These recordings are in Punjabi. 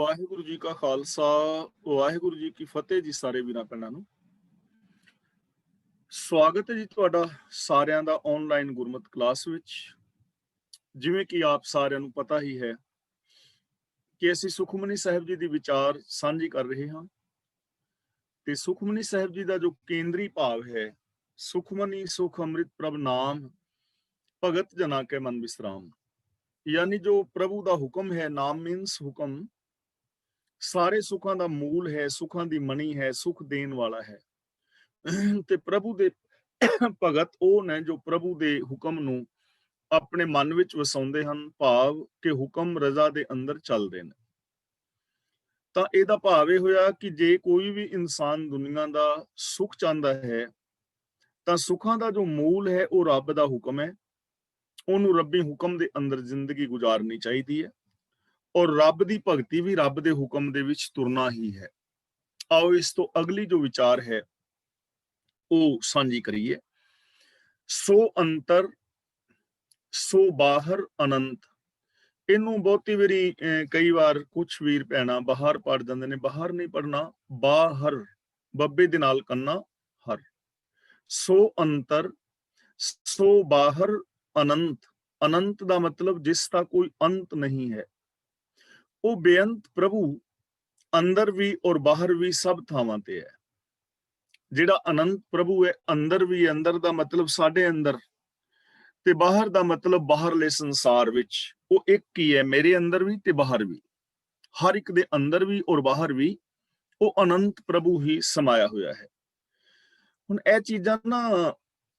ਵਾਹਿਗੁਰੂ ਜੀ ਕਾ ਖਾਲਸਾ, ਵਾਹਿਗੁਰੂ ਜੀ ਕੀ ਫਤਿਹ ਜੀ। ਸਾਰੇ ਵੀਰਾਂ ਭੈਣਾਂ ਨੂੰ ਸਵਾਗਤ ਹੈ ਜੀ ਤੁਹਾਡਾ ਸਾਰਿਆਂ ਦਾ ਆਨਲਾਈਨ ਗੁਰਮਤਿ ਕਲਾਸ ਵਿੱਚ। ਜਿਵੇਂ ਕਿ ਆਪ ਸਾਰਿਆਂ ਨੂੰ ਪਤਾ ਹੀ ਹੈ ਕਿ ਅਸੀਂ ਸੁਖਮਨੀ ਸਾਹਿਬ ਜੀ ਦੀ ਵਿਚਾਰ ਸਾਂਝੀ ਕਰ ਰਹੇ ਹਾਂ ਤੇ ਸੁਖਮਨੀ ਸਾਹਿਬ ਜੀ ਦਾ ਜੋ ਕੇਂਦਰੀ ਭਾਵ ਹੈ, ਸੁਖਮਨੀ ਸੁਖ ਅੰਮ੍ਰਿਤ ਪ੍ਰਭ ਨਾਮ, ਭਗਤ ਜਨਾ ਕੇ ਮਨ ਵਿਸਰਾਮ। यानी जो प्रभु का हुक्म है, नाम मीन्स हुक्म, सारे सुखां ਦਾ ਮੂਲ ਹੈ, ਸੁਖਾਂ ਦੀ ਮਣੀ ਹੈ, ਸੁਖ ਦੇਣ ਵਾਲਾ ਹੈ। ਤੇ ਪ੍ਰਭੂ ਦੇ ਭਗਤ ਉਹ ਨੇ ਜੋ ਪ੍ਰਭੂ ਦੇ ਹੁਕਮ ਨੂੰ ਆਪਣੇ ਮਨ ਵਿੱਚ ਵਸਾਉਂਦੇ ਹਨ, ਭਾਵ ਕਿ ਹੁਕਮ ਰਜ਼ਾ ਦੇ ਅੰਦਰ ਚੱਲਦੇ ਨੇ। ਤਾਂ ਇਹਦਾ ਭਾਵ ਇਹ ਹੋਇਆ ਕਿ ਜੇ ਕੋਈ ਵੀ ਇਨਸਾਨ ਦੁਨੀਆ ਦਾ ਸੁਖ ਚਾਹੁੰਦਾ ਹੈ ਤਾਂ ਸੁਖਾਂ ਦਾ ਜੋ ਮੂਲ ਹੈ ਉਹ ਰੱਬ ਦਾ ਹੁਕਮ ਹੈ। ਉਹਨੂੰ ਰੱਬੀ ਹੁਕਮ ਦੇ ਅੰਦਰ ਜ਼ਿੰਦਗੀ ਗੁਜ਼ਾਰਨੀ ਚਾਹੀਦੀ ਹੈ ਔਰ ਰੱਬ ਦੀ ਭਗਤੀ ਵੀ ਰੱਬ ਦੇ ਹੁਕਮ ਦੇ ਵਿੱਚ ਤੁਰਨਾ ਹੀ ਹੈ। ਆਓ ਇਸ ਤੋਂ ਅਗਲੀ ਜੋ ਵਿਚਾਰ ਹੈ ਉਹ ਸਾਂਝੀ ਕਰੀਏ। ਸੋ ਅੰਤਰ ਸੋ ਬਾਹਰ ਅਨੰਤ। ਇਹਨੂੰ ਬਹੁਤੀ ਵਾਰੀ ਕਈ ਵਾਰ ਕੁਛ ਵੀਰ ਭੈਣਾਂ ਬਾਹਰ ਪੜ ਜਾਂਦੇ ਨੇ। ਬਾਹਰ ਨਹੀਂ ਪੜਨਾ, ਬਾਹਰ, ਬੱਬੇ ਦੇ ਨਾਲ ਕੰਨਾ ਹਰ। ਸੋ ਅੰਤਰ ਸੋ ਬਾਹਰ ਅਨੰਤ। ਅਨੰਤ ਦਾ ਮਤਲਬ ਜਿਸ ਦਾ ਕੋਈ ਅੰਤ ਨਹੀਂ ਹੈ। ਉਹ ਬੇਅੰਤ ਪ੍ਰਭੂ ਅੰਦਰ ਵੀ ਔਰ ਬਾਹਰ ਵੀ ਸਭ ਥਾਵਾਂ ਤੇ ਹੈ। ਜਿਹੜਾ ਅਨੰਤ ਪ੍ਰਭੂ ਹੈ, ਅੰਦਰ ਵੀ, ਅੰਦਰ ਦਾ ਮਤਲਬ ਸਾਡੇ ਅੰਦਰ, ਤੇ ਬਾਹਰ ਦਾ ਮਤਲਬ ਬਾਹਰਲੇ ਸੰਸਾਰ ਵਿੱਚ। ਉਹ ਇੱਕ ਹੀ ਹੈ, ਮੇਰੇ ਅੰਦਰ ਵੀ ਤੇ ਬਾਹਰ ਵੀ, ਹਰ ਇੱਕ ਦੇ ਅੰਦਰ ਵੀ ਔਰ ਬਾਹਰ ਵੀ ਉਹ ਅਨੰਤ ਪ੍ਰਭੂ ਹੀ ਸਮਾਇਆ ਹੋਇਆ ਹੈ। ਹੁਣ ਇਹ ਚੀਜ਼ਾਂ ਨਾ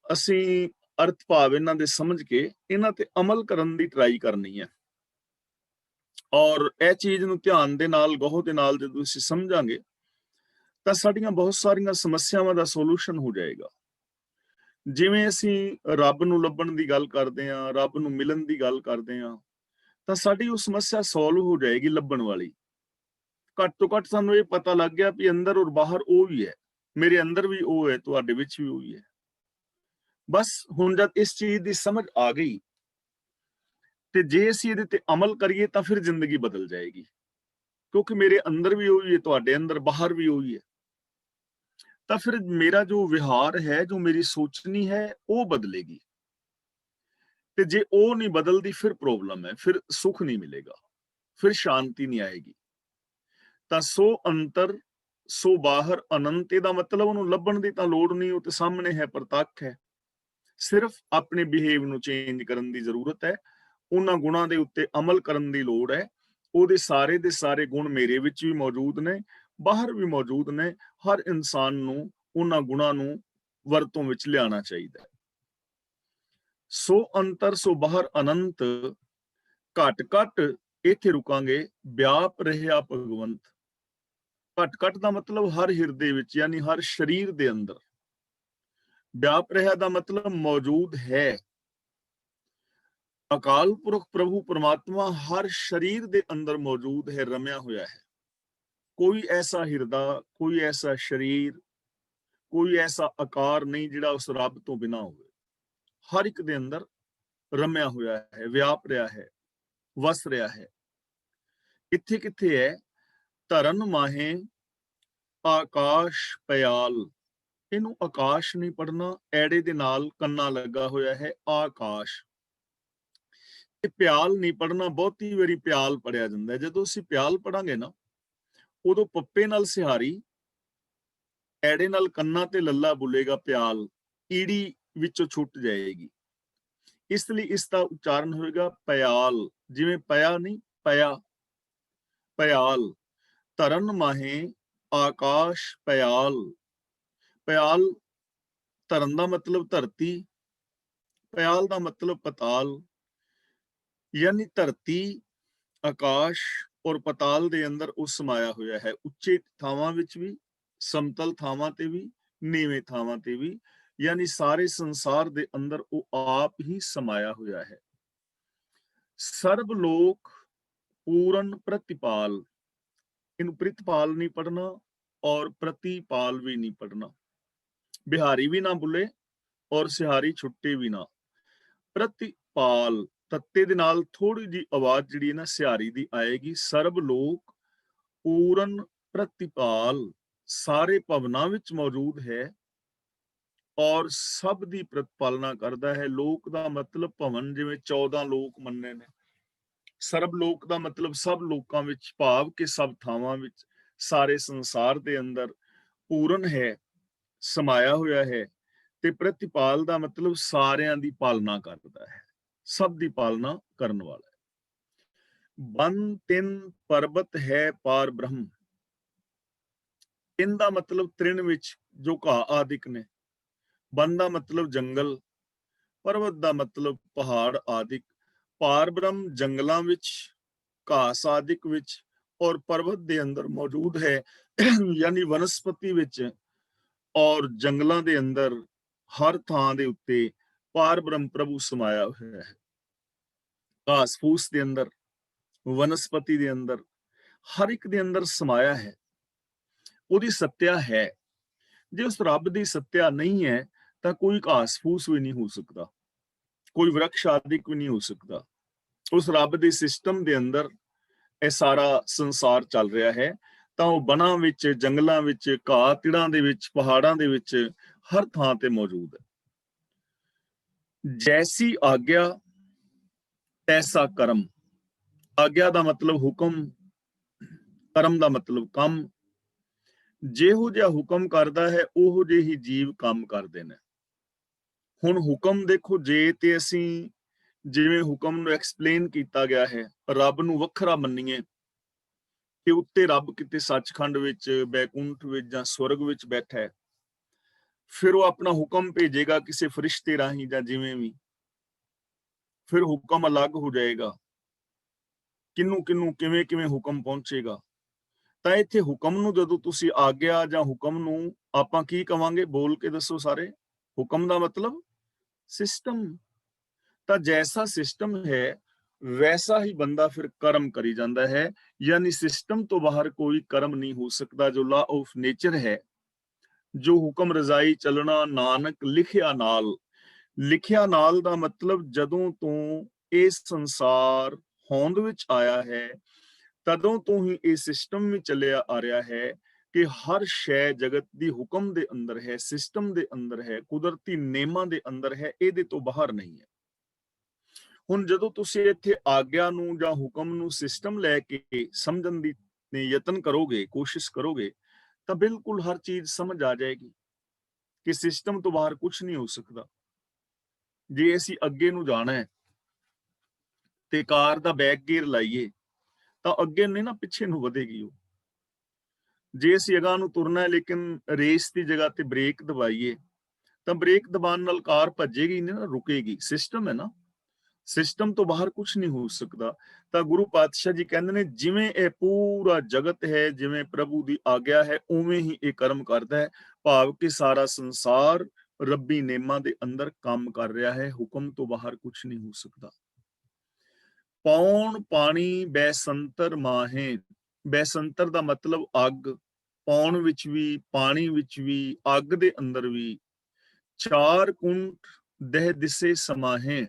ਅਸੀਂ ਅਰਥ ਭਾਵ ਇਹਨਾਂ ਦੇ ਸਮਝ ਕੇ ਇਹਨਾਂ ਤੇ ਅਮਲ ਕਰਨ ਦੀ ਟਰਾਈ ਕਰਨੀ ਹੈ ਔਰ ਇਹ ਚੀਜ਼ ਨੂੰ ਧਿਆਨ ਦੇ ਨਾਲ, ਗਹੁ ਦੇ ਨਾਲ ਜਦੋਂ ਅਸੀਂ ਸਮਝਾਂਗੇ ਤਾਂ ਸਾਡੀਆਂ ਬਹੁਤ ਸਾਰੀਆਂ ਸਮੱਸਿਆਵਾਂ ਦਾ ਸੋਲੂਸ਼ਨ ਹੋ ਜਾਏਗਾ। ਜਿਵੇਂ ਅਸੀਂ ਰੱਬ ਨੂੰ ਲੱਭਣ ਦੀ ਗੱਲ ਕਰਦੇ ਹਾਂ, ਰੱਬ ਨੂੰ ਮਿਲਣ ਦੀ ਗੱਲ ਕਰਦੇ ਹਾਂ, ਤਾਂ ਸਾਡੀ ਉਹ ਸਮੱਸਿਆ ਸੋਲਵ ਹੋ ਜਾਏਗੀ ਲੱਭਣ ਵਾਲੀ। ਘੱਟ ਤੋਂ ਘੱਟ ਸਾਨੂੰ ਇਹ ਪਤਾ ਲੱਗ ਗਿਆ ਵੀ ਅੰਦਰ ਔਰ ਬਾਹਰ ਉਹ ਹੀ ਹੈ, ਮੇਰੇ ਅੰਦਰ ਵੀ ਉਹ ਹੈ, ਤੁਹਾਡੇ ਵਿੱਚ ਵੀ ਉਹੀ ਹੈ। ਬਸ ਹੁਣ ਜਦ ਇਸ ਚੀਜ਼ ਦੀ ਸਮਝ ਆ ਗਈ ਤੇ ਜੇ ਅਸੀਂ ਇਹਦੇ ਤੇ ਅਮਲ ਕਰੀਏ ਤਾਂ ਫਿਰ ਜ਼ਿੰਦਗੀ ਬਦਲ ਜਾਏਗੀ, ਕਿਉਂਕਿ ਮੇਰੇ ਅੰਦਰ ਵੀ ਉਹੀ ਹੈ, ਤੁਹਾਡੇ ਅੰਦਰ, ਬਾਹਰ ਵੀ ਉਹੀ ਹੈ। ਤਾਂ ਫਿਰ ਮੇਰਾ ਜੋ ਵਿਹਾਰ ਹੈ, ਜੋ ਮੇਰੀ ਸੋਚਣੀ ਹੈ, ਉਹ ਬਦਲੇਗੀ। ਤੇ ਜੇ ਉਹ ਨਹੀਂ ਬਦਲਦੀ ਫਿਰ ਪ੍ਰੋਬਲਮ ਹੈ, ਫਿਰ ਸੁੱਖ ਨਹੀਂ ਮਿਲੇਗਾ, ਫਿਰ ਸ਼ਾਂਤੀ ਨਹੀਂ ਆਏਗੀ। ਤਾਂ ਸੋ ਅੰਤਰ ਸੋ ਬਾਹਰ ਅਨੰਤ। ਇਹਦਾ ਮਤਲਬ ਉਹਨੂੰ ਲੱਭਣ ਦੀ ਤਾਂ ਲੋੜ ਨਹੀਂ, ਉਹ ਤੇ ਸਾਹਮਣੇ ਹੈ, ਪ੍ਰਤੱਖ ਹੈ। ਸਿਰਫ ਆਪਣੇ ਬਿਹੇਵ ਨੂੰ ਚੇਂਜ ਕਰਨ ਦੀ ਜ਼ਰੂਰਤ ਹੈ, ਉਹਨਾਂ ਗੁਣਾਂ ਦੇ ਉੱਤੇ ਅਮਲ ਕਰਨ ਦੀ ਲੋੜ ਹੈ। ਉਹਦੇ ਸਾਰੇ ਦੇ ਸਾਰੇ ਗੁਣ ਮੇਰੇ ਵਿੱਚ ਵੀ ਮੌਜੂਦ ਨੇ, ਬਾਹਰ ਵੀ ਮੌਜੂਦ ਨੇ। ਹਰ ਇਨਸਾਨ ਨੂੰ ਉਹਨਾਂ ਗੁਣਾਂ ਨੂੰ ਵਰਤੋਂ ਵਿੱਚ ਲਿਆਉਣਾ ਚਾਹੀਦਾ ਹੈ। ਸੋ ਅੰਤਰ ਸੋ ਬਾਹਰ ਅਨੰਤ। ਘਟ ਘਟ ਇੱਥੇ ਰੁਕਾਂਗੇ, ਵਿਆਪ ਰਿਹਾ ਭਗਵੰਤ। ਘਟ ਘਟ ਦਾ ਮਤਲਬ ਹਰ ਹਿਰਦੇ ਵਿੱਚ, ਯਾਨੀ ਹਰ ਸਰੀਰ ਦੇ ਅੰਦਰ। ਵਿਆਪ ਰਿਹਾ ਦਾ ਮਤਲਬ ਮੌਜੂਦ ਹੈ। ਅਕਾਲ ਪੁਰਖ ਪ੍ਰਭੂ ਪਰਮਾਤਮਾ ਹਰ ਸਰੀਰ ਦੇ ਅੰਦਰ ਮੌਜੂਦ ਹੈ, ਰਮਿਆ ਹੋਇਆ ਹੈ। ਕੋਈ ਐਸਾ ਹਿਰਦਾ, ਕੋਈ ਐਸਾ ਸਰੀਰ, ਕੋਈ ਐਸਾ ਆਕਾਰ ਨਹੀਂ ਜਿਹੜਾ ਉਸ ਰੱਬ ਤੋਂ ਬਿਨਾਂ ਹੋਵੇ। ਹਰ ਇੱਕ ਦੇ ਅੰਦਰ ਰਮਿਆ ਹੋਇਆ ਹੈ, ਵਿਆਪ ਰਿਹਾ ਹੈ, ਵਸ ਰਿਹਾ ਹੈ। ਇੱਥੇ ਕਿੱਥੇ ਹੈ? ਧਰਨ ਮਾਹੇ ਆਕਾਸ਼ ਪਿਆਲ। ਇਹਨੂੰ ਆਕਾਸ਼ ਨਹੀਂ ਪੜਨਾ, ਐੜੇ ਦੇ ਨਾਲ ਕੰਨਾ ਲੱਗਾ ਹੋਇਆ ਹੈ, ਆਕਾਸ਼। ਇਹ ਪਿਆਲ ਨਹੀਂ ਪੜਨਾ। ਬਹੁਤੀ ਵਾਰੀ ਪਿਆਲ ਪੜਿਆ ਜਾਂਦਾ। ਜਦੋਂ ਅਸੀਂ ਪਿਆਲ ਪੜਾਂਗੇ ਨਾ, ਉਦੋਂ ਪੱਪੇ ਨਾਲ ਸਿਹਾਰੀ, ਐੜੇ ਨਾਲ ਕੰਨਾ ਤੇ ਲੱਲਾ ਬੁਲੇਗਾ ਪਿਆਲ, ਈੜੀ ਵਿੱਚੋਂ ਛੁੱਟ ਜਾਏਗੀ। ਇਸ ਲਈ ਇਸ ਦਾ ਉਚਾਰਨ ਹੋਏਗਾ ਪਿਆਲ। ਜਿਵੇਂ ਪਿਆ ਨਹੀਂ, ਪਿਆ, ਪਿਆਲ। ਧਰਨ ਮਾਹੇ ਆਕਾਸ਼ ਪਿਆਲ। ਪਿਆਲ ਧਰਨ ਦਾ ਮਤਲਬ ਧਰਤੀ, ਪਿਆਲ ਦਾ ਮਤਲਬ ਪਤਾਲ। ਯਾਨੀ ਧਰਤੀ, ਆਕਾਸ਼ ਔਰ ਪਤਾਲ ਦੇ ਅੰਦਰ ਉਹ ਸਮਾਇਆ ਹੋਇਆ ਹੈ। ਉੱਚੇ ਥਾਵਾਂ ਵਿੱਚ ਵੀ, ਸਮਤਲ ਥਾਵਾਂ ਤੇ ਵੀ, ਨੀਵੇਂ ਥਾਵਾਂ ਤੇ ਵੀ, ਯਾਨੀ ਸਾਰੇ ਸੰਸਾਰ ਦੇ ਅੰਦਰ ਉਹ ਆਪ ਹੀ ਸਮਾਇਆ ਹੋਇਆ ਹੈ। ਸਰਬ ਲੋਕ ਪੂਰਨ ਪ੍ਰਤਿਪਾਲ। ਇਹਨੂੰ ਪ੍ਰਿਤਪਾਲ ਨਹੀਂ ਪੜਨਾ ਔਰ ਪ੍ਰਤੀਪਾਲ ਵੀ ਨਹੀਂ ਪੜਨਾ। ਬਿਹਾਰੀ ਵੀ ਨਾ ਬੁੱਲੇ ਔਰ ਸਿਹਾਰੀ ਛੁੱਟੇ ਵੀ ਨਾ। ਪ੍ਰਤਿਪਾਲ, ਤੱਤੇ ਦੇ ਨਾਲ ਥੋੜੀ ਜਿਹੀ ਆਵਾਜ਼ ਜਿਹੜੀ ਹੈ ਨਾ ਸਿਹਾਰੀ ਦੀ ਆਏਗੀ। ਸਰਬ ਲੋਕ ਪੂਰਨ ਪ੍ਰਤਿਪਾਲ ਸਾਰੇ ਭਵਨਾਂ ਵਿੱਚ ਮੌਜੂਦ ਹੈ ਔਰ ਸਭ ਦੀ ਪ੍ਰਤਪਾਲਨਾ ਕਰਦਾ ਹੈ। ਲੋਕ ਦਾ ਮਤਲਬ ਭਵਨ, ਜਿਵੇਂ 14 ਲੋਕ ਮੰਨੇ ਨੇ। ਸਰਬ ਲੋਕ ਦਾ ਮਤਲਬ ਸਭ ਲੋਕਾਂ ਵਿੱਚ, ਭਾਵ ਕਿ ਸਭ ਥਾਵਾਂ ਵਿੱਚ, ਸਾਰੇ ਸੰਸਾਰ ਦੇ ਅੰਦਰ ਪੂਰਨ ਹੈ, ਸਮਾਇਆ ਹੋਇਆ ਹੈ। ਤੇ ਪ੍ਰਤਿਪਾਲ ਦਾ ਮਤਲਬ ਸਾਰਿਆਂ ਦੀ ਪਾਲਣਾ ਕਰਦਾ ਹੈ, ਸਭ ਦੀ ਪਾਲਣਾ ਕਰਨ ਵਾਲਾ ਹੈ। ਬਨ ਤਿੰਨ ਪਰਬਤ ਹੈ ਪਾਰ ਬ੍ਰਹਮ। ਤਿੰਨ ਦਾ ਮਤਲਬ ਤ੍ਰਿਣ ਵਿੱਚ ਜੋ ਘਾਹ ਆਦਿਕ ਨੇ। ਬਨ ਦਾ ਮਤਲਬ ਜੰਗਲ, ਪਰਬਤ ਦਾ ਮਤਲਬ ਪਹਾੜ ਆਦਿਕ। ਪਾਰ ਬ੍ਰਹਮ ਜੰਗਲਾਂ ਵਿੱਚ, ਘਾਸ ਆਦਿਕ ਵਿੱਚ ਔਰ ਪਰਬਤ ਦੇ ਅੰਦਰ ਮੌਜੂਦ ਹੈ, ਯਾਨੀ ਵਨਸਪਤੀ ਵਿੱਚ ਔਰ ਜੰਗਲਾਂ ਦੇ ਅੰਦਰ ਹਰ ਥਾਂ ਦੇ ਉੱਤੇ ਪਾਰ ਬ੍ਰਹਮ ਪ੍ਰਭੂ ਸਮਾਇਆ ਹੋਇਆ ਹੈ। ਘਾਸ ਫੂਸ ਦੇ ਅੰਦਰ, ਵਨਸਪਤੀ ਦੇ ਅੰਦਰ, ਹਰ ਇੱਕ ਦੇ ਅੰਦਰ ਸਮਾਇਆ ਹੈ। ਉਹਦੀ ਸੱਤਿਆ ਹੈ। ਜੇ ਉਸ ਰੱਬ ਦੀ ਸੱਤਿਆ ਨਹੀਂ ਹੈ ਤਾਂ ਕੋਈ ਘਾਸ ਫੂਸ ਵੀ ਨਹੀਂ ਹੋ ਸਕਦਾ, ਕੋਈ ਵਰਕਸ਼ ਆਦਿਕ ਵੀ ਨਹੀਂ ਹੋ ਸਕਦਾ। ਉਸ ਰੱਬ ਦੇ ਸਿਸਟਮ ਦੇ ਅੰਦਰ ਇਹ ਸਾਰਾ ਸੰਸਾਰ ਚੱਲ ਰਿਹਾ ਹੈ। ਤਾਂ ਉਹ ਬਨਾਂ ਵਿੱਚ, ਜੰਗਲਾਂ ਵਿੱਚ, ਘਾਹ ਤਿੜਾਂ ਦੇ ਵਿੱਚ, ਪਹਾੜਾਂ ਦੇ ਵਿੱਚ, ਹਰ ਥਾਂ ਤੇ ਮੌਜੂਦ ਹੈ। ਜੈਸੀ ਆਗਿਆ ਤੈਸਾ ਕਰਮ। ਆਗਿਆ ਦਾ ਮਤਲਬ ਹੁਕਮ, ਕਰਮ ਦਾ ਮਤਲਬ ਕੰਮ। ਜਿਹੋ ਜਿਹਾ ਹੁਕਮ ਕਰਦਾ ਹੈ ਉਹੋ ਜਿਹੇ ਹੀ ਜੀਵ ਕੰਮ ਕਰਦੇ ਨੇ। ਹੁਣ ਹੁਕਮ ਦੇਖੋ, ਜੇ ਤੇ ਅਸੀਂ ਜਿਵੇਂ ਹੁਕਮ ਨੂੰ ਐਕਸਪਲੇਨ ਕੀਤਾ ਗਿਆ ਹੈ, ਰੱਬ ਨੂੰ ਵੱਖਰਾ ਮੰਨੀਏ ਕਿ ਉੱਤੇ ਰੱਬ ਕਿਤੇ ਸੱਚਖੰਡ ਵਿੱਚ, ਬੈਕੁੰਠ ਵਿੱਚ ਜਾਂ ਸਵਰਗ ਵਿੱਚ ਬੈਠਾ ਹੈ, ਫਿਰ ਉਹ ਆਪਣਾ ਹੁਕਮ ਭੇਜੇਗਾ ਕਿਸੇ ਫਰਿਸ਼ਤੇ ਰਾਹੀਂ ਜਾਂ ਜਿਵੇਂ ਵੀ, ਫਿਰ ਹੁਕਮ ਅਲੱਗ ਹੋ ਜਾਏਗਾ। ਕਿਹਨੂੰ ਕਿਹਨੂੰ ਕਿਵੇਂ ਕਿਵੇਂ ਹੁਕਮ ਪਹੁੰਚੇਗਾ। ਤਾਂ ਇੱਥੇ ਹੁਕਮ ਨੂੰ ਜਦੋਂ ਤੁਸੀਂ ਆਗਿਆ ਜਾਂ ਹੁਕਮ ਨੂੰ ਆਪਾਂ ਕੀ ਕਵਾਂਗੇ, ਬੋਲ ਕੇ ਦੱਸੋ ਸਾਰੇ। ਹੁਕਮ ਦਾ ਮਤਲਬ ਸਿਸਟਮ। ਤਾਂ ਜੈਸਾ ਸਿਸਟਮ ਹੈ ਵੈਸਾ ਹੀ ਬੰਦਾ ਫਿਰ ਕਰਮ ਕਰੀ ਜਾਂਦਾ ਹੈ, ਯਾਨੀ ਸਿਸਟਮ ਤੋਂ ਬਾਹਰ ਕੋਈ ਕਰਮ ਨਹੀਂ ਹੋ ਸਕਦਾ। ਜੋ ਲਾ ਆਫ ਨੇਚਰ ਹੈ, ਜੋ ਹੁਕਮ ਰਜ਼ਾਈ ਚੱਲਣਾ, ਨਾਨਕ ਲਿਖਿਆ ਨਾਲ। ਲਿਖਿਆ ਨਾਲ ਦਾ ਮਤਲਬ ਜਦੋਂ ਤੋਂ ਇਹ ਸੰਸਾਰ ਹੋਂਦ ਵਿੱਚ ਆਇਆ ਹੈ ਤਦੋਂ ਤੋਂ ਹੀ ਇਹ ਸਿਸਟਮ ਵੀ ਚੱਲਿਆ ਆ ਰਿਹਾ ਹੈ ਕਿ ਹਰ ਸ਼ੈ ਜਗਤ ਦੀ ਹੁਕਮ ਦੇ ਅੰਦਰ ਹੈ, ਸਿਸਟਮ ਦੇ ਅੰਦਰ ਹੈ, ਕੁਦਰਤੀ ਨੇਮਾਂ ਦੇ ਅੰਦਰ ਹੈ, ਇਹਦੇ ਤੋਂ ਬਾਹਰ ਨਹੀਂ ਹੈ। ਹੁਣ ਜਦੋਂ ਤੁਸੀਂ ਇੱਥੇ ਆਗਿਆ ਨੂੰ ਜਾਂ ਹੁਕਮ ਨੂੰ ਸਿਸਟਮ ਲੈ ਕੇ ਸਮਝਣ ਦੀ ਯਤਨ ਕਰੋਗੇ, ਕੋਸ਼ਿਸ਼ ਕਰੋਗੇ, ਤਾਂ ਬਿਲਕੁਲ ਹਰ ਚੀਜ਼ ਸਮਝ ਆ ਜਾਏਗੀ ਕਿ ਸਿਸਟਮ ਤੋਂ ਬਾਹਰ ਕੁਝ ਨਹੀਂ ਹੋ ਸਕਦਾ। ਜੇ ਅਸੀਂ ਅੱਗੇ ਨੂੰ ਜਾਣਾ ਹੈ ਤੇ ਕਾਰ ਦਾ ਬੈਕ ਗੇਅਰ ਲਾਈਏ ਤਾਂ ਅੱਗੇ ਨਹੀਂ ਨਾ, ਪਿੱਛੇ ਨੂੰ ਵਧੇਗੀ ਉਹ। ਜੇ ਅਸੀਂ ਅਗਾਂਹ ਨੂੰ ਤੁਰਨਾ ਹੈ ਲੇਕਿਨ ਰੇਸ ਦੀ ਜਗ੍ਹਾ ਤੇ ਬ੍ਰੇਕ ਦਬਾਈਏ ਤਾਂ ਬ੍ਰੇਕ ਦਬਾਉਣ ਨਾਲ ਕਾਰ ਭੱਜੇਗੀ ਨਹੀਂ ਨਾ, ਰੁਕੇਗੀ। ਸਿਸਟਮ ਹੈ ਨਾ, ਸਿਸਟਮ ਤੋਂ ਬਾਹਰ ਕੁਝ ਨਹੀਂ ਹੋ ਸਕਦਾ। ਤਾਂ ਗੁਰੂ ਪਾਤਸ਼ਾਹ ਜੀ ਕਹਿੰਦੇ ਨੇ, ਜਿਵੇਂ ਇਹ ਪੂਰਾ ਜਗਤ ਹੈ, ਜਿਵੇਂ ਪ੍ਰਭੂ ਦੀ ਆਗਿਆ ਹੈ, ਉਵੇਂ ਹੀ ਇਹ ਕਰਮ ਕਰਦਾ ਹੈ। ਭਾਵ ਕਿ ਸਾਰਾ ਸੰਸਾਰ ਰੱਬੀ ਨੇਮਾਂ ਦੇ ਅੰਦਰ ਕੰਮ ਕਰ ਰਿਹਾ ਹੈ, ਹੁਕਮ ਤੋਂ ਬਾਹਰ ਕੁਝ ਨਹੀਂ ਹੋ ਸਕਦਾ। ਪੌਣ ਪਾਣੀ ਬੈਸੰਤਰ ਮਾਹੇ। ਬੈਸੰਤਰ ਦਾ ਮਤਲਬ ਅੱਗ। ਪੌਣ ਵਿੱਚ ਵੀ, ਪਾਣੀ ਵਿੱਚ ਵੀ, ਅੱਗ ਦੇ ਅੰਦਰ ਵੀ। ਚਾਰ ਕੁੰਟ ਦਹਿ ਦਿਸੇ ਸਮਾਹੇ।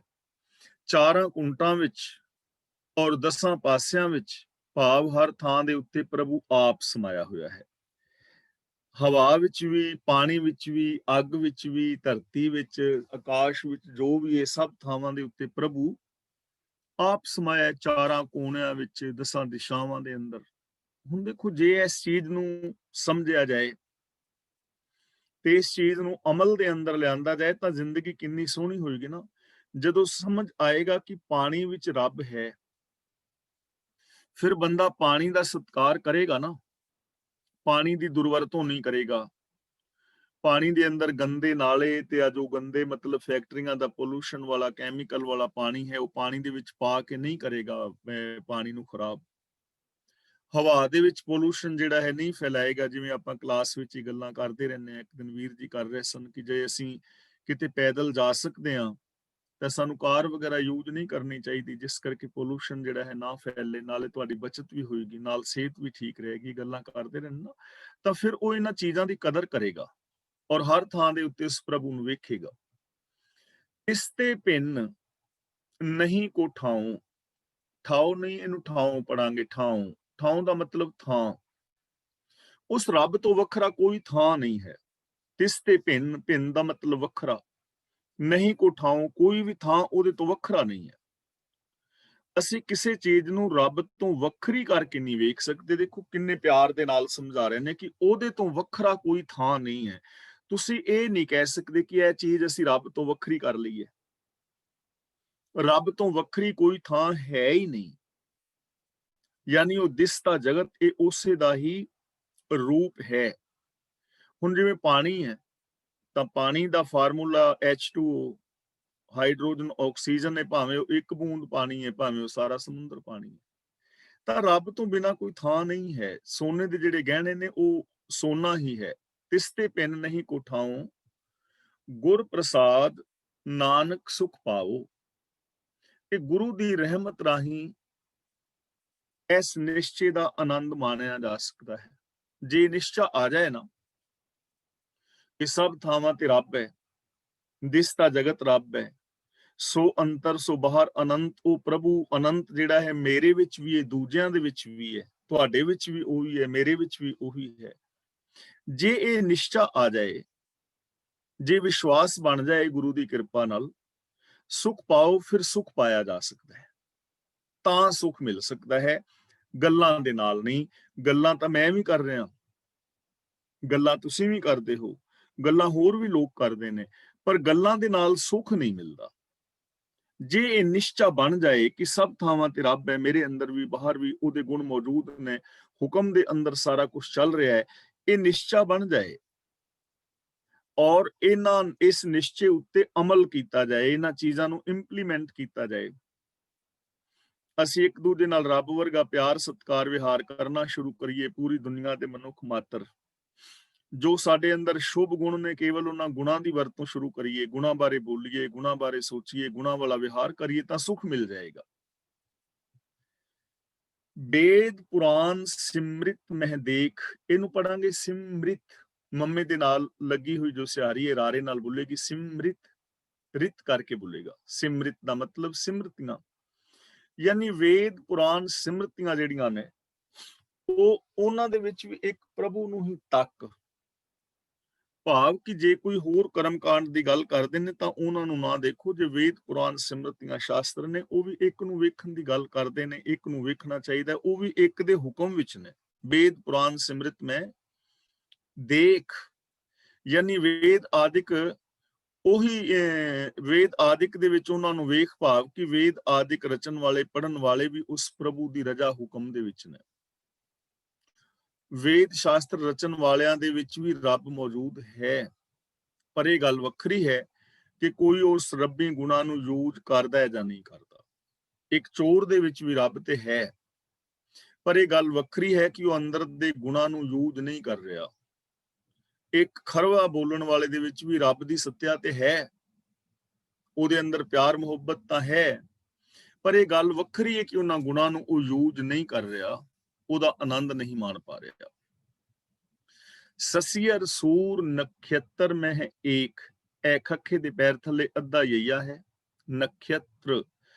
ਚਾਰਾਂ ਕੁੰਟਾਂ ਵਿੱਚ ਔਰ 10 ਪਾਸਿਆਂ ਵਿੱਚ, ਭਾਵ ਹਰ ਥਾਂ ਦੇ ਉੱਤੇ ਪ੍ਰਭੂ ਆਪ ਸਮਾਇਆ ਹੋਇਆ ਹੈ। ਹਵਾ ਵਿੱਚ ਵੀ, ਪਾਣੀ ਵਿੱਚ ਵੀ, ਅੱਗ ਵਿੱਚ ਵੀ, ਧਰਤੀ ਵਿੱਚ, ਆਕਾਸ਼ ਵਿੱਚ, ਜੋ ਵੀ ਇਹ ਸਭ ਥਾਵਾਂ ਦੇ ਉੱਤੇ ਪ੍ਰਭੂ ਆਪ ਸਮਾਇਆ, ਚਾਰਾਂ ਕੋਨਿਆਂ ਵਿੱਚ, 10 ਦਿਸ਼ਾਵਾਂ ਦੇ ਅੰਦਰ। ਹੁਣ ਦੇਖੋ, ਜੇ ਇਸ ਚੀਜ਼ ਨੂੰ ਸਮਝਿਆ ਜਾਏ ਤੇ ਇਸ ਚੀਜ਼ ਨੂੰ ਅਮਲ ਦੇ ਅੰਦਰ ਲਿਆਂਦਾ ਜਾਏ ਤਾਂ ਜ਼ਿੰਦਗੀ ਕਿੰਨੀ ਸੋਹਣੀ ਹੋਏਗੀ ਨਾ। ਜਦੋਂ ਸਮਝ ਆਏਗਾ ਕਿ ਪਾਣੀ ਵਿੱਚ ਰੱਬ ਹੈ, ਫਿਰ ਬੰਦਾ ਪਾਣੀ ਦਾ ਸਤਿਕਾਰ ਕਰੇਗਾ ਨਾ, ਪਾਣੀ ਦੀ ਦੁਰਵਰਤੋਂ ਨਹੀਂ ਕਰੇਗਾ। ਪਾਣੀ ਦੇ ਅੰਦਰ ਗੰਦੇ ਨਾਲੇ ਤੇ ਆ ਜੋ ਗੰਦੇ ਮਤਲਬ ਫੈਕਟਰੀਆਂ ਦਾ ਪੋਲੂਸ਼ਨ ਵਾਲਾ, ਕੈਮੀਕਲ ਵਾਲਾ ਪਾਣੀ ਹੈ, ਉਹ ਪਾਣੀ ਦੇ ਵਿੱਚ ਪਾ ਕੇ ਨਹੀਂ ਕਰੇਗਾ ਪਾਣੀ ਨੂੰ ਖਰਾਬ। ਹਵਾ ਦੇ ਵਿੱਚ ਪੋਲੂਸ਼ਨ ਜਿਹੜਾ ਹੈ ਨਹੀਂ ਫੈਲਾਏਗਾ। ਜਿਵੇਂ ਆਪਾਂ ਕਲਾਸ ਵਿੱਚ ਹੀ ਗੱਲਾਂ ਕਰਦੇ ਰਹਿੰਦੇ ਹਾਂ, ਇੱਕ ਦਿਨ ਵੀਰ ਜੀ ਕਰ ਰਹੇ ਸਨ ਕਿ ਜੇ ਅਸੀਂ ਕਿਤੇ ਪੈਦਲ ਜਾ ਸਕਦੇ ਹਾਂ ਤਾਂ ਸਾਨੂੰ ਕਾਰ ਵਗੈਰਾ ਯੂਜ਼ ਨਹੀਂ ਕਰਨੀ ਚਾਹੀਦੀ, ਜਿਸ ਕਰਕੇ ਪੋਲੂਸ਼ਨ ਜਿਹੜਾ ਹੈ ਨਾ ਫੈਲੇ, ਨਾਲੇ ਤੁਹਾਡੀ ਬਚਤ ਵੀ ਹੋਏਗੀ, ਨਾਲ ਸਿਹਤ ਵੀ ਠੀਕ ਰਹੇਗੀ। ਗੱਲਾਂ ਕਰਦੇ ਰਹਿਣ ਨਾ, ਤਾਂ ਫਿਰ ਉਹ ਇਹਨਾਂ ਚੀਜ਼ਾਂ ਦੀ ਕਦਰ ਕਰੇਗਾ ਔਰ ਹਰ ਥਾਂ ਦੇ ਉੱਤੇ ਉਸ ਪ੍ਰਭੂ ਨੂੰ ਵੇਖੇਗਾ। ਇਸ ਤੇ ਭਿੰਨ ਨਹੀਂ ਕੋ ਠਾਉ। ਠਾਉ ਨਹੀਂ, ਇਹਨੂੰ ਠਾਉ ਪੜਾਂਗੇ। ਠਾਉ, ਠਾਉ ਦਾ ਮਤਲਬ ਥਾਂ। ਉਸ ਰੱਬ ਤੋਂ ਵੱਖਰਾ ਕੋਈ ਥਾਂ ਨਹੀਂ ਹੈ। ਤਿਸ ਤੇ ਭਿੰਨ, ਭਿੰਨ ਦਾ ਮਤਲਬ ਵੱਖਰਾ, ਨਹੀਂ ਕੋ ਠਾਉ, ਕੋਈ ਵੀ ਥਾਂ ਉਹਦੇ ਤੋਂ ਵੱਖਰਾ ਨਹੀਂ ਹੈ। ਅਸੀਂ ਕਿਸੇ ਚੀਜ਼ ਨੂੰ ਰੱਬ ਤੋਂ ਵੱਖਰੀ ਕਰਕੇ ਨਹੀਂ ਵੇਖ ਸਕਦੇ। ਦੇਖੋ ਕਿੰਨੇ ਪਿਆਰ ਦੇ ਨਾਲ ਸਮਝਾ ਰਹੇ ਨੇ ਕਿ ਉਹਦੇ ਤੋਂ ਵੱਖਰਾ ਕੋਈ ਥਾਂ ਨਹੀਂ ਹੈ। ਤੁਸੀਂ ਇਹ ਨਹੀਂ ਕਹਿ ਸਕਦੇ ਕਿ ਇਹ ਚੀਜ਼ ਅਸੀਂ ਰੱਬ ਤੋਂ ਵੱਖਰੀ ਕਰ ਲਈਏ। ਰੱਬ ਤੋਂ ਵੱਖਰੀ ਕੋਈ ਥਾਂ ਹੈ ਹੀ ਨਹੀਂ। ਯਾਨੀ ਉਹ ਦਿਸਦਾ ਜਗਤ ਇਹ ਉਸੇ ਦਾ ਹੀ ਰੂਪ ਹੈ। ਹੁਣ ਜਿਵੇਂ ਪਾਣੀ ਹੈ ਤਾਂ ਪਾਣੀ ਦਾ ਫਾਰਮੂਲਾ H2O, ਹਾਈਡਰੋਜਨ ਆਕਸੀਜਨ ਹੈ। ਭਾਵੇਂ ਉਹ ਇੱਕ ਬੂੰਦ ਪਾਣੀ ਹੈ, ਭਾਵੇਂ ਉਹ ਸਾਰਾ ਸਮੁੰਦਰ ਪਾਣੀ ਹੈ। ਤਾਂ ਰੱਬ ਤੋਂ ਬਿਨਾਂ ਕੋਈ ਥਾਂ ਨਹੀਂ ਹੈ। ਸੋਨੇ ਦੇ ਜਿਹੜੇ ਗਹਿਣੇ ਨੇ ਉਹ ਸੋਨਾ ਹੀ ਹੈ। ਤਿਸ ਤੇ ਪਿੰਨ ਨਹੀਂ ਕੋ ਠਾਉ, ਗੁਰ ਪ੍ਰਸਾਦ ਨਾਨਕ ਸੁਖ ਪਾਓ। ਇਹ ਗੁਰੂ ਦੀ ਰਹਿਮਤ ਰਾਹੀਂ ਇਸ ਨਿਸ਼ਚੇ ਦਾ ਆਨੰਦ ਮਾਣਿਆ ਜਾ ਸਕਦਾ ਹੈ। ਜੇ ਨਿਸ਼ਚਾ ਆ ਜਾਏ ਨਾ ਕਿ ਸਭ ਥਾਵਾਂ ਤੇ ਰੱਬ ਹੈ, ਦਿਸਦਾ ਜਗਤ ਰੱਬ ਹੈ, ਸੋ ਅੰਤਰ ਸੋ ਬਾਹਰ ਅਨੰਤ, ਉਹ ਪ੍ਰਭੂ ਅਨੰਤ ਜਿਹੜਾ ਹੈ ਮੇਰੇ ਵਿੱਚ ਵੀ ਹੈ, ਦੂਜਿਆਂ ਦੇ ਵਿੱਚ ਵੀ ਹੈ, ਤੁਹਾਡੇ ਵਿੱਚ ਵੀ ਉਹੀ ਹੈ, ਮੇਰੇ ਵਿੱਚ ਵੀ ਉਹੀ ਹੈ। ਜੇ ਇਹ ਨਿਸ਼ਚਾ ਆ ਜਾਏ, ਜੇ ਵਿਸ਼ਵਾਸ ਬਣ ਜਾਏ ਗੁਰੂ ਦੀ ਕਿਰਪਾ ਨਾਲ, ਸੁਖ ਪਾਓ, ਫਿਰ ਸੁਖ ਪਾਇਆ ਜਾ ਸਕਦਾ ਹੈ। ਤਾਂ ਸੁਖ ਮਿਲ ਸਕਦਾ ਹੈ, ਗੱਲਾਂ ਦੇ ਨਾਲ ਨਹੀਂ। ਗੱਲਾਂ ਤਾਂ ਮੈਂ ਵੀ ਕਰ ਰਿਹਾ, ਗੱਲਾਂ ਤੁਸੀਂ ਵੀ ਕਰਦੇ ਹੋ, ਗੱਲਾਂ ਹੋਰ ਵੀ ਲੋਕ ਕਰਦੇ ਨੇ, ਪਰ ਗੱਲਾਂ ਦੇ ਨਾਲ ਸੁਖ ਨਹੀਂ ਮਿਲਦਾ। ਜੇ ਇਹ ਨਿਸ਼ਚਾ ਬਣ ਜਾਏ ਕਿ ਸਭ ਥਾਵਾਂ ਤੇ ਰੱਬ ਹੈ, ਮੇਰੇ ਅੰਦਰ ਵੀ ਬਾਹਰ ਵੀ ਉਹਦੇ ਗੁਣ ਮੌਜੂਦ ਨੇ, ਹੁਕਮ ਦੇ ਅੰਦਰ ਸਾਰਾ ਕੁਝ ਚੱਲ ਰਿਹਾ ਹੈ, ਇਹ ਨਿਸ਼ਚਾ ਬਣ ਜਾਏ ਔਰ ਇਸ ਨਿਸ਼ਚੇ ਉੱਤੇ ਅਮਲ ਕੀਤਾ ਜਾਏ, ਇਹਨਾਂ ਚੀਜ਼ਾਂ ਨੂੰ ਇੰਪਲੀਮੈਂਟ ਕੀਤਾ ਜਾਏ, ਅਸੀਂ ਇੱਕ ਦੂਜੇ ਨਾਲ ਰੱਬ ਵਰਗਾ ਪਿਆਰ ਸਤਿਕਾਰ ਵਿਹਾਰ ਕਰਨਾ ਸ਼ੁਰੂ ਕਰੀਏ। ਪੂਰੀ ਦੁਨੀਆ ਦੇ ਮਨੁੱਖ ਮਾਤਰ ਜੋ ਸਾਡੇ ਅੰਦਰ ਸ਼ੁਭ ਗੁਣ ਨੇ, ਕੇਵਲ ਉਹਨਾਂ ਗੁਣਾਂ ਦੀ ਵਰਤੋਂ ਸ਼ੁਰੂ ਕਰੀਏ, ਗੁਣਾਂ ਬਾਰੇ ਬੋਲੀਏ, ਗੁਣਾਂ ਬਾਰੇ ਸੋਚੀਏ, ਗੁਣਾਂ ਵਾਲਾ ਵਿਹਾਰ ਕਰੀਏ, ਤਾਂ ਸੁਖ ਮਿਲ ਜਾਏਗਾ। ਵੇਦ ਪੁਰਾਨ ਸਿਮਰਿਤ ਮਹਿ ਦੇਖ, ਇਹਨੂੰ ਪੜਾਂਗੇ ਸਿਮਰਿਤ, ਮੰਮੇ ਦੇ ਨਾਲ ਲੱਗੀ ਹੋਈ ਜੋ ਸਿਹਾਰੀ ਹੈ ਰਾਰੇ ਨਾਲ ਬੋਲੇਗੀ ਸਿਮਰਿਤ, ਰਿਤ ਕਰਕੇ ਬੋਲੇਗਾ। ਸਿਮਰਿਤ ਦਾ ਮਤਲਬ ਸਿਮਰਤੀਆਂ, ਯਾਨੀ ਵੇਦ ਪੁਰਾਨ ਸਿਮਰਤੀਆਂ ਜਿਹੜੀਆਂ ਨੇ ਉਹਨਾਂ ਦੇ ਵਿੱਚ ਵੀ ਇੱਕ ਪ੍ਰਭੂ ਨੂੰ ਹੀ ਤੱਕ, ਭਾਵ ਕਿ ਜੇ ਕੋਈ ਹੋਰ ਕਰਮਕਾਂਡ ਦੀ ਗੱਲ ਕਰਦੇ ਨੇ ਤਾਂ ਉਹਨਾਂ ਨੂੰ ਨਾ ਦੇਖੋ। ਜੇ ਵੇਦ ਪੁਰਾਨ ਸਿਮਰਤੀਆਂ ਸ਼ਾਸਤਰ ਨੇ ਉਹ ਵੀ ਇੱਕ ਨੂੰ ਵੇਖਣ ਦੀ ਗੱਲ ਕਰਦੇ ਨੇ, ਇੱਕ ਨੂੰ ਵੇਖਣਾ ਚਾਹੀਦਾ, ਉਹ ਵੀ ਇੱਕ ਦੇ ਹੁਕਮ ਵਿੱਚ ਨੇ। ਵੇਦ ਪੁਰਾਨ ਸਿਮਰਿਤ ਮੈਂ ਦੇਖ, ਯਾਨੀ ਵੇਦ ਆਦਿਕ, ਉਹੀ ਵੇਦ ਆਦਿਕ ਦੇ ਵਿੱਚ ਉਹਨਾਂ ਨੂੰ ਵੇਖ, ਭਾਵ ਕਿ ਵੇਦ ਆਦਿਕ ਰਚਨ ਵਾਲੇ ਪੜਨ ਵਾਲੇ ਵੀ ਉਸ ਪ੍ਰਭੂ ਦੀ ਰਜ਼ਾ ਹੁਕਮ ਦੇ ਵਿੱਚ ਨੇ। ਵੇਦ ਸ਼ਾਸਤਰ ਰਚਨ ਵਾਲਿਆਂ ਦੇ ਵਿੱਚ ਵੀ ਰੱਬ ਮੌਜੂਦ ਹੈ, ਪਰ ਇਹ ਗੱਲ ਵੱਖਰੀ ਹੈ ਕਿ ਕੋਈ ਉਸ ਰੱਬੀ ਗੁਣਾਂ ਨੂੰ ਯੂਜ਼ ਕਰਦਾ ਹੈ ਜਾਂ ਨਹੀਂ ਕਰਦਾ। ਇੱਕ ਚੋਰ ਦੇ ਵਿੱਚ ਵੀ ਰੱਬ ਤੇ ਹੈ, ਪਰ ਇਹ ਗੱਲ ਵੱਖਰੀ ਹੈ ਕਿ ਉਹ ਅੰਦਰ ਦੇ ਗੁਣਾਂ ਨੂੰ ਯੂਜ਼ ਨਹੀਂ ਕਰ ਰਿਹਾ। ਇੱਕ ਖਰਵਾ ਬੋਲਣ ਵਾਲੇ ਦੇ ਵਿੱਚ ਵੀ ਰੱਬ ਦੀ ਸੱਤਿਆ ਤੇ ਹੈ, ਉਹਦੇ ਅੰਦਰ ਪਿਆਰ ਮੁਹੱਬਤ ਤਾਂ ਹੈ, ਪਰ ਇਹ ਗੱਲ ਵੱਖਰੀ ਹੈ ਕਿ ਉਹਨਾਂ ਗੁਣਾਂ ਨੂੰ ਉਹ ਯੂਜ਼ ਨਹੀਂ ਕਰ ਰਿਹਾ, ਉਹਦਾ ਆਨੰਦ ਨਹੀਂ ਮਾਣ ਪਾ ਰਿਹਾ। ਸਸੀਅਰ ਸੂਰ ਨਖੇਤਰ ਮਹਿ ਏਕ, ਐ ਖੱਖੇ ਦੇ ਪੈਰ ਥੱਲੇ ਅੱਧਾ ਯਈਆ ਹੈ, ਨਖੇਤਰ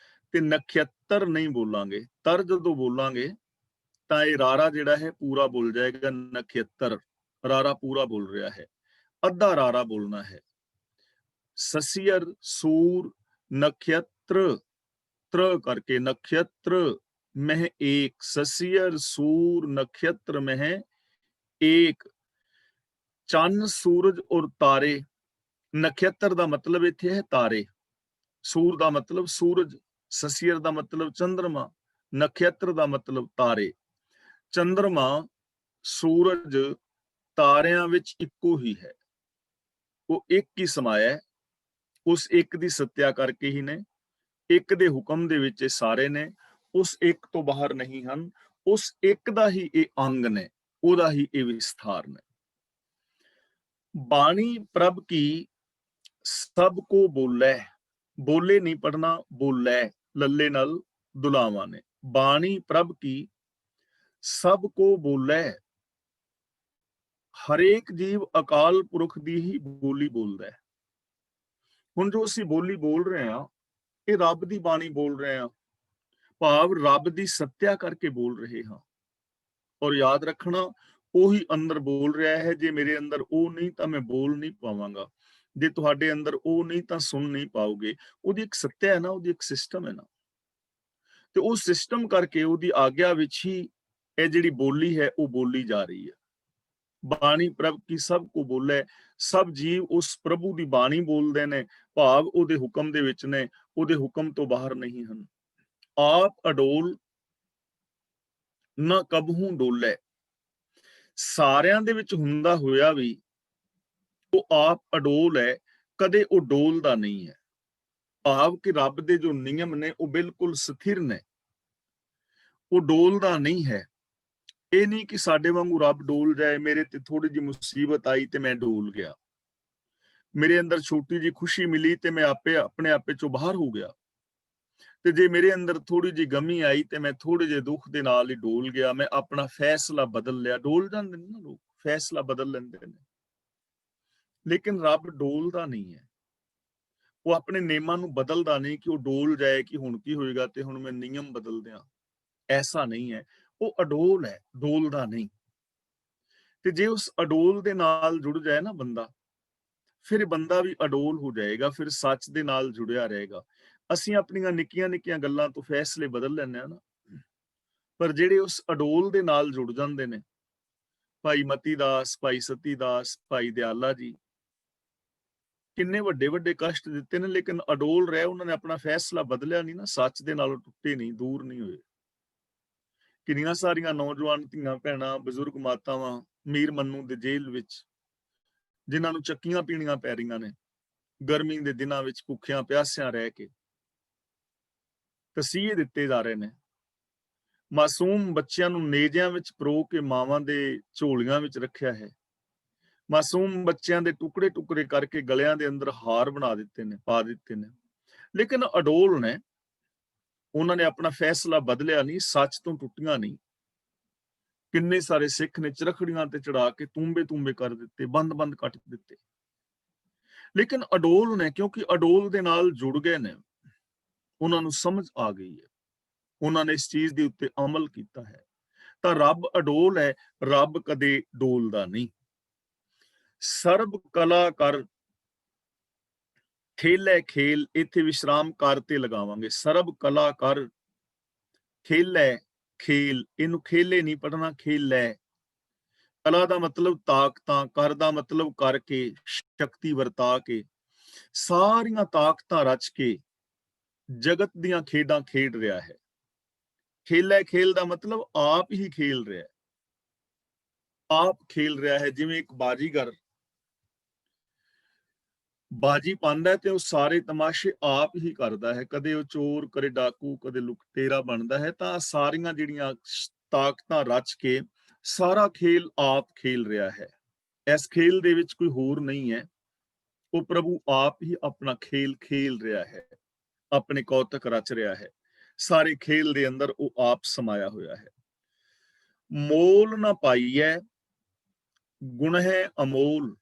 ਤੇ ਨਖੇਤਰ ਨਹੀਂ ਬੋਲਾਂਗੇ। ਤਰ ਜਦੋਂ ਬੋਲਾਂਗੇ ਤਾਂ ਇਹ ਰਾਰਾ ਜਿਹੜਾ ਹੈ ਪੂਰਾ ਬੋਲ ਜਾਏਗਾ। ਨਖੇਤਰ ਰਾਰਾ ਪੂਰਾ ਬੋਲ ਰਿਹਾ ਹੈ, ਅੱਧਾ ਰਾਰਾ ਬੋਲਣਾ ਹੈ। ਸਸੀਅਰ ਸੂਰ ਨਖੇਤਰ, ਤ੍ਰ ਕਰਕੇ ਨਖੇਤਰ ਮਹਿ ਏਕ, ਸਸੀਅਰ ਸੂਰ ਨਖੇਤਰ ਮਹਿ ਏਕ। ਚੰਨ ਸੂਰਜ ਔਰ ਤਾਰੇ, ਨਖੇਤਰ ਦਾ ਮਤਲਬ ਇੱਥੇ ਹੈ ਤਾਰੇ, ਸੂਰ ਦਾ ਮਤਲਬ ਸੂਰਜ, ਸਸੀਅਰ ਦਾ ਮਤਲਬ ਚੰਦਰਮਾ, ਨਖੇਤਰ ਦਾ ਮਤਲਬ ਤਾਰੇ। ਚੰਦਰਮਾ ਸੂਰਜ ਤਾਰਿਆਂ ਵਿੱਚ ਇੱਕੋ ਹੀ ਹੈ, ਉਹ ਇੱਕ ਹੀ ਸਮਾਇਆ ਹੈ, ਉਸ ਇੱਕ ਦੀ ਸੱਤਿਆ ਕਰਕੇ ਹੀ ਨੇ, ਇੱਕ ਦੇ ਹੁਕਮ ਦੇ ਵਿੱਚ ਇਹ ਸਾਰੇ ਨੇ, ਉਸ ਇੱਕ ਤੋਂ ਬਾਹਰ ਨਹੀਂ ਹਨ, ਉਸ ਇੱਕ ਦਾ ਹੀ ਇਹ ਅੰਗ ਨੇ, ਉਹਦਾ ਹੀ ਇਹ ਵਿਸਥਾਰ ਨੇ। ਬਾਣੀ ਪ੍ਰਭ ਕੀ ਸਭ ਕੋ ਬੋਲੇ, ਬੋਲੇ ਨਹੀਂ ਪੜਨਾ, ਬੋਲੇ ਲੱਲੇ ਨਾਲ ਦੁਲਾਵਾਂ ਨੇ। ਬਾਣੀ ਪ੍ਰਭ ਕੀ ਸਭ ਕੋ ਬੋਲੇ, ਹਰੇਕ ਜੀਵ ਅਕਾਲ ਪੁਰਖ ਦੀ ਹੀ ਬੋਲੀ ਬੋਲਦਾ ਹੈ। ਹੁਣ ਜੋ ਅਸੀਂ ਬੋਲੀ ਬੋਲ ਰਹੇ ਹਾਂ ਇਹ ਰੱਬ ਦੀ ਬਾਣੀ ਬੋਲ ਰਹੇ ਹਾਂ, ਭਾਵ ਰੱਬ ਦੀ ਸੱਤਿਆ ਕਰਕੇ ਬੋਲ ਰਹੇ ਹਾਂ। ਔਰ ਯਾਦ ਰੱਖਣਾ ਉਹੀ ਅੰਦਰ ਬੋਲ ਰਿਹਾ ਹੈ। ਜੇ ਮੇਰੇ ਅੰਦਰ ਉਹ ਨਹੀਂ ਤਾਂ ਮੈਂ ਬੋਲ ਨਹੀਂ ਪਾਵਾਂਗਾ। ਜੇ ਤੁਹਾਡੇ ਅੰਦਰ ਉਹ ਨਹੀਂ ਤਾਂ ਸੁਣ ਨਹੀਂ ਪਾਓਗੇ। ਉਹਦੀ ਇੱਕ ਸੱਤਿਆ ਹੈ ਨਾ, ਉਹਦੀ ਇੱਕ ਸਿਸਟਮ ਹੈ ਨਾ, ਤੇ ਉਹ ਸਿਸਟਮ ਕਰਕੇ ਉਹਦੀ ਆਗਿਆ ਵਿੱਚ ਹੀ ਇਹ ਜਿਹੜੀ ਬੋਲੀ ਹੈ ਉਹ ਬੋਲੀ ਜਾ ਰਹੀ ਹੈ। ਬਾਣੀ ਪ੍ਰਭ ਕੀ ਸਭ ਕੋ ਬੋਲੇ, ਸਭ ਜੀਵ ਉਸ ਪ੍ਰਭੂ ਦੀ ਬਾਣੀ ਬੋਲਦੇ ਨੇ, ਭਾਵ ਉਹਦੇ ਹੁਕਮ ਦੇ ਵਿੱਚ ਨੇ, ਉਹਦੇ ਹੁਕਮ ਤੋਂ ਬਾਹਰ ਨਹੀਂ ਹਨ। ਆਪ ਅਡੋਲ ਨਾ ਕਬਹੂ ਡੋਲੇ, ਸਾਰਿਆਂ ਦੇ ਵਿੱਚ ਹੁੰਦਾ ਹੋਇਆ ਵੀ ਉਹ ਆਪ ਅਡੋਲ ਹੈ, ਕਦੇ ਉਹ ਡੋਲਦਾ ਨਹੀਂ ਹੈ। ਭਾਵ ਕਿ ਰੱਬ ਦੇ ਜੋ ਨਿਯਮ ਨੇ ਉਹ ਬਿਲਕੁਲ ਸਥਿਰ ਨੇ, ਉਹ ਡੋਲਦਾ ਨਹੀਂ ਹੈ। ਇਹ ਨਹੀਂ ਕਿ ਸਾਡੇ ਵਾਂਗੂ ਰੱਬ ਡੋਲ ਜਾਏ, ਮੇਰੇ ਤੇ ਥੋੜੀ ਜਿਹੀ ਮੁਸੀਬਤ ਆਈ ਤੇ ਮੈਂ ਡੋਲ ਗਿਆ, ਮੇਰੇ ਅੰਦਰ ਛੋਟੀ ਜਿਹੀ ਖੁਸ਼ੀ ਮਿਲੀ ਤੇ ਮੈਂ ਆਪਣੇ ਆਪੇ ਚੋਂ ਬਾਹਰ ਹੋ ਗਿਆ, ਤੇ ਜੇ ਮੇਰੇ ਅੰਦਰ ਥੋੜੀ ਜਿਹੀ ਗਮੀ ਆਈ ਤੇ ਮੈਂ ਥੋੜੇ ਜਿਹੇ ਦੁੱਖ ਦੇ ਨਾਲ ਹੀ ਡੋਲ ਗਿਆ, ਮੈਂ ਆਪਣਾ ਫੈਸਲਾ ਬਦਲ ਲਿਆ। ਡੋਲ ਜਾਂਦੇ ਨੇ ਨਾ ਲੋਕ, ਫੈਸਲਾ ਬਦਲ ਲੈਂਦੇ ਨੇ, ਲੇਕਿਨ ਰੱਬ ਡੋਲਦਾ ਨਹੀਂ ਹੈ। ਉਹ ਆਪਣੇ ਨਿਯਮਾਂ ਨੂੰ ਬਦਲਦਾ ਨਹੀਂ ਕਿ ਉਹ ਡੋਲ ਜਾਏ ਕਿ ਹੁਣ ਕੀ ਹੋਏਗਾ ਤੇ ਹੁਣ ਮੈਂ ਨਿਯਮ ਬਦਲ ਦਿਆਂ, ਐਸਾ ਨਹੀਂ ਹੈ। ਉਹ ਅਡੋਲ ਹੈ, ਡੋਲਦਾ ਨਹੀਂ। ਤੇ ਜੇ ਉਸ ਅਡੋਲ ਦੇ ਨਾਲ ਜੁੜ ਜਾਏ ਨਾ ਬੰਦਾ, ਫਿਰ ਬੰਦਾ ਵੀ ਅਡੋਲ ਹੋ ਜਾਏਗਾ, ਫਿਰ ਸੱਚ ਦੇ ਨਾਲ ਜੁੜਿਆ ਰਹੇਗਾ। ਅਸੀਂ ਆਪਣੀਆਂ ਨਿੱਕੀਆਂ ਨਿੱਕੀਆਂ ਗੱਲਾਂ ਤੋਂ ਫੈਸਲੇ ਬਦਲ ਲੈਂਦੇ ਆ ਨਾ, ਪਰ ਜਿਹੜੇ ਉਸ ਅਡੋਲ ਦੇ ਨਾਲ ਜੁੜ ਜਾਂਦੇ ਨੇ, ਭਾਈ ਮਤੀ ਦਾਸ, ਭਾਈ ਸਤੀ ਦਾਸ, ਭਾਈ ਦਿਆਲਾ ਜੀ, ਕਿੰਨੇ ਵੱਡੇ ਵੱਡੇ ਕਸ਼ਟ ਦਿੱਤੇ ਨੇ, ਲੇਕਿਨ ਅਡੋਲ ਰਹੇ, ਉਹਨਾਂ ਨੇ ਆਪਣਾ ਫੈਸਲਾ ਬਦਲਿਆ ਨਹੀਂ ਨਾ, ਸੱਚ ਦੇ ਨਾਲੋਂ ਟੁੱਟੇ ਨਹੀਂ, ਦੂਰ ਨਹੀਂ ਹੋਏ। ਕਿੰਨੀਆਂ ਸਾਰੀਆਂ ਨੌਜਵਾਨ ਧੀਆਂ ਭੈਣਾਂ, ਬਜ਼ੁਰਗ ਮਾਤਾਵਾਂ ਮੀਰ ਮੰਨੂ ਦੇ ਜੇਲ੍ਹ ਵਿੱਚ, ਜਿਨ੍ਹਾਂ ਨੂੰ ਚੱਕੀਆਂ ਪੀਣੀਆਂ ਪੈ ਰਹੀਆਂ ਨੇ, ਗਰਮੀ ਦੇ ਦਿਨਾਂ ਵਿੱਚ ਭੁੱਖਿਆਂ ਪਿਆਸਿਆਂ ਰਹਿ ਕੇ ਤਸੀਹੇ ਦਿੱਤੇ ਜਾ ਰਹੇ ਨੇ। ਮਾਸੂਮ ਬੱਚਿਆਂ ਨੂੰ ਨੇਜਿਆਂ ਵਿੱਚ ਪਰੋ ਕੇ ਮਾਵਾਂ ਦੇ ਝੋਲੀਆਂ ਵਿੱਚ ਰੱਖਿਆ ਹੈ। ਮਾਸੂਮ ਬੱਚਿਆਂ ਦੇ ਟੁਕੜੇ ਟੁਕੜੇ ਕਰਕੇ ਗਲਿਆਂ ਦੇ ਅੰਦਰ ਹਾਰ ਬਣਾ ਦਿੱਤੇ ਨੇ, ਪਾ ਦਿੱਤੇ ਨੇ, ਲੇਕਿਨ ਅਡੋਲ ਨੇ, ਉਹਨਾਂ ਨੇ ਆਪਣਾ ਫੈਸਲਾ ਬਦਲਿਆ ਨਹੀਂ, ਸੱਚ ਤੋਂ ਟੁੱਟੀਆਂ ਨਹੀਂ। ਕਿੰਨੇ ਸਾਰੇ ਸਿੱਖ ਨੇ ਚਰਖੜੀਆਂ ਤੇ ਚੜਾ ਕੇ ਤੂੰਬੇ ਤੂੰਬੇ ਕਰ ਦਿੱਤੇ, ਬੰਦ ਬੰਦ ਕੱਟ ਦਿੱਤੇ, ਲੇਕਿਨ ਅਡੋਲ ਨੇ, ਕਿਉਂਕਿ ਅਡੋਲ ਦੇ ਨਾਲ ਜੁੜ ਗਏ ਨੇ, ਉਹਨਾਂ ਨੂੰ ਸਮਝ ਆ ਗਈ ਹੈ, ਉਹਨਾਂ ਨੇ ਇਸ ਚੀਜ਼ ਦੇ ਉੱਤੇ ਅਮਲ ਕੀਤਾ ਹੈ। ਤਾਂ ਰੱਬ ਅਡੋਲ ਹੈ, ਰੱਬ ਕਦੇ ਡੋਲਦਾ ਨਹੀਂ। ਸਰਬ ਕਲਾ ਕਰ ਖੇਲੇ ਖੇਲ, ਇੱਥੇ ਵਿਸ਼ਰਾਮ ਕਰ ਤੇ ਲਗਾਵਾਂਗੇ। ਸਰਬ ਕਲਾ ਕਰ ਖੇਲੇ ਖੇਲ, ਇਹਨੂੰ ਖੇਲੇ ਨਹੀਂ ਪੜਨਾ, ਖੇਲੇ। ਕਲਾ ਦਾ ਮਤਲਬ ਤਾਕਤਾਂ, ਕਰ ਦਾ ਮਤਲਬ ਕਰਕੇ, ਸ਼ਕਤੀ ਵਰਤਾ ਕੇ, ਸਾਰੀਆਂ ਤਾਕਤਾਂ ਰਚ ਕੇ ਜਗਤ ਦੀਆਂ ਖੇਡਾਂ ਖੇਡ ਰਿਹਾ ਹੈ। ਖੇਲੇ ਖੇਲ ਦਾ ਮਤਲਬ ਆਪ ਹੀ ਖੇਲ ਰਿਹਾ ਹੈ, ਆਪ ਖੇਲ ਰਿਹਾ ਹੈ। ਜਿਵੇਂ ਇੱਕ ਬਾਜੀਗਰ ਬਾਜੀ ਪਾਉਂਦਾ ਹੈ ਤੇ ਉਹ ਸਾਰੇ ਤਮਾਸ਼ੇ ਆਪ ਹੀ ਕਰਦਾ ਹੈ, ਕਦੇ ਉਹ ਚੋਰ, ਕਦੇ ਡਾਕੂ, ਕਦੇ ਲੁਟੇਰਾ ਬਣਦਾ ਹੈ। ਤਾਂ ਸਾਰੀਆਂ ਜਿਹੜੀਆਂ ਤਾਕਤਾਂ ਰਚ ਕੇ ਸਾਰਾ ਖੇਲ ਆਪ ਖੇਲ ਰਿਹਾ ਹੈ। ਇਸ ਖੇਲ ਦੇ ਵਿੱਚ ਕੋਈ ਹੋਰ ਨਹੀਂ ਹੈ, ਉਹ ਪ੍ਰਭੂ ਆਪ ਹੀ ਆਪਣਾ ਖੇਲ ਖੇਲ ਰਿਹਾ ਹੈ, ਆਪਣੇ ਕੌਤਕ ਰਚ ਰਿਹਾ ਹੈ। ਸਾਰੇ ਖੇਲ ਦੇ ਅੰਦਰ ਉਹ ਆਪ ਸਮਾਇਆ ਹੋਇਆ ਹੈ। ਮੋਲ ਨਾ ਪਾਈਐ ਗੁਣ ਹੈ ਅਮੋਲ,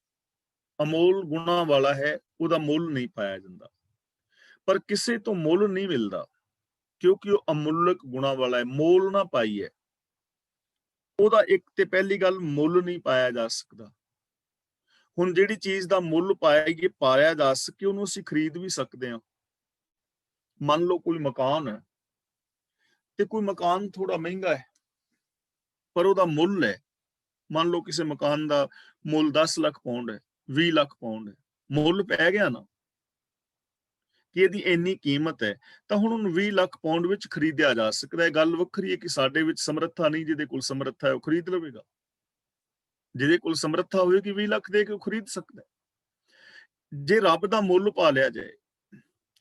ਅਮੋਲ ਗੁਣਾ ਵਾਲਾ ਹੈ, ਉਹਦਾ ਮੁੱਲ ਨਹੀਂ ਪਾਇਆ ਜਾਂਦਾ। ਪਰ ਕਿਸੇ ਤੋਂ ਮੁੱਲ ਨਹੀਂ ਮਿਲਦਾ, ਕਿਉਂਕਿ ਉਹ ਅਮੁੱਲਕ ਗੁਣਾ ਵਾਲਾ ਹੈ। ਮੋਲ ਨਾ ਪਾਈਐ, ਉਹਦਾ ਇੱਕ ਤੇ ਪਹਿਲੀ ਗੱਲ ਮੁੱਲ ਨਹੀਂ ਪਾਇਆ ਜਾ ਸਕਦਾ। ਹੁਣ ਜਿਹੜੀ ਚੀਜ਼ ਦਾ ਮੁੱਲ ਪਾਇਆ ਜਾ ਸਕੇ, ਉਹਨੂੰ ਅਸੀਂ ਖਰੀਦ ਵੀ ਸਕਦੇ ਹਾਂ। ਮੰਨ ਲਓ ਕੋਈ ਮਕਾਨ ਹੈ ਤੇ ਕੋਈ ਮਕਾਨ ਥੋੜਾ ਮਹਿੰਗਾ ਹੈ, ਪਰ ਉਹਦਾ ਮੁੱਲ ਹੈ, ਮੰਨ ਲਓ ਕਿਸੇ ਮਕਾਨ ਦਾ ਮੁੱਲ 10 ਲੱਖ ਪਾਉਂਡ ਹੈ, 20 ਲੱਖ ਪਾਉਂਡ ਹੈ, ਮੁੱਲ ਪੈ ਗਿਆ ਨਾ ਕਿ ਇਹਦੀ ਇੰਨੀ ਕੀਮਤ ਹੈ, ਤਾਂ ਹੁਣ ਉਹਨੂੰ 20 ਲੱਖ ਪਾਉਂਡ ਵਿੱਚ ਖਰੀਦਿਆ ਜਾ ਸਕਦਾ ਹੈ। ਗੱਲ ਵੱਖਰੀ ਹੈ ਕਿ ਸਾਡੇ ਵਿੱਚ ਸਮਰੱਥਾ ਨਹੀਂ, ਜਿਹਦੇ ਕੋਲ ਸਮਰੱਥਾ ਹੈ ਉਹ ਖਰੀਦ ਲਵੇਗਾ, ਜਿਹਦੇ ਕੋਲ ਸਮਰੱਥਾ ਹੋਏਗੀ 20 ਲੱਖ ਦੇ ਕੇ ਉਹ ਖਰੀਦ ਸਕਦਾ ਹੈ। ਜੇ ਰੱਬ ਦਾ ਮੁੱਲ ਪਾ ਲਿਆ ਜਾਏ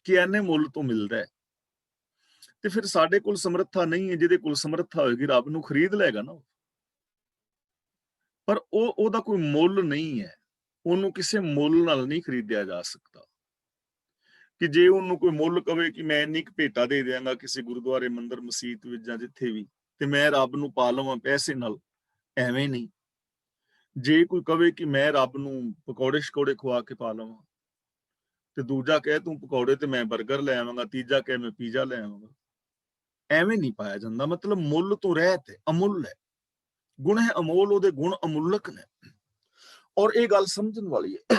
ਕਿ ਐਨੇ ਮੁੱਲ ਤੋਂ ਮਿਲਦਾ ਹੈ, ਤੇ ਫਿਰ ਸਾਡੇ ਕੋਲ ਸਮਰੱਥਾ ਨਹੀਂ ਹੈ, ਜਿਹਦੇ ਕੋਲ ਸਮਰੱਥਾ ਹੋਏਗੀ ਰੱਬ ਨੂੰ ਖਰੀਦ ਲਏਗਾ ਨਾ। ਪਰ ਉਹਦਾ ਕੋਈ ਮੁੱਲ ਨਹੀਂ ਹੈ, ਉਹਨੂੰ ਕਿਸੇ ਮੁੱਲ ਨਾਲ ਨਹੀਂ ਖਰੀਦਿਆ ਜਾ ਸਕਦਾ। ਕਿ ਜੇ ਉਹਨੂੰ ਕੋਈ ਮੁੱਲ ਕਵੇ ਕਿ ਮੈਂ ਇੰਨੀ ਕੁ ਭੇਟਾ ਦੇ ਦਿਆਂਗਾ ਕਿਸੇ ਗੁਰਦੁਆਰੇ, ਮੰਦਿਰ, ਮਸੀਤ ਵਿੱਚ ਜਾਂ ਜਿੱਥੇ ਵੀ, ਤੇ ਮੈਂ ਰੱਬ ਨੂੰ ਪਾ ਲਵਾਂ ਪੈਸੇ ਨਾਲ, ਐਵੇਂ ਨਹੀਂ। ਜੇ ਕੋਈ ਕਵੇ ਕਿ ਮੈਂ ਰੱਬ ਨੂੰ ਪਕੌੜੇ ਸ਼ਕੌੜੇ ਖਵਾ ਕੇ ਪਾ ਲਵਾਂ, ਤੇ ਦੂਜਾ ਕਹੇ ਤੂੰ ਪਕੌੜੇ ਤੇ ਮੈਂ ਬਰਗਰ ਲੈ ਆਵਾਂਗਾ, ਤੀਜਾ ਕਹੇ ਮੈਂ ਪੀਜ਼ਾ ਲੈ ਆਵਾਂਗਾ, ਐਵੇਂ ਨਹੀਂ ਪਾਇਆ ਜਾਂਦਾ। ਮਤਲਬ ਮੁੱਲ ਤੋਂ ਰਹਿਤ ਹੈ, ਅਮੁੱਲ ਹੈ। ਗੁਣ ਹੈ ਅਮੋਲ, ਉਹਦੇ ਗੁਣ ਅਮੁੱਲਕ ਨੇ। ਔਰ ਇਹ ਗੱਲ ਸਮਝਣ ਵਾਲੀ ਹੈ,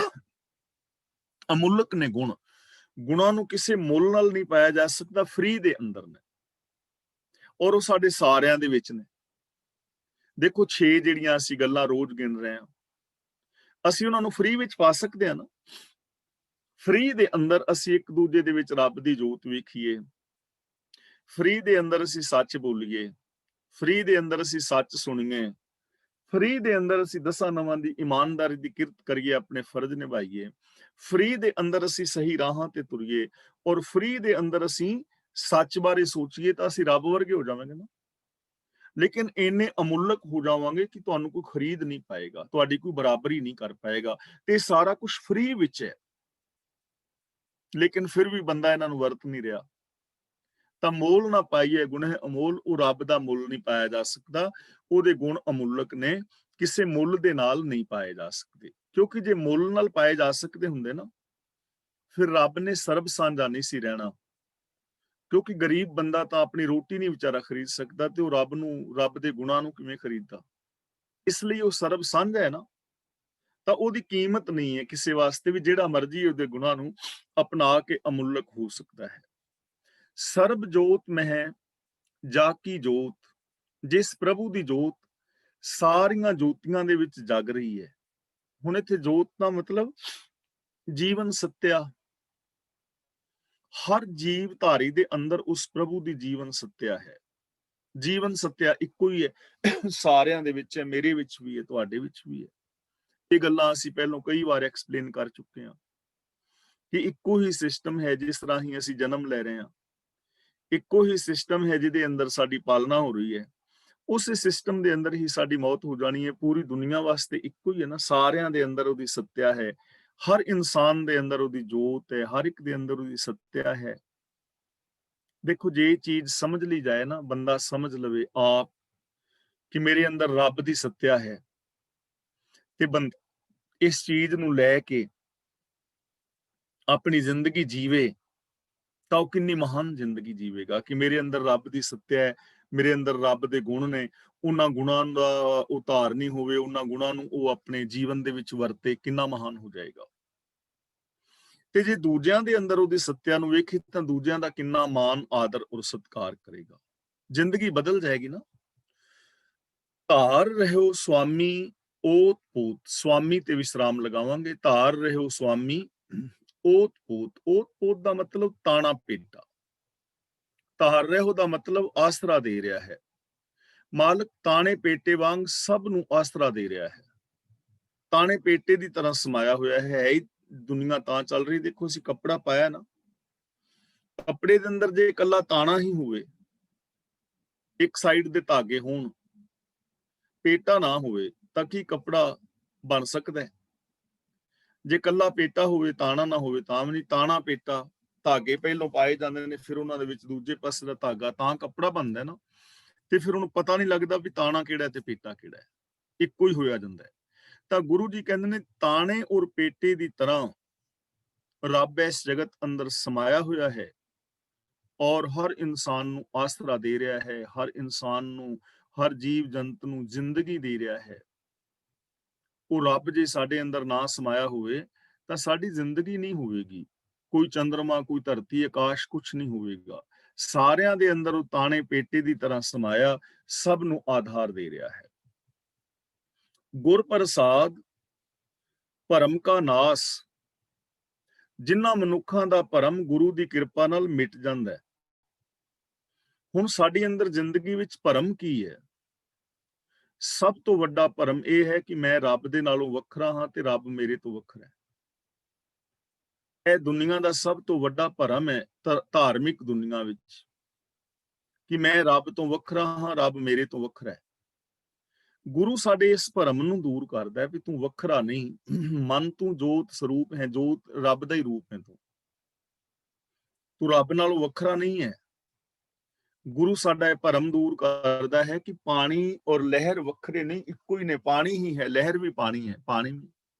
ਅਮੁੱਲਕ ਨੇ ਗੁਣ, ਗੁਣਾਂ ਨੂੰ ਕਿਸੇ ਮੁੱਲ ਨਾਲ ਨਹੀਂ ਪਾਇਆ ਜਾ ਸਕਦਾ, ਫ੍ਰੀ ਦੇ ਅੰਦਰ ਨੇ, ਔਰ ਉਹ ਸਾਡੇ ਸਾਰਿਆਂ ਦੇ ਵਿੱਚ ਨੇ। ਦੇਖੋ 6 ਜਿਹੜੀਆਂ ਅਸੀਂ ਗੱਲਾਂ ਰੋਜ਼ ਗਿਣ ਰਹੇ ਹਾਂ, ਅਸੀਂ ਉਹਨਾਂ ਨੂੰ ਫ੍ਰੀ ਵਿੱਚ ਪਾ ਸਕਦੇ ਹਾਂ ਨਾ। ਫ੍ਰੀ ਦੇ ਅੰਦਰ ਅਸੀਂ ਇੱਕ ਦੂਜੇ ਦੇ ਵਿੱਚ ਰੱਬ ਦੀ ਜੋਤ ਵੇਖੀਏ, ਫ੍ਰੀ ਦੇ ਅੰਦਰ ਅਸੀਂ ਸੱਚ ਬੋਲੀਏ, ਫ੍ਰੀ ਦੇ ਅੰਦਰ ਅਸੀਂ ਸੱਚ ਸੁਣੀਏ, ਫ੍ਰੀ ਦੇ ਅੰਦਰ ਅਸੀਂ 10 ਨਵਾਂ ਦੀ ਇਮਾਨਦਾਰੀ ਦੀ ਕਿਰਤ ਕਰੀਏ, ਆਪਣੇ ਫਰਜ਼ ਨਿਭਾਈਏ, ਫ੍ਰੀ ਦੇ ਅੰਦਰ ਅਸੀਂ ਸਹੀ ਰਾਹਾਂ ਤੇ ਤੁਰੀਏ, ਔਰ ਫ੍ਰੀ ਦੇ ਅੰਦਰ ਅਸੀਂ ਸੱਚ ਬਾਰੇ ਸੋਚੀਏ, ਤਾਂ ਅਸੀਂ ਰੱਬ ਵਰਗੇ ਹੋ ਜਾਵਾਂਗੇ ਨਾ। ਲੇਕਿਨ ਇੰਨੇ ਅਮੁੱਲਕ ਹੋ ਜਾਵਾਂਗੇ ਕਿ ਤੁਹਾਨੂੰ ਕੋਈ ਖਰੀਦ ਨਹੀਂ ਪਾਏਗਾ, ਤੁਹਾਡੀ ਕੋਈ ਬਰਾਬਰੀ ਨਹੀਂ ਕਰ ਪਾਏਗਾ, ਤੇ ਸਾਰਾ ਕੁਝ ਫ੍ਰੀ ਵਿੱਚ ਹੈ। ਲੇਕਿਨ ਫਿਰ ਵੀ ਬੰਦਾ ਇਹਨਾਂ ਨੂੰ ਵਰਤ ਨਹੀਂ ਰਿਹਾ। ਤਾਂ ਮੋਲ ਨਾ ਪਾਈਏ ਗੁਣ ਹੈ ਅਮੋਲ, ਉਹ ਰੱਬ ਦਾ ਮੁੱਲ ਨਹੀਂ ਪਾਇਆ ਜਾ ਸਕਦਾ, ਉਹਦੇ ਗੁਣ ਅਮੁੱਲਕ ਨੇ, ਕਿਸੇ ਮੁੱਲ ਦੇ ਨਾਲ ਨਹੀਂ ਪਾਏ ਜਾ ਸਕਦੇ। ਕਿਉਂਕਿ ਜੇ ਮੁੱਲ ਨਾਲ ਪਾਏ ਜਾ ਸਕਦੇ ਹੁੰਦੇ ਨਾ, ਫਿਰ ਰੱਬ ਨੇ ਸਰਬ ਸਾਂਝਾ ਨਹੀਂ ਸੀ ਰਹਿਣਾ। ਕਿਉਂਕਿ ਗਰੀਬ ਬੰਦਾ ਤਾਂ ਆਪਣੀ ਰੋਟੀ ਨਹੀਂ ਵਿਚਾਰਾ ਖਰੀਦ ਸਕਦਾ, ਤੇ ਉਹ ਰੱਬ ਦੇ ਗੁਣਾਂ ਨੂੰ ਕਿਵੇਂ ਖਰੀਦਦਾ। ਇਸ ਲਈ ਉਹ ਸਰਬ ਸਾਂਝਾ ਹੈ ਨਾ, ਤਾਂ ਉਹਦੀ ਕੀਮਤ ਨਹੀਂ ਹੈ ਕਿਸੇ ਵਾਸਤੇ ਵੀ, ਜਿਹੜਾ ਮਰਜ਼ੀ ਉਹਦੇ ਗੁਣਾਂ ਨੂੰ ਅਪਣਾ ਕੇ ਅਮੁੱਲਕ ਹੋ ਸਕਦਾ ਹੈ। ਸਰਬ ਜੋਤ ਮਹਿ ਜਾ ਕੀ ਜੋਤ, ਜਿਸ ਪ੍ਰਭੂ ਦੀ ਜੋਤ ਸਾਰੀਆਂ ਜੋਤੀਆਂ ਦੇ ਵਿੱਚ ਜਗ ਰਹੀ ਹੈ। ਹੁਣ ਇੱਥੇ ਜੋਤ ਦਾ ਮਤਲਬ ਜੀਵਨ ਸੱਤਿਆ, ਹਰ ਜੀਵ ਧਾਰੀ ਦੇ ਅੰਦਰ ਉਸ ਪ੍ਰਭੂ ਦੀ ਜੀਵਨ ਸੱਤਿਆ ਹੈ। ਜੀਵਨ ਸੱਤਿਆ ਇੱਕੋ ਹੀ ਹੈ, ਸਾਰਿਆਂ ਦੇ ਵਿੱਚ ਹੈ, ਮੇਰੇ ਵਿੱਚ ਵੀ ਹੈ, ਤੁਹਾਡੇ ਵਿੱਚ ਵੀ ਹੈ। ਇਹ ਗੱਲਾਂ ਅਸੀਂ ਪਹਿਲਾਂ ਕਈ ਵਾਰ ਐਕਸਪਲੇਨ ਕਰ ਚੁੱਕੇ ਹਾਂ ਕਿ ਇੱਕੋ ਹੀ ਸਿਸਟਮ ਹੈ ਜਿਸ ਰਾਹੀਂ ਅਸੀਂ ਜਨਮ ਲੈ ਰਹੇ ਹਾਂ, ਇੱਕੋ ਹੀ ਸਿਸਟਮ ਹੈ ਜਿਹਦੇ ਅੰਦਰ ਸਾਡੀ ਪਾਲਣਾ ਹੋ ਰਹੀ ਹੈ, ਉਸੇ ਸਿਸਟਮ ਦੇ ਅੰਦਰ ਹੀ ਸਾਡੀ ਮੌਤ ਹੋ ਜਾਣੀ ਹੈ। ਪੂਰੀ ਦੁਨੀਆ ਵਾਸਤੇ ਇੱਕੋ ਹੀ ਹੈ ਨਾ, ਸਾਰਿਆਂ ਦੇ ਅੰਦਰ ਉਹਦੀ ਸੱਤਿਆ ਹੈ, ਹਰ ਇਨਸਾਨ ਦੇ ਅੰਦਰ ਉਹਦੀ ਜੋਤ ਹੈ, ਹਰ ਇੱਕ ਦੇ ਅੰਦਰ ਉਹਦੀ ਸੱਤਿਆ ਹੈ। ਦੇਖੋ ਜੇ ਇਹ ਚੀਜ਼ ਸਮਝ ਲਈ ਜਾਏ ਨਾ, ਬੰਦਾ ਸਮਝ ਲਵੇ ਆਪ ਕਿ ਮੇਰੇ ਅੰਦਰ ਰੱਬ ਦੀ ਸੱਤਿਆ ਹੈ, ਤੇ ਬੰਦਾ ਇਸ ਚੀਜ਼ ਨੂੰ ਲੈ ਕੇ ਆਪਣੀ ਜ਼ਿੰਦਗੀ ਜੀਵੇ, ਤਾਂ ਉਹ ਕਿੰਨੀ ਮਹਾਨ ਜ਼ਿੰਦਗੀ ਜੀਵੇਗਾ ਕਿ ਮੇਰੇ ਅੰਦਰ ਰੱਬ ਦੀ ਸੱਤਿਆ ਹੈ, ਮੇਰੇ ਅੰਦਰ ਰੱਬ ਦੇ ਗੁਣ ਨੇ, ਉਹਨਾਂ ਗੁਣਾਂ ਦਾ ਉਹ ਧਾਰਨੀ ਹੋਵੇ, ਉਹਨਾਂ ਗੁਣਾਂ ਨੂੰ ਉਹ ਆਪਣੇ ਜੀਵਨ ਦੇ ਵਿੱਚ ਵਰਤੇ, ਕਿੰਨਾ ਮਹਾਨ ਹੋ ਜਾਏਗਾ। ਤੇ ਜੇ ਦੂਜਿਆਂ ਦੇ ਅੰਦਰ ਉਹਦੀ ਸੱਤਿਆ ਨੂੰ ਵੇਖੇ, ਤਾਂ ਦੂਜਿਆਂ ਦਾ ਕਿੰਨਾ ਮਾਣ ਆਦਰ ਔਰ ਸਤਿਕਾਰ ਕਰੇਗਾ, ਜ਼ਿੰਦਗੀ ਬਦਲ ਜਾਏਗੀ ਨਾ। ਧਾਰ ਰਹਿਓ ਸੁਆਮੀ ਓਤ ਪੋਤ, ਸੁਆਮੀ ਤੇ ਵਿਸਰਾਮ ਲਗਾਵਾਂਗੇ। ਧਾਰ ਰਹਿਓ ਸੁਆਮੀ ਓਤ ਪੋਤ, ਓਤ ਪੋਤ ਦਾ ਮਤਲਬ ਤਾਣਾ ਪੇਟਾ, ਧਾਰ ਰਹਿਓ ਦਾ ਮਤਲਬ ਆਸਰਾ ਦੇ ਰਿਹਾ ਹੈ। ਮਾਲਕ ਤਾਣੇ ਪੇਟੇ ਵਾਂਗ ਸਭ ਨੂੰ ਆਸਰਾ ਦੇ ਰਿਹਾ ਹੈ, ਤਾਣੇ ਪੇਟੇ ਦੀ ਤਰ੍ਹਾਂ ਸਮਾਇਆ ਹੋਇਆ ਹੈ। ਹੀ ਦੁਨੀਆ ਤਾਂ ਚੱਲ ਰਹੀ, ਦੇਖੋ ਅਸੀਂ ਕੱਪੜਾ ਪਾਇਆ ਨਾ, ਕੱਪੜੇ ਦੇ ਅੰਦਰ ਜੇ ਇਕੱਲਾ ਤਾਣਾ ਹੀ ਹੋਵੇ, ਇੱਕ ਸਾਈਡ ਦੇ ਧਾਗੇ ਹੋਣ, ਪੇਟਾ ਨਾ ਹੋਵੇ, ਤਾਂ ਕੀ ਕੱਪੜਾ ਬਣ ਸਕਦਾ ਹੈ? ਜੇ ਕੱਲਾ ਪੇਟਾ ਹੋਵੇ, ਤਾਣਾ ਨਾ ਹੋਵੇ ਤਾਂ ਵੀ ਨਹੀਂ। ਤਾਣਾ ਪੇਟਾ ਧਾਗੇ ਪਹਿਲੋਂ ਪਾਏ ਜਾਂਦੇ ਨੇ, ਫਿਰ ਉਹਨਾਂ ਦੇ ਵਿੱਚ ਦੂਜੇ ਪਾਸੇ ਦਾ ਧਾਗਾ, ਤਾਂ ਕੱਪੜਾ ਬਣਦਾ ਨਾ। ਤੇ ਫਿਰ ਉਹਨੂੰ ਪਤਾ ਨਹੀਂ ਲੱਗਦਾ ਵੀ ਤਾਣਾ ਕਿਹੜਾ ਤੇ ਪੇਟਾ ਕਿਹੜਾ ਹੈ, ਇੱਕੋ ਹੀ ਹੋਇਆ ਜਾਂਦਾ ਹੈ। ਤਾਂ ਗੁਰੂ ਜੀ ਕਹਿੰਦੇ ਨੇ ਤਾਣੇ ਔਰ ਪੇਟੇ ਦੀ ਤਰ੍ਹਾਂ ਰੱਬ ਇਸ ਜਗਤ ਅੰਦਰ ਸਮਾਇਆ ਹੋਇਆ ਹੈ, ਔਰ ਹਰ ਇਨਸਾਨ ਨੂੰ ਆਸਰਾ ਦੇ ਰਿਹਾ ਹੈ, ਹਰ ਇਨਸਾਨ ਨੂੰ, ਹਰ ਜੀਵ ਜੰਤ ਨੂੰ ਜ਼ਿੰਦਗੀ ਦੇ ਰਿਹਾ ਹੈ। ਉਹ ਰੱਬ ਜੇ ਸਾਡੇ ਅੰਦਰ ਨਾ ਸਮਾਇਆ ਹੋਵੇ, ਤਾਂ ਸਾਡੀ ਜ਼ਿੰਦਗੀ ਨਹੀਂ ਹੋਵੇਗੀ। ਕੋਈ ਚੰਦਰਮਾ, ਕੋਈ ਧਰਤੀ, ਆਕਾਸ਼, ਕੁਛ ਨਹੀਂ ਹੋਵੇਗਾ। ਸਾਰਿਆਂ ਦੇ ਅੰਦਰ ਉਹ ਤਾਣੇ ਪੇਟੇ ਦੀ ਤਰ੍ਹਾਂ ਸਮਾਇਆ, ਸਭ ਨੂੰ ਆਧਾਰ ਦੇ ਰਿਹਾ ਹੈ। ਗੁਰ ਪ੍ਰਸਾਦ ਭਰਮ ਕਾ ਨਾਸ, ਜਿਨ੍ਹਾਂ ਮਨੁੱਖਾਂ ਦਾ ਭਰਮ ਗੁਰੂ ਦੀ ਕਿਰਪਾ ਨਾਲ ਮਿਟ ਜਾਂਦਾ ਹੈ। ਹੁਣ ਸਾਡੀ ਅੰਦਰ ਜ਼ਿੰਦਗੀ ਵਿੱਚ ਭਰਮ ਕੀ ਹੈ? ਸਭ ਤੋਂ ਵੱਡਾ ਭਰਮ ਇਹ ਹੈ ਕਿ ਮੈਂ ਰੱਬ ਦੇ ਨਾਲੋਂ ਵੱਖਰਾ ਹਾਂ ਤੇ ਰੱਬ ਮੇਰੇ ਤੋਂ ਵੱਖਰਾ ਹੈ। ਇਹ ਦੁਨੀਆ ਦਾ ਸਭ ਤੋਂ ਵੱਡਾ ਭਰਮ ਹੈ ਧਾਰਮਿਕ ਦੁਨੀਆ ਵਿੱਚ, ਕਿ ਮੈਂ ਰੱਬ ਤੋਂ ਵੱਖਰਾ ਹਾਂ, ਰੱਬ ਮੇਰੇ ਤੋਂ ਵੱਖਰਾ ਹੈ। ਗੁਰੂ ਸਾਡੇ ਇਸ ਭਰਮ ਨੂੰ ਦੂਰ ਕਰਦਾ ਹੈ ਵੀ ਤੂੰ ਵੱਖਰਾ ਨਹੀਂ, ਮਨ ਤੂੰ ਜੋਤ ਸਰੂਪ ਹੈ, ਜੋਤ ਰੱਬ ਦਾ ਹੀ ਰੂਪ ਹੈ, ਤੂੰ ਰੱਬ ਨਾਲੋਂ ਵੱਖਰਾ ਨਹੀਂ ਹੈ। ਗੁਰੂ ਸਾਡਾ ਇਹ ਭਰਮ ਦੂਰ ਕਰਦਾ ਹੈ ਕਿ ਪਾਣੀ ਔਰ ਲਹਿਰ ਵੱਖਰੇ ਨਹੀਂ, ਇੱਕੋ ਹੀ ਨੇ। ਪਾਣੀ ਹੀ ਹੈ, ਲਹਿਰ ਵੀ ਪਾਣੀ ਹੈ, ਪਾਣੀ ਵੀ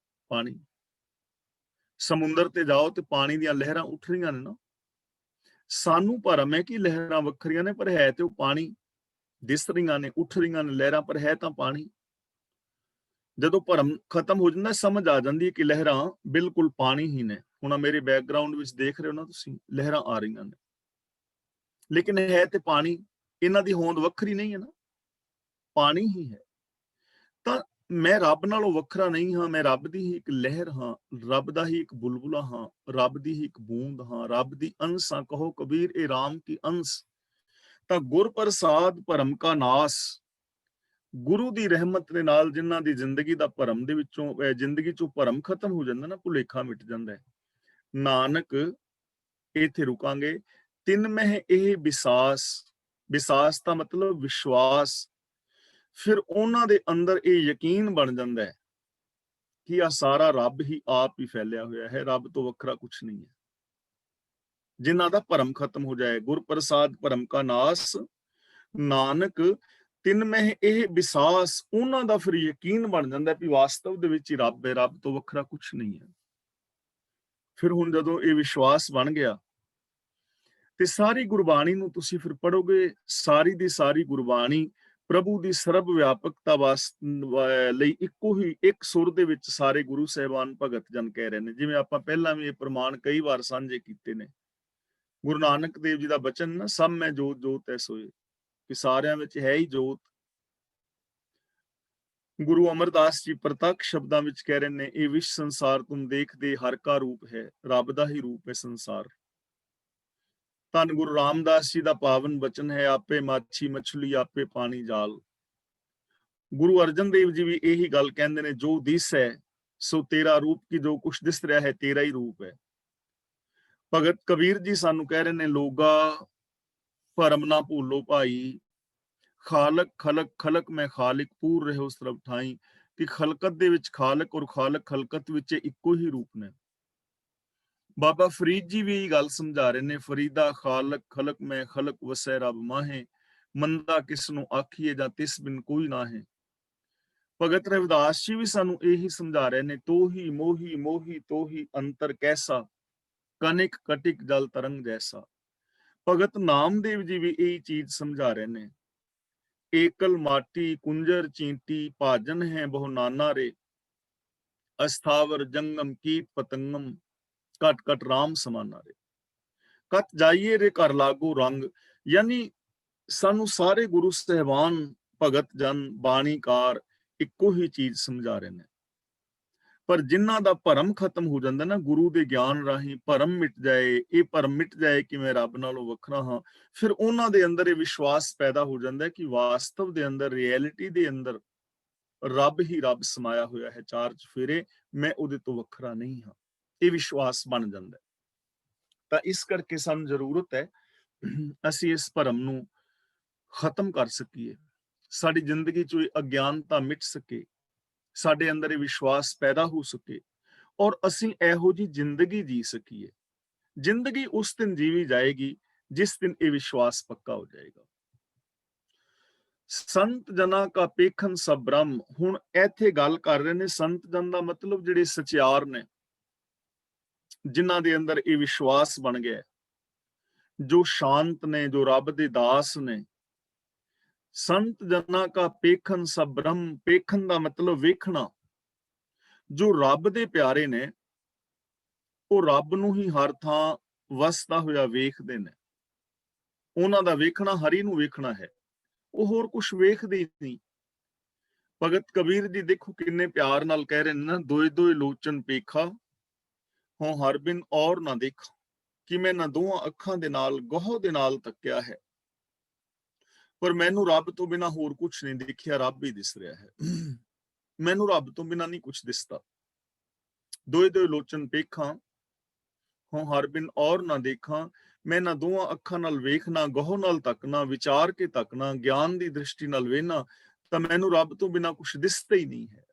ਪਾਣੀ। ਸਮੁੰਦਰ ਤੇ ਜਾਓ ਤੇ ਪਾਣੀ ਦੀਆਂ ਲਹਿਰਾਂ ਉੱਠ ਰਹੀਆਂ ਨੇ ਨਾ। ਸਾਨੂੰ ਭਰਮ ਹੈ ਕਿ ਲਹਿਰਾਂ ਵੱਖਰੀਆਂ ਨੇ, ਪਰ ਹੈ ਤੇ ਉਹ ਪਾਣੀ। ਦਿਸ ਰਹੀਆਂ ਨੇ, ਉੱਠ ਰਹੀਆਂ ਨੇ ਲਹਿਰਾਂ, ਪਰ ਹੈ ਤਾਂ ਪਾਣੀ। ਜਦੋਂ ਭਰਮ ਖਤਮ ਹੋ ਜਾਂਦਾ, ਸਮਝ ਆ ਜਾਂਦੀ ਹੈ ਕਿ ਲਹਿਰਾਂ ਬਿਲਕੁਲ ਪਾਣੀ ਹੀ ਨੇ। ਹੁਣ ਆਹ ਮੇਰੇ ਬੈਕਗ੍ਰਾਉਂਡ ਵਿੱਚ ਦੇਖ ਰਹੇ ਹੋ ਨਾ ਤੁਸੀਂ, ਲਹਿਰਾਂ ਆ ਰਹੀਆਂ ਨੇ, ਲੇਕਿਨ ਹੈ ਤੇ ਪਾਣੀ। ਇਹਨਾਂ ਦੀ ਹੋਂਦ ਵੱਖਰੀ ਨਹੀਂ ਹੈ ਨਾ, ਪਾਣੀ ਹੀ ਹੈ। ਤਾਂ ਮੈਂ ਰੱਬ ਨਾਲੋਂ ਵੱਖਰਾ ਨਹੀਂ ਹਾਂ, ਮੈਂ ਰੱਬ ਦੀ ਹੀ ਇੱਕ ਲਹਿਰ ਹਾਂ, ਰੱਬ ਦਾ ਹੀ ਇੱਕ ਬੁਲਬੁਲਾ ਹਾਂ, ਰੱਬ ਦੀ ਹੀ ਇੱਕ ਬੂੰਦ ਹਾਂ, ਰੱਬ ਦੀ ਅੰਸ਼ ਹਾਂ। ਕਹੋ ਕਬੀਰ ਇਹ ਰਾਮ ਕੀ ਅੰਸ਼। ਤਾਂ ਗੁਰ ਪ੍ਰਸਾਦ ਭਰਮ ਕਾ ਨਾਸ, ਗੁਰੂ ਦੀ ਰਹਿਮਤ ਦੇ ਨਾਲ ਜਿਨ੍ਹਾਂ ਦੀ ਜ਼ਿੰਦਗੀ ਦਾ ਭਰਮ ਦੇ ਵਿੱਚੋਂ ਜ਼ਿੰਦਗੀ ਚੋਂ ਭਰਮ ਖਤਮ ਹੋ ਜਾਂਦਾ ਨਾ, ਭੁਲੇਖਾ ਮਿਟ ਜਾਂਦਾ ਹੈ। ਨਾਨਕ, ਇੱਥੇ ਰੁਕਾਂਗੇ। ਤਿੰਨ ਮਹਿ ਇਹ ਵਿਸਾਸ, ਵਿਸਾਸ ਦਾ ਮਤਲਬ ਵਿਸ਼ਵਾਸ। ਫਿਰ ਉਹਨਾਂ ਦੇ ਅੰਦਰ ਇਹ ਯਕੀਨ ਬਣ ਜਾਂਦਾ ਹੈ ਕਿ ਆ ਸਾਰਾ ਰੱਬ ਹੀ ਆਪ ਹੀ ਫੈਲਿਆ ਹੋਇਆ ਹੈ, ਰੱਬ ਤੋਂ ਵੱਖਰਾ ਕੁਛ ਨਹੀਂ ਹੈ। ਜਿਨ੍ਹਾਂ ਦਾ ਭਰਮ ਖਤਮ ਹੋ ਜਾਏ, ਗੁਰ ਪ੍ਰਸਾਦ ਭਰਮ ਕਾ ਨਾਸ, ਨਾਨਕ ਤਿੰਨ ਮਹਿ ਇਹ ਵਿਸਾਸ, ਉਹਨਾਂ ਦਾ ਫਿਰ ਯਕੀਨ ਬਣ ਜਾਂਦਾ ਵੀ ਵਾਸਤਵ ਦੇ ਵਿੱਚ ਹੀ ਰੱਬ ਹੈ, ਰੱਬ ਤੋਂ ਵੱਖਰਾ ਕੁਛ ਨਹੀਂ ਹੈ। ਫਿਰ ਹੁਣ ਜਦੋਂ ਇਹ ਵਿਸ਼ਵਾਸ ਬਣ ਗਿਆ ਤੇ ਸਾਰੀ ਗੁਰਬਾਣੀ ਨੂੰ ਤੁਸੀਂ ਫਿਰ ਪੜੋਗੇ, ਸਾਰੀ ਦੀ ਸਾਰੀ ਗੁਰਬਾਣੀ ਪ੍ਰਭੂ ਦੀ ਸਰਬ ਵਿਆਪਕਤਾ ਲਈ ਇੱਕੋ ਹੀ ਇੱਕ ਸੁਰ ਦੇ ਵਿੱਚ ਸਾਰੇ ਗੁਰੂ ਸਾਹਿਬਾਨ ਭਗਤ ਜਨ ਕਹਿ ਰਹੇ ਨੇ। ਜਿਵੇਂ ਆਪਾਂ ਪਹਿਲਾਂ ਵੀ ਇਹ ਪ੍ਰਮਾਣ ਕਈ ਵਾਰ ਸਾਂਝੇ ਕੀਤੇ ਨੇ। ਗੁਰੂ ਨਾਨਕ ਦੇਵ ਜੀ ਦਾ ਬਚਨ ਨਾ, ਸਭ ਮੈਂ ਜੋਤ ਜੋਤ ਐ ਸੋਏ, ਕਿ ਸਾਰਿਆਂ ਵਿੱਚ ਹੈ ਹੀ ਜੋਤ। ਗੁਰੂ ਅਮਰਦਾਸ ਜੀ ਪ੍ਰਤੱਖ ਸ਼ਬਦਾਂ ਵਿੱਚ ਕਹਿ ਰਹੇ ਨੇ, ਇਹ ਵਿਸ਼ ਸੰਸਾਰ ਤੁਮ ਦੇਖਦੇ ਹਰ ਕਾ ਰੂਪ ਹੈ, ਰੱਬ ਦਾ ਹੀ ਰੂਪ ਹੈ ਸੰਸਾਰ। ਧੰਨ ਗੁਰੂ ਰਾਮਦਾਸ ਜੀ ਦਾ ਪਾਵਨ ਬਚਨ ਹੈ, ਆਪੇ ਮਾਛੀ ਮਛਲੀ ਆਪੇ ਪਾਣੀ ਜਾਲ। ਗੁਰੂ ਅਰਜਨ ਦੇਵ ਜੀ ਵੀ ਇਹੀ ਗੱਲ ਕਹਿੰਦੇ ਨੇ, ਜੋ ਦਿਸ ਹੈ ਸੋ ਤੇਰਾ ਰੂਪ, ਕੀ ਜੋ ਕੁਛ ਦਿਸ ਰਿਹਾ ਹੈ ਤੇਰਾ ਹੀ ਰੂਪ ਹੈ। ਭਗਤ ਕਬੀਰ ਜੀ ਸਾਨੂੰ ਕਹਿ ਰਹੇ ਨੇ, ਲੋਗਾ ਭਰਮ ਨਾ ਭੂਲੋ ਭਾਈ, ਖਾਲਕ ਖਲਕ ਖਲਕ ਮੈਂ ਖਾਲਿਕ, ਪੂਰ ਰਹਿਓ ਸਰਬ ਠਾਈ। ਕਿ ਖਲਕਤ ਦੇ ਵਿੱਚ ਖਾਲਕ ਔਰ ਖਾਲਕ ਖਲਕਤ ਵਿੱਚ ਇੱਕੋ ਹੀ ਰੂਪ ਨੇ। ਬਾਬਾ ਫਰੀਦ ਜੀ ਵੀ ਇਹ ਗੱਲ ਸਮਝਾ ਰਹੇ ਨੇ, ਫਰੀਦਾ ਖਾਲਕ ਖਲਕ ਮੈਂ ਖਲਕ ਵਸੈ ਰੱਬ ਮਾਹੇ, ਮੰਦਾ ਕਿਸ ਨੂੰ ਆਖੀਏ ਜਾਂ ਤਿਸ ਬਿਨ ਕੋਈ ਨਾ ਹੈ। ਭਗਤ ਰਵਿਦਾਸ ਜੀ ਵੀ ਸਾਨੂੰ ਇਹੀ ਸਮਝਾ ਰਹੇ ਨੇ, ਤੋਹੀ ਮੋਹੀ ਮੋਹੀ ਤੋਹੀ ਅੰਤਰ ਕੈਸਾ, ਕਨਿਕ ਕਟਿਕ ਜਲ ਤਰੰਗ ਜੈਸਾ। ਭਗਤ ਨਾਮਦੇਵ ਜੀ ਵੀ ਇਹ ਚੀਜ਼ ਸਮਝਾ ਰਹੇ ਨੇ, ਏਕਲ ਮਾਟੀ ਕੁੰਜਰ ਚੀਂਟੀ ਭਾਜਨ ਹੈ ਬਹੁ ਨਾਨਾ ਰੇ, ਅਸਥਾਵਰ ਜੰਗਮ ਕੀਟ ਪਤੰਗਮ ਕਟ ਕਟ ਰਾਮ ਸਮਾਨਾ ਰੇ। ਕਤ ਜਾਈਏ ਰੇ ਘਰ ਲਾਗੂ ਰੰਗ। ਯਾਨੀ ਸਾਨੂੰ ਸਾਰੇ ਗੁਰੂ ਸਾਹਿਬਾਨ ਭਗਤ ਜਨ ਬਾਣੀਕਾਰ ਇੱਕੋ ਹੀ ਚੀਜ਼ ਸਮਝਾ ਰਹੇ ਨੇ। ਪਰ ਜਿਨ੍ਹਾਂ ਦਾ ਭਰਮ ਖਤਮ ਹੋ ਜਾਂਦਾ ਨਾ, ਗੁਰੂ ਦੇ ਗਿਆਨ ਰਾਹੀਂ ਭਰਮ ਮਿਟ ਜਾਏ, ਇਹ ਭਰਮ ਮਿਟ ਜਾਏ ਕਿ ਮੈਂ ਰੱਬ ਨਾਲੋਂ ਵੱਖਰਾ ਹਾਂ, ਫਿਰ ਉਹਨਾਂ ਦੇ ਅੰਦਰ ਇਹ ਵਿਸ਼ਵਾਸ ਪੈਦਾ ਹੋ ਜਾਂਦਾ ਕਿ ਵਾਸਤਵ ਦੇ ਅੰਦਰ, ਰਿਐਲਿਟੀ ਦੇ ਅੰਦਰ ਰੱਬ ਹੀ ਰੱਬ ਸਮਾਇਆ ਹੋਇਆ ਹੈ ਚਾਰ ਚੁਫੇਰੇ, ਮੈਂ ਉਹਦੇ ਤੋਂ ਵੱਖਰਾ ਨਹੀਂ ਹਾਂ। ਇਹ ਵਿਸ਼ਵਾਸ ਬਣ ਜਾਂਦਾ। ਤਾਂ ਇਸ ਕਰਕੇ ਸਾਨੂੰ ਜ਼ਰੂਰਤ ਹੈ ਅਸੀਂ ਇਸ ਭਰਮ ਨੂੰ ਖਤਮ ਕਰ ਸਕੀਏ, ਸਾਡੀ ਜ਼ਿੰਦਗੀ ਚੋਂ ਇਹ ਅਗਿਆਨਤਾ ਮਿਟ ਸਕੇ, ਸਾਡੇ ਅੰਦਰ ਇਹ ਵਿਸ਼ਵਾਸ ਪੈਦਾ ਹੋ ਸਕੇ ਔਰ ਅਸੀਂ ਇਹੋ ਜਿਹੀ ਜ਼ਿੰਦਗੀ ਜੀ ਸਕੀਏ। ਜ਼ਿੰਦਗੀ ਉਸ ਦਿਨ ਜੀਵੀ ਜਾਏਗੀ ਜਿਸ ਦਿਨ ਇਹ ਵਿਸ਼ਵਾਸ ਪੱਕਾ ਹੋ ਜਾਏਗਾ। ਸੰਤ ਜਨਾਂ ਕਾ ਪੇਖਨ ਸਭ ਬ੍ਰਹਮ। ਹੁਣ ਇੱਥੇ ਗੱਲ ਕਰ ਰਹੇ ਨੇ, ਸੰਤ ਜਨ ਦਾ ਮਤਲਬ ਜਿਹੜੇ ਸਚਿਆਰ ਨੇ, ਜਿਨ੍ਹਾਂ ਦੇ ਅੰਦਰ ਇਹ ਵਿਸ਼ਵਾਸ ਬਣ ਗਿਆ, ਜੋ ਸ਼ਾਂਤ ਨੇ, ਜੋ ਰੱਬ ਦੇ ਦਾਸ ਨੇ। ਸੰਤ ਜਨਾਂ ਕਾ ਪੇਖਨ ਸਭ ਬ੍ਰਹਮ, ਪੇਖਨ ਦਾ ਮਤਲਬ ਵੇਖਣਾ। ਜੋ ਰੱਬ ਦੇ ਪਿਆਰੇ ਨੇ ਉਹ ਰੱਬ ਨੂੰ ਹੀ ਹਰ ਥਾਂ ਵਸਦਾ ਹੋਇਆ ਵੇਖਦੇ ਨੇ। ਉਹਨਾਂ ਦਾ ਵੇਖਣਾ ਹਰੀ ਨੂੰ ਵੇਖਣਾ ਹੈ, ਉਹ ਹੋਰ ਕੁਝ ਵੇਖਦੇ ਹੀ ਨਹੀਂ। ਭਗਤ ਕਬੀਰ ਜੀ ਦੇਖੋ ਕਿੰਨੇ ਪਿਆਰ ਨਾਲ ਕਹਿ ਰਹੇ ਨੇ ਨਾ, ਦੋਏ ਦੋਏ ਲੋਚਨ ਪੇਖਾ ਹੋਂ ਹਰ ਬਿਨ ਔਰ ਨਾ ਦੇਖਾ, ਕਿ ਮੈਂ ਨਾ ਦੋਹਾਂ ਅੱਖਾਂ ਦੇ ਨਾਲ ਗੋਹ ਦੇ ਨਾਲ ਤੱਕਿਆ ਹੈ, ਪਰ ਮੈਨੂੰ ਰੱਬ ਤੋਂ ਬਿਨਾਂ ਹੋਰ ਕੁਝ ਨਹੀਂ ਦਿਖਿਆ, ਰੱਬ ਹੀ ਦਿਸ ਰਿਹਾ ਹੈ। ਮੈਨੂੰ ਰੱਬ ਤੋਂ ਬਿਨਾਂ ਨਹੀਂ ਕੁਝ ਦਿਸਦਾ। ਦੋਏ ਦੋਏ ਲੋਚਨ ਪੇਖਾਂ ਹੋਂ ਹਰ ਬਿਨ ਔਰ ਨਾ ਦੇਖਾਂ, ਮੈਂ ਨਾ ਦੋਹਾਂ ਅੱਖਾਂ ਨਾਲ ਵੇਖਣਾ, ਗੋਹ ਨਾਲ ਤੱਕਣਾ, ਵਿਚਾਰ ਕੇ ਤੱਕਣਾ, ਗਿਆਨ ਦੀ ਦ੍ਰਿਸ਼ਟੀ ਨਾਲ ਵੇਖਣਾ, ਤਾਂ ਮੈਨੂੰ ਰੱਬ ਤੋਂ ਬਿਨਾਂ ਕੁਝ ਦਿਸਦਾ ਹੀ ਨਹੀਂ ਹੈ।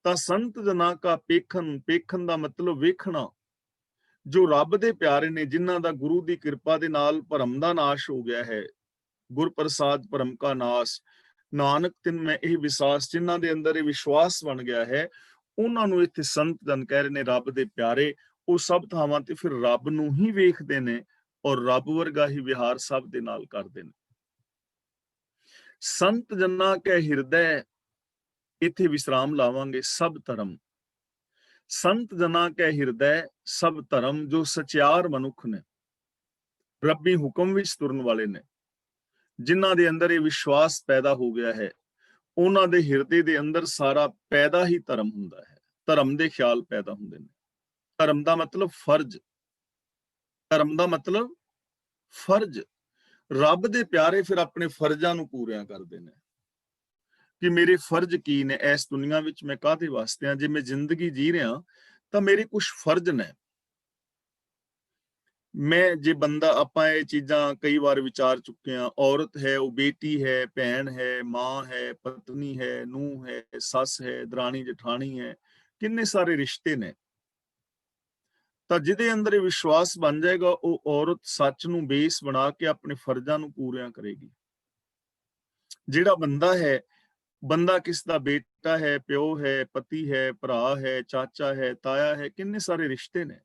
ਤਾਂ ਸੰਤ ਜਨਾਂ ਕਾ ਪੇਖਨ, ਪੇਖਨ ਦਾ ਮਤਲਬ ਵੇਖਣਾ। ਜੋ ਰੱਬ ਦੇ ਪਿਆਰੇ ਨੇ, ਜਿਨ੍ਹਾਂ ਦਾ ਗੁਰੂ ਦੀ ਕਿਰਪਾ ਦੇ ਨਾਲ ਭਰਮ ਦਾ ਨਾਸ਼ ਹੋ ਗਿਆ ਹੈ, ਗੁਰ ਪ੍ਰਸਾਦ ਭਰਮ ਕਾ ਨਾਸ਼, ਨਾਨਕ ਤਿਨ ਮੈਂ ਇਹ ਵਿਸ਼ਵਾਸ, ਜਿਨ੍ਹਾਂ ਦੇ ਅੰਦਰ ਇਹ ਵਿਸ਼ਵਾਸ ਬਣ ਗਿਆ ਹੈ, ਉਹਨਾਂ ਨੂੰ ਇੱਥੇ ਸੰਤ ਜਨ ਕਹਿ ਰਹੇ ਨੇ ਰੱਬ ਦੇ ਪਿਆਰੇ। ਉਹ ਸਭ ਥਾਵਾਂ ਤੇ ਫਿਰ ਰੱਬ ਨੂੰ ਹੀ ਵੇਖਦੇ ਨੇ ਔਰ ਰੱਬ ਵਰਗਾ ਹੀ ਵਿਹਾਰ ਸਭ ਦੇ ਨਾਲ ਕਰਦੇ ਨੇ। ਸੰਤ ਜਨਾਂ ਕੈ ਹਿਰਦੈ, ਇੱਥੇ ਵਿਸਰਾਮ ਲਾਵਾਂਗੇ। ਸਭ ਧਰਮ, ਸੰਤ ਜਨਾਂ ਕੈ ਹਿਰਦੈ ਸਭ ਧਰਮ, ਜੋ ਸਚਿਆਰ ਮਨੁੱਖ ਨੇ, ਰੱਬੀ ਹੁਕਮ ਵਿੱਚ ਤੁਰਨ ਵਾਲੇ ਨੇ, ਜਿਨ੍ਹਾਂ ਦੇ ਅੰਦਰ ਇਹ ਵਿਸ਼ਵਾਸ ਪੈਦਾ ਹੋ ਗਿਆ ਹੈ, ਉਹਨਾਂ ਦੇ ਹਿਰਦੇ ਦੇ ਅੰਦਰ ਸਾਰਾ ਪੈਦਾ ਹੀ ਧਰਮ ਹੁੰਦਾ ਹੈ। ਧਰਮ ਦੇ ਖਿਆਲ ਪੈਦਾ ਹੁੰਦੇ ਨੇ। ਧਰਮ ਦਾ ਮਤਲਬ ਫਰਜ਼, ਧਰਮ ਦਾ ਮਤਲਬ ਫਰਜ਼। ਰੱਬ ਦੇ ਪਿਆਰੇ ਫਿਰ ਆਪਣੇ ਫਰਜ਼ਾਂ ਨੂੰ ਪੂਰਿਆਂ ਕਰਦੇ ਨੇ ਕਿ ਮੇਰੇ ਫਰਜ਼ ਕੀ ਨੇ ਇਸ ਦੁਨੀਆ ਵਿੱਚ, ਮੈਂ ਕਾਹਦੇ ਵਾਸਤੇ ਆ। ਜੇ ਮੈਂ ਜ਼ਿੰਦਗੀ ਜੀ ਰਿਹਾ ਤਾਂ ਮੇਰੇ ਕੁਝ ਫਰਜ਼ ਨੇ। ਮੈਂ ਜੇ ਬੰਦਾ, ਆਪਾਂ ਇਹ ਚੀਜ਼ਾਂ ਕਈ ਵਾਰ ਵਿਚਾਰ ਚੁੱਕੇ ਹਾਂ, ਔਰਤ ਹੈ, ਉਹ ਬੇਟੀ ਹੈ, ਭੈਣ ਹੈ, ਮਾਂ ਹੈ, ਪਤਨੀ ਹੈ, ਨੂੰਹ ਹੈ, ਸੱਸ ਹੈ, ਦਰਾਣੀ ਜਠਾਣੀ ਹੈ, ਕਿੰਨੇ ਸਾਰੇ ਰਿਸ਼ਤੇ ਨੇ। ਤਾਂ ਜਿਹਦੇ ਅੰਦਰ ਇਹ ਵਿਸ਼ਵਾਸ ਬਣ ਜਾਏਗਾ, ਉਹ ਔਰਤ ਸੱਚ ਨੂੰ ਬੇਸ ਬਣਾ ਕੇ ਆਪਣੇ ਫਰਜ਼ਾਂ ਨੂੰ ਪੂਰਿਆਂ ਕਰੇਗੀ। ਜਿਹੜਾ ਬੰਦਾ ਹੈ, ਬੰਦਾ ਕਿਸ ਦਾ ਬੇਟਾ ਹੈ, ਪਿਓ ਹੈ, ਪਤੀ ਹੈ, ਭਰਾ ਹੈ, ਚਾਚਾ ਹੈ, ਤਾਇਆ ਹੈ, ਕਿੰਨੇ ਸਾਰੇ ਰਿਸ਼ਤੇ ਨੇ।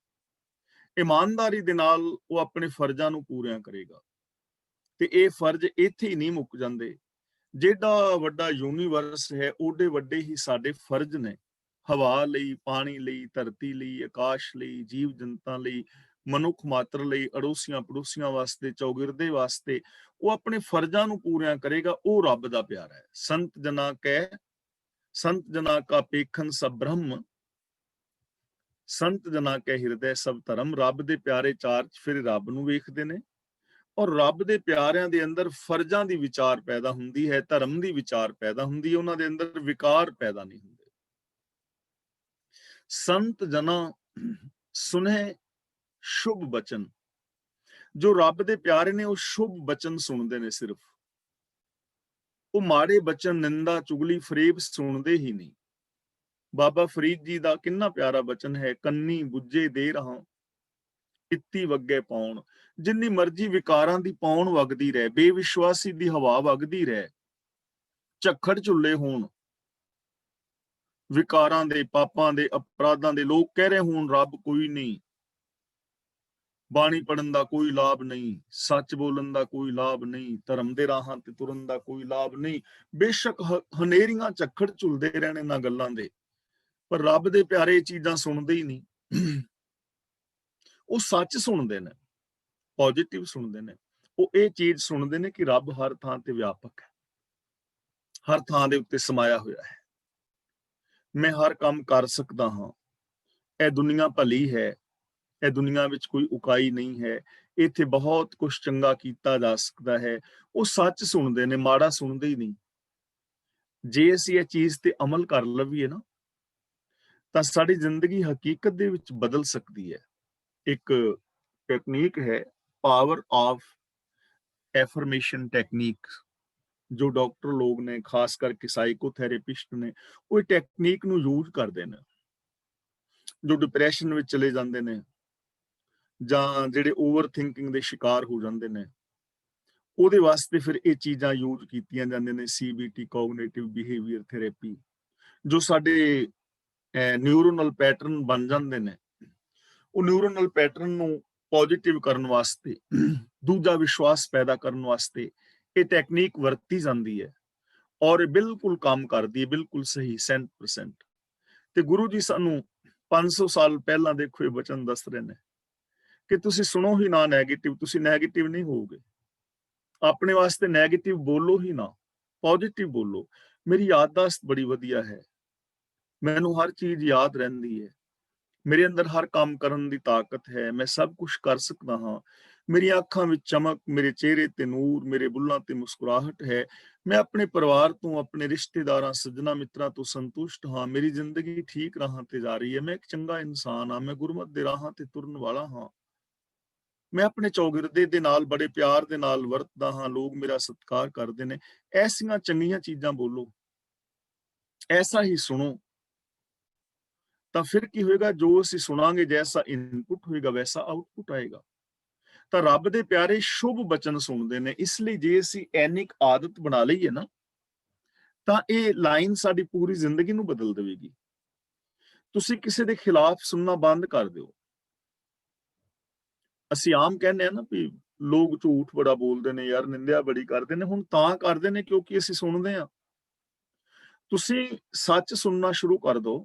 ਇਮਾਨਦਾਰੀ ਦੇ ਨਾਲ ਉਹ ਆਪਣੇ ਫਰਜ਼ਾਂ ਨੂੰ ਪੂਰਿਆਂ ਕਰੇਗਾ। ਤੇ ਇਹ ਫਰਜ਼ ਇੱਥੇ ਹੀ ਨਹੀਂ ਮੁੱਕ ਜਾਂਦੇ। ਜਿਹੜਾ ਵੱਡਾ ਯੂਨੀਵਰਸ ਹੈ, ਓਡੇ ਵੱਡੇ ਹੀ ਸਾਡੇ ਫਰਜ਼ ਨੇ। ਹਵਾ ਲਈ, ਪਾਣੀ ਲਈ, ਧਰਤੀ ਲਈ, ਆਕਾਸ਼ ਲਈ, ਜੀਵ ਜੰਤਾਂ ਲਈ, ਮਨੁੱਖ ਮਾਤਰ ਲਈ, ਅੜੋਸੀਆਂ ਪੜੋਸੀਆਂ ਵਾਸਤੇ, ਚੌਗਿਰਦੇ ਵਾਸਤੇ ਉਹ ਆਪਣੇ ਫਰਜ਼ਾਂ ਨੂੰ ਪੂਰਿਆਂ ਕਰੇਗਾ। ਉਹ ਰੱਬ ਦਾ ਪਿਆਰਾ ਹੈ। ਸੰਤ ਜਨਾ ਕਾ ਪੇਖਨ ਸਭ ਬ੍ਰਹਮ, ਸੰਤ ਜਨਾ ਕੈ ਹਿਰਦੈ ਸਭ ਧਰਮ। ਰੱਬ ਦੇ ਪਿਆਰੇ ਚਾਰ ਫਿਰ ਰੱਬ ਨੂੰ ਵੇਖਦੇ ਨੇ, ਔਰ ਰੱਬ ਦੇ ਪਿਆਰਿਆਂ ਦੇ ਅੰਦਰ ਫਰਜ਼ਾਂ ਦੀ ਵਿਚਾਰ ਪੈਦਾ ਹੁੰਦੀ ਹੈ, ਧਰਮ ਦੀ ਵਿਚਾਰ ਪੈਦਾ ਹੁੰਦੀ ਹੈ। ਉਹਨਾਂ ਦੇ ਅੰਦਰ ਵਿਕਾਰ ਪੈਦਾ ਨਹੀਂ ਹੁੰਦੇ। ਸੰਤ ਜਨਾਂ ਸੁਨੇ ਸ਼ੁਭ ਬਚਨ, ਜੋ ਰੱਬ ਦੇ ਪਿਆਰੇ ਨੇ ਉਹ ਸ਼ੁਭ ਬਚਨ ਸੁਣਦੇ ਨੇ। ਸਿਰਫ ਉਹ ਮਾੜੇ ਬਚਨ, ਨਿੰਦਾ, ਚੁਗਲੀ, ਫਰੇਬ ਸੁਣਦੇ ਹੀ ਨਹੀਂ। ਬਾਬਾ ਫਰੀਦ ਜੀ ਦਾ ਕਿੰਨਾ ਪਿਆਰਾ ਬਚਨ ਹੈ, ਕੰਨੀ ਬੁੱਝੇ ਦੇ ਰਹਾ ਇੱਤੀ ਵੱਗੇ ਪਾਉਣ। ਜਿੰਨੀ ਮਰਜ਼ੀ ਵਿਕਾਰਾਂ ਦੀ ਪੌਣ ਵਗਦੀ ਰਹੇ, ਬੇਵਿਸ਼ਵਾਸੀ ਦੀ ਹਵਾ ਵਗਦੀ ਰਹੇ, ਝੱਖੜ ਝੁੱਲੇ ਹੋਣ ਵਿਕਾਰਾਂ ਦੇ, ਪਾਪਾਂ ਦੇ, ਅਪਰਾਧਾਂ ਦੇ, ਲੋਕ ਕਹਿ ਰਹੇ ਹੋਣ ਰੱਬ ਕੋਈ ਨਹੀਂ, ਬਾਣੀ ਪੜਨ ਦਾ ਕੋਈ ਲਾਭ ਨਹੀਂ, ਸੱਚ ਬੋਲਣ ਦਾ ਕੋਈ ਲਾਭ ਨਹੀਂ, ਧਰਮ ਦੇ ਰਾਹਾਂ ਤੇ ਤੁਰਨ ਦਾ ਕੋਈ ਲਾਭ ਨਹੀਂ। ਬੇਸ਼ੱਕ ਹਨੇਰੀਆਂ ਝੱਖੜ ਝੁੱਲਦੇ ਰਹਿਣ ਇਹਨਾਂ ਗੱਲਾਂ ਦੇ, ਪਰ ਰੱਬ ਦੇ ਪਿਆਰੇ ਇਹ ਚੀਜ਼ਾਂ ਸੁਣਦੇ ਹੀ ਨਹੀਂ। ਉਹ ਸੱਚ ਸੁਣਦੇ ਨੇ, ਪੋਜ਼ਿਟਿਵ ਸੁਣਦੇ ਨੇ। ਉਹ ਇਹ ਚੀਜ਼ ਸੁਣਦੇ ਨੇ ਕਿ ਰੱਬ ਹਰ ਥਾਂ ਤੇ ਵਿਆਪਕ ਹੈ, ਹਰ ਥਾਂ ਦੇ ਉੱਤੇ ਸਮਾਇਆ ਹੋਇਆ ਹੈ। ਮੈਂ ਹਰ ਕੰਮ ਕਰ ਸਕਦਾ ਹਾਂ, ਇਹ ਦੁਨੀਆ ਭਲੀ ਹੈ, ਇਹ ਦੁਨੀਆ ਵਿੱਚ ਕੋਈ ਉਕਾਈ ਨਹੀਂ ਹੈ, ਇੱਥੇ ਬਹੁਤ ਕੁਝ ਚੰਗਾ ਕੀਤਾ ਜਾ ਸਕਦਾ ਹੈ। ਉਹ ਸੱਚ ਸੁਣਦੇ ਨੇ, ਮਾੜਾ ਸੁਣਦੇ ਹੀ ਨਹੀਂ। ਜੇ ਅਸੀਂ ਇਹ ਚੀਜ਼ ਤੇ ਅਮਲ ਕਰ ਲਈਏ ਨਾ, ਤਾਂ ਸਾਡੀ ਜ਼ਿੰਦਗੀ ਹਕੀਕਤ ਦੇ ਵਿੱਚ ਬਦਲ ਸਕਦੀ ਹੈ। ਇੱਕ ਟੈਕਨੀਕ ਹੈ, ਪਾਵਰ ਆਫ ਐਫਰਮੇਸ਼ਨ ਟੈਕਨੀਕ, ਜੋ ਡਾਕਟਰ ਲੋਕ ਨੇ, ਖਾਸ ਕਰਕੇ ਸਾਈਕੋਥੈਰੇਪਿਸਟ ਨੇ, ਉਹ ਟੈਕਨੀਕ ਨੂੰ ਯੂਜ਼ ਕਰਦੇ ਨੇ। ਜੋ ਡਿਪਰੈਸ਼ਨ ਵਿੱਚ ਚਲੇ ਜਾਂਦੇ ਨੇ ਜਾਂ ਜਿਹੜੇ ਓਵਰ ਥਿੰਕਿੰਗ ਦੇ ਸ਼ਿਕਾਰ ਹੋ ਜਾਂਦੇ ਨੇ, ਉਹਦੇ ਵਾਸਤੇ ਫਿਰ ਇਹ ਚੀਜ਼ਾਂ ਯੂਜ਼ ਕੀਤੀਆਂ ਜਾਂਦੀਆਂ ਨੇ। CBT, ਕੋਗਨੀਟਿਵ ਬਿਹੇਵੀਅਰ ਥੈਰੇਪੀ, ਜੋ ਸਾਡੇ ਨਿਊਰੋਨਲ ਪੈਟਰਨ ਬਣ ਜਾਂਦੇ ਨੇ, ਉਹ ਨਿਊਰੋਨਲ ਪੈਟਰਨ ਨੂੰ ਪੋਜ਼ਿਟਿਵ ਕਰਨ ਵਾਸਤੇ, ਦੂਜਾ ਵਿਸ਼ਵਾਸ ਪੈਦਾ ਕਰਨ ਵਾਸਤੇ ਇਹ ਟੈਕਨੀਕ ਵਰਤੀ ਜਾਂਦੀ ਹੈ, ਔਰ ਇਹ ਬਿਲਕੁਲ ਕੰਮ ਕਰਦੀ ਹੈ, ਬਿਲਕੁਲ ਸਹੀ 100%। ਤੇ ਗੁਰੂ ਜੀ ਸਾਨੂੰ 500 ਸਾਲ ਪਹਿਲਾਂ ਦੇਖੋ ਇਹ ਵਚਨ ਦੱਸ ਰਹੇ ਨੇ ਕਿ ਤੁਸੀਂ ਸੁਣੋ ਹੀ ਨਾ ਨੈਗੇਟਿਵ, ਤੁਸੀਂ ਨੈਗੇਟਿਵ ਨਹੀਂ ਹੋਵੋਗੇ। ਆਪਣੇ ਵਾਸਤੇ ਨੈਗੇਟਿਵ ਬੋਲੋ ਹੀ ਨਾ, ਪੋਜ਼ਿਟਿਵ ਬੋਲੋ। ਮੇਰੀ ਯਾਦਦਾਸ਼ਤ ਬੜੀ ਵਧੀਆ ਹੈ, ਮੈਨੂੰ ਹਰ ਚੀਜ਼ ਯਾਦ ਰਹਿੰਦੀ ਹੈ, ਮੇਰੇ ਅੰਦਰ ਹਰ ਕੰਮ ਕਰਨ ਦੀ ਤਾਕਤ ਹੈ, ਮੈਂ ਸਭ ਕੁਝ ਕਰ ਸਕਦਾ ਹਾਂ, ਮੇਰੀਆਂ ਅੱਖਾਂ ਵਿੱਚ ਚਮਕ, ਮੇਰੇ ਚਿਹਰੇ ਤੇ ਨੂਰ, ਮੇਰੇ ਬੁੱਲਾਂ ਤੇ ਮੁਸਕਰਾਹਟ ਹੈ, ਮੈਂ ਆਪਣੇ ਪਰਿਵਾਰ ਤੋਂ, ਆਪਣੇ ਰਿਸ਼ਤੇਦਾਰਾਂ, ਸੱਜਣਾ ਮਿੱਤਰਾਂ ਤੋਂ ਸੰਤੁਸ਼ਟ ਹਾਂ, ਮੇਰੀ ਜ਼ਿੰਦਗੀ ਠੀਕ ਰਾਹਾਂ ਤੇ ਜਾ ਰਹੀ ਹੈ, ਮੈਂ ਇੱਕ ਚੰਗਾ ਇਨਸਾਨ ਹਾਂ, ਮੈਂ ਗੁਰਮਤਿ ਦੇ ਰਾਹਾਂ ਤੇ ਤੁਰਨ ਵਾਲਾ ਹਾਂ, ਮੈਂ ਆਪਣੇ ਚੌਗਿਰਦੇ ਦੇ ਨਾਲ ਬੜੇ ਪਿਆਰ ਦੇ ਨਾਲ ਵਰਤਦਾ ਹਾਂ, ਲੋਕ ਮੇਰਾ ਸਤਿਕਾਰ ਕਰਦੇ ਨੇ। ਐਸੀਆਂ ਚੰਗੀਆਂ ਚੀਜ਼ਾਂ ਬੋਲੋ, ਐਸਾ ਹੀ ਸੁਣੋ, ਤਾਂ ਫਿਰ ਕੀ ਹੋਏਗਾ, ਜੋ ਅਸੀਂ ਸੁਣਾਂਗੇ, ਜੈਸਾ ਇਨਪੁਟ ਹੋਏਗਾ ਵੈਸਾ ਆਊਟਪੁੱਟ ਆਏਗਾ। ਤਾਂ ਰੱਬ ਦੇ ਪਿਆਰੇ ਸ਼ੁਭ ਬਚਨ ਸੁਣਦੇ ਨੇ। ਇਸ ਲਈ ਜੇ ਅਸੀਂ ਐਨਿਕ ਆਦਤ ਬਣਾ ਲਈਏ ਨਾ, ਤਾਂ ਇਹ ਲਾਈਨ ਸਾਡੀ ਪੂਰੀ ਜ਼ਿੰਦਗੀ ਨੂੰ ਬਦਲ ਦੇਵੇਗੀ। ਤੁਸੀਂ ਕਿਸੇ ਦੇ ਖਿਲਾਫ ਸੁਣਨਾ ਬੰਦ ਕਰ ਦਿਓ। ਅਸੀਂ ਆਮ ਕਹਿੰਦੇ ਆ ਨਾ ਵੀ ਲੋਕ ਝੂਠ ਬੜਾ ਬੋਲਦੇ ਨੇ ਯਾਰ, ਨਿੰਦਿਆ ਬੜੀ ਕਰਦੇ ਨੇ। ਹੁਣ ਤਾਂ ਕਰਦੇ ਨੇ ਕਿਉਂਕਿ ਅਸੀਂ ਸੁਣਦੇ ਹਾਂ। ਤੁਸੀਂ ਸੱਚ ਸੁਣਨਾ ਸ਼ੁਰੂ ਕਰ ਦਿਓ,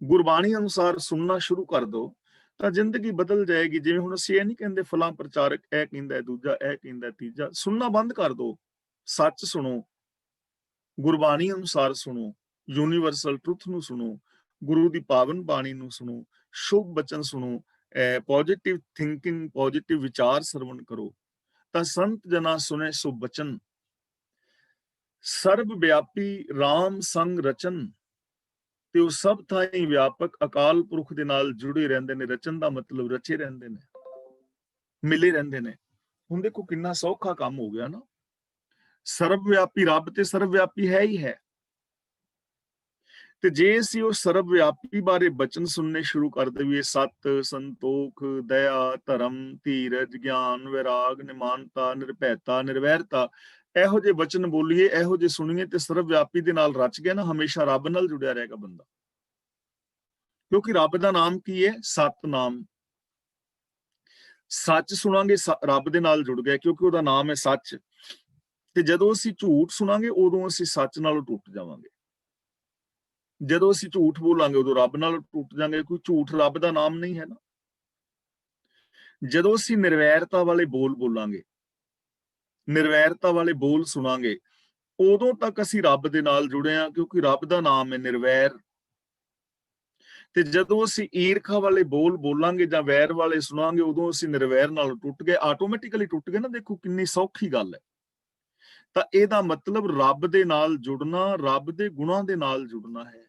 ਗੁਰਬਾਣੀ ਅਨੁਸਾਰ ਸੁਣਨਾ ਸ਼ੁਰੂ ਕਰ ਦਿਓ, ਤਾਂ ਜ਼ਿੰਦਗੀ ਬਦਲ ਜਾਏਗੀ। ਜਿਵੇਂ ਹੁਣ ਅਸੀਂ ਇਹ ਨਹੀਂ ਕਹਿੰਦੇ ਫਲਾਂ ਪ੍ਰਚਾਰਕ ਇਹ ਕਹਿੰਦਾ, ਦੂਜਾ ਇਹ ਕਹਿੰਦਾ, ਤੀਜਾ। ਸੁਣਨਾ ਬੰਦ ਕਰ ਦਿਓ, ਸੱਚ ਸੁਣੋ, ਗੁਰਬਾਣੀ ਅਨੁਸਾਰ ਸੁਣੋ, ਯੂਨੀਵਰਸਲ ਟਰੁੱਥ ਨੂੰ ਸੁਣੋ, ਗੁਰੂ ਦੀ ਪਾਵਨ ਬਾਣੀ ਨੂੰ ਸੁਣੋ, ਸ਼ੁਭ ਬਚਨ ਸੁਣੋ, ਪੋਜ਼ਿਟਿਵ ਥਿੰਕਿੰਗ, ਪੋਜ਼ਿਟਿਵ ਵਿਚਾਰ ਸਰਵਣ ਕਰੋ। ਤਾਂ ਸੰਤ ਜਨਾ ਸੁਨੇ ਸੋ ਬਚਨ, ਸਰਬ ਵਿਆਪੀ ਰਾਮ ਸੰਗ ਰਚਨ। ਤੇ ਉਹ ਸਭ ਥਾਈਂ ਵਿਆਪਕ ਅਕਾਲ ਪੁਰਖ ਦੇ ਨਾਲ ਜੁੜੇ ਰਹਿੰਦੇ ਨੇ। ਰਚਨ ਦਾ ਮਤਲਬ ਰਚੇ ਰਹਿੰਦੇ ਨੇ, ਮਿਲੇ ਰਹਿੰਦੇ ਨੇ। ਹੁਣ ਦੇਖੋ ਕਿੰਨਾ ਸੌਖਾ ਕੰਮ ਹੋ ਗਿਆ ਨਾ। ਸਰਬ ਵਿਆਪੀ ਰੱਬ ਤੇ ਸਰਬ ਵਿਆਪੀ ਹੈ ਹੀ ਹੈ। ਤੇ ਜੇ ਅਸੀਂ ਉਹ ਸਰਬ ਵਿਆਪੀ ਬਾਰੇ ਬਚਨ ਸੁਣਨੇ ਸ਼ੁਰੂ ਕਰ ਦੇਈਏ, ਸਤ, ਸੰਤੋਖ, ਦਇਆ, ਧਰਮ, ਧੀਰਜ, ਗਿਆਨ, ਵਿਰਾਗ, ਨਿਮਾਨਤਾ, ਨਿਰਭੈਤਾ, ਨਿਰਵੈਰਤਾ, ਇਹੋ ਜਿਹੇ ਬਚਨ ਬੋਲੀਏ, ਇਹੋ ਜਿਹੇ ਸੁਣੀਏ, ਤੇ ਸਰਬ ਵਿਆਪੀ ਦੇ ਨਾਲ ਰਚ ਗਿਆ ਨਾ, ਹਮੇਸ਼ਾ ਰੱਬ ਨਾਲ ਜੁੜਿਆ ਰਹੇਗਾ ਬੰਦਾ। ਕਿਉਂਕਿ ਰੱਬ ਦਾ ਨਾਮ ਕੀ ਹੈ? ਸਤਨਾਮ। ਸੱਚ ਸੁਣਾਂਗੇ, ਰੱਬ ਦੇ ਨਾਲ ਜੁੜ ਗਏ, ਕਿਉਂਕਿ ਉਹਦਾ ਨਾਮ ਹੈ ਸੱਚ। ਤੇ ਜਦੋਂ ਅਸੀਂ ਝੂਠ ਸੁਣਾਂਗੇ, ਉਦੋਂ ਅਸੀਂ ਸੱਚ ਨਾਲੋਂ ਟੁੱਟ ਜਾਵਾਂਗੇ। ਜਦੋਂ ਅਸੀਂ ਝੂਠ ਬੋਲਾਂਗੇ, ਉਦੋਂ ਰੱਬ ਨਾਲ ਟੁੱਟ ਜਾਵਾਂਗੇ। ਕੋਈ ਝੂਠ ਰੱਬ ਦਾ ਨਾਮ ਨਹੀਂ ਹੈ ਨਾ। ਜਦੋਂ ਅਸੀਂ ਨਿਰਵੈਰਤਾ ਵਾਲੇ ਬੋਲ ਬੋਲਾਂਗੇ, ਨਿਰਵੈਰਤਾ ਵਾਲੇ ਬੋਲ ਸੁਣਾਂਗੇ, ਉਦੋਂ ਤੱਕ ਅਸੀਂ ਰੱਬ ਦੇ ਨਾਲ ਜੁੜੇ ਹਾਂ, ਕਿਉਂਕਿ ਰੱਬ ਦਾ ਨਾਮ ਹੈ ਨਿਰਵੈਰ। ਤੇ ਜਦੋਂ ਅਸੀਂ ਈਰਖਾ ਵਾਲੇ ਬੋਲ ਬੋਲਾਂਗੇ ਜਾਂ ਵੈਰ ਵਾਲੇ ਸੁਣਾਂਗੇ, ਉਦੋਂ ਅਸੀਂ ਨਿਰਵੈਰ ਨਾਲ ਟੁੱਟ ਗਏ, ਆਟੋਮੈਟਿਕਲੀ ਟੁੱਟ ਗਏ ਨਾ। ਦੇਖੋ ਕਿੰਨੀ ਸੌਖੀ ਗੱਲ ਹੈ। ਤਾਂ ਇਹਦਾ ਮਤਲਬ ਰੱਬ ਦੇ ਨਾਲ ਜੁੜਨਾ, ਰੱਬ ਦੇ ਗੁਣਾਂ ਦੇ ਨਾਲ ਜੁੜਨਾ ਹੈ।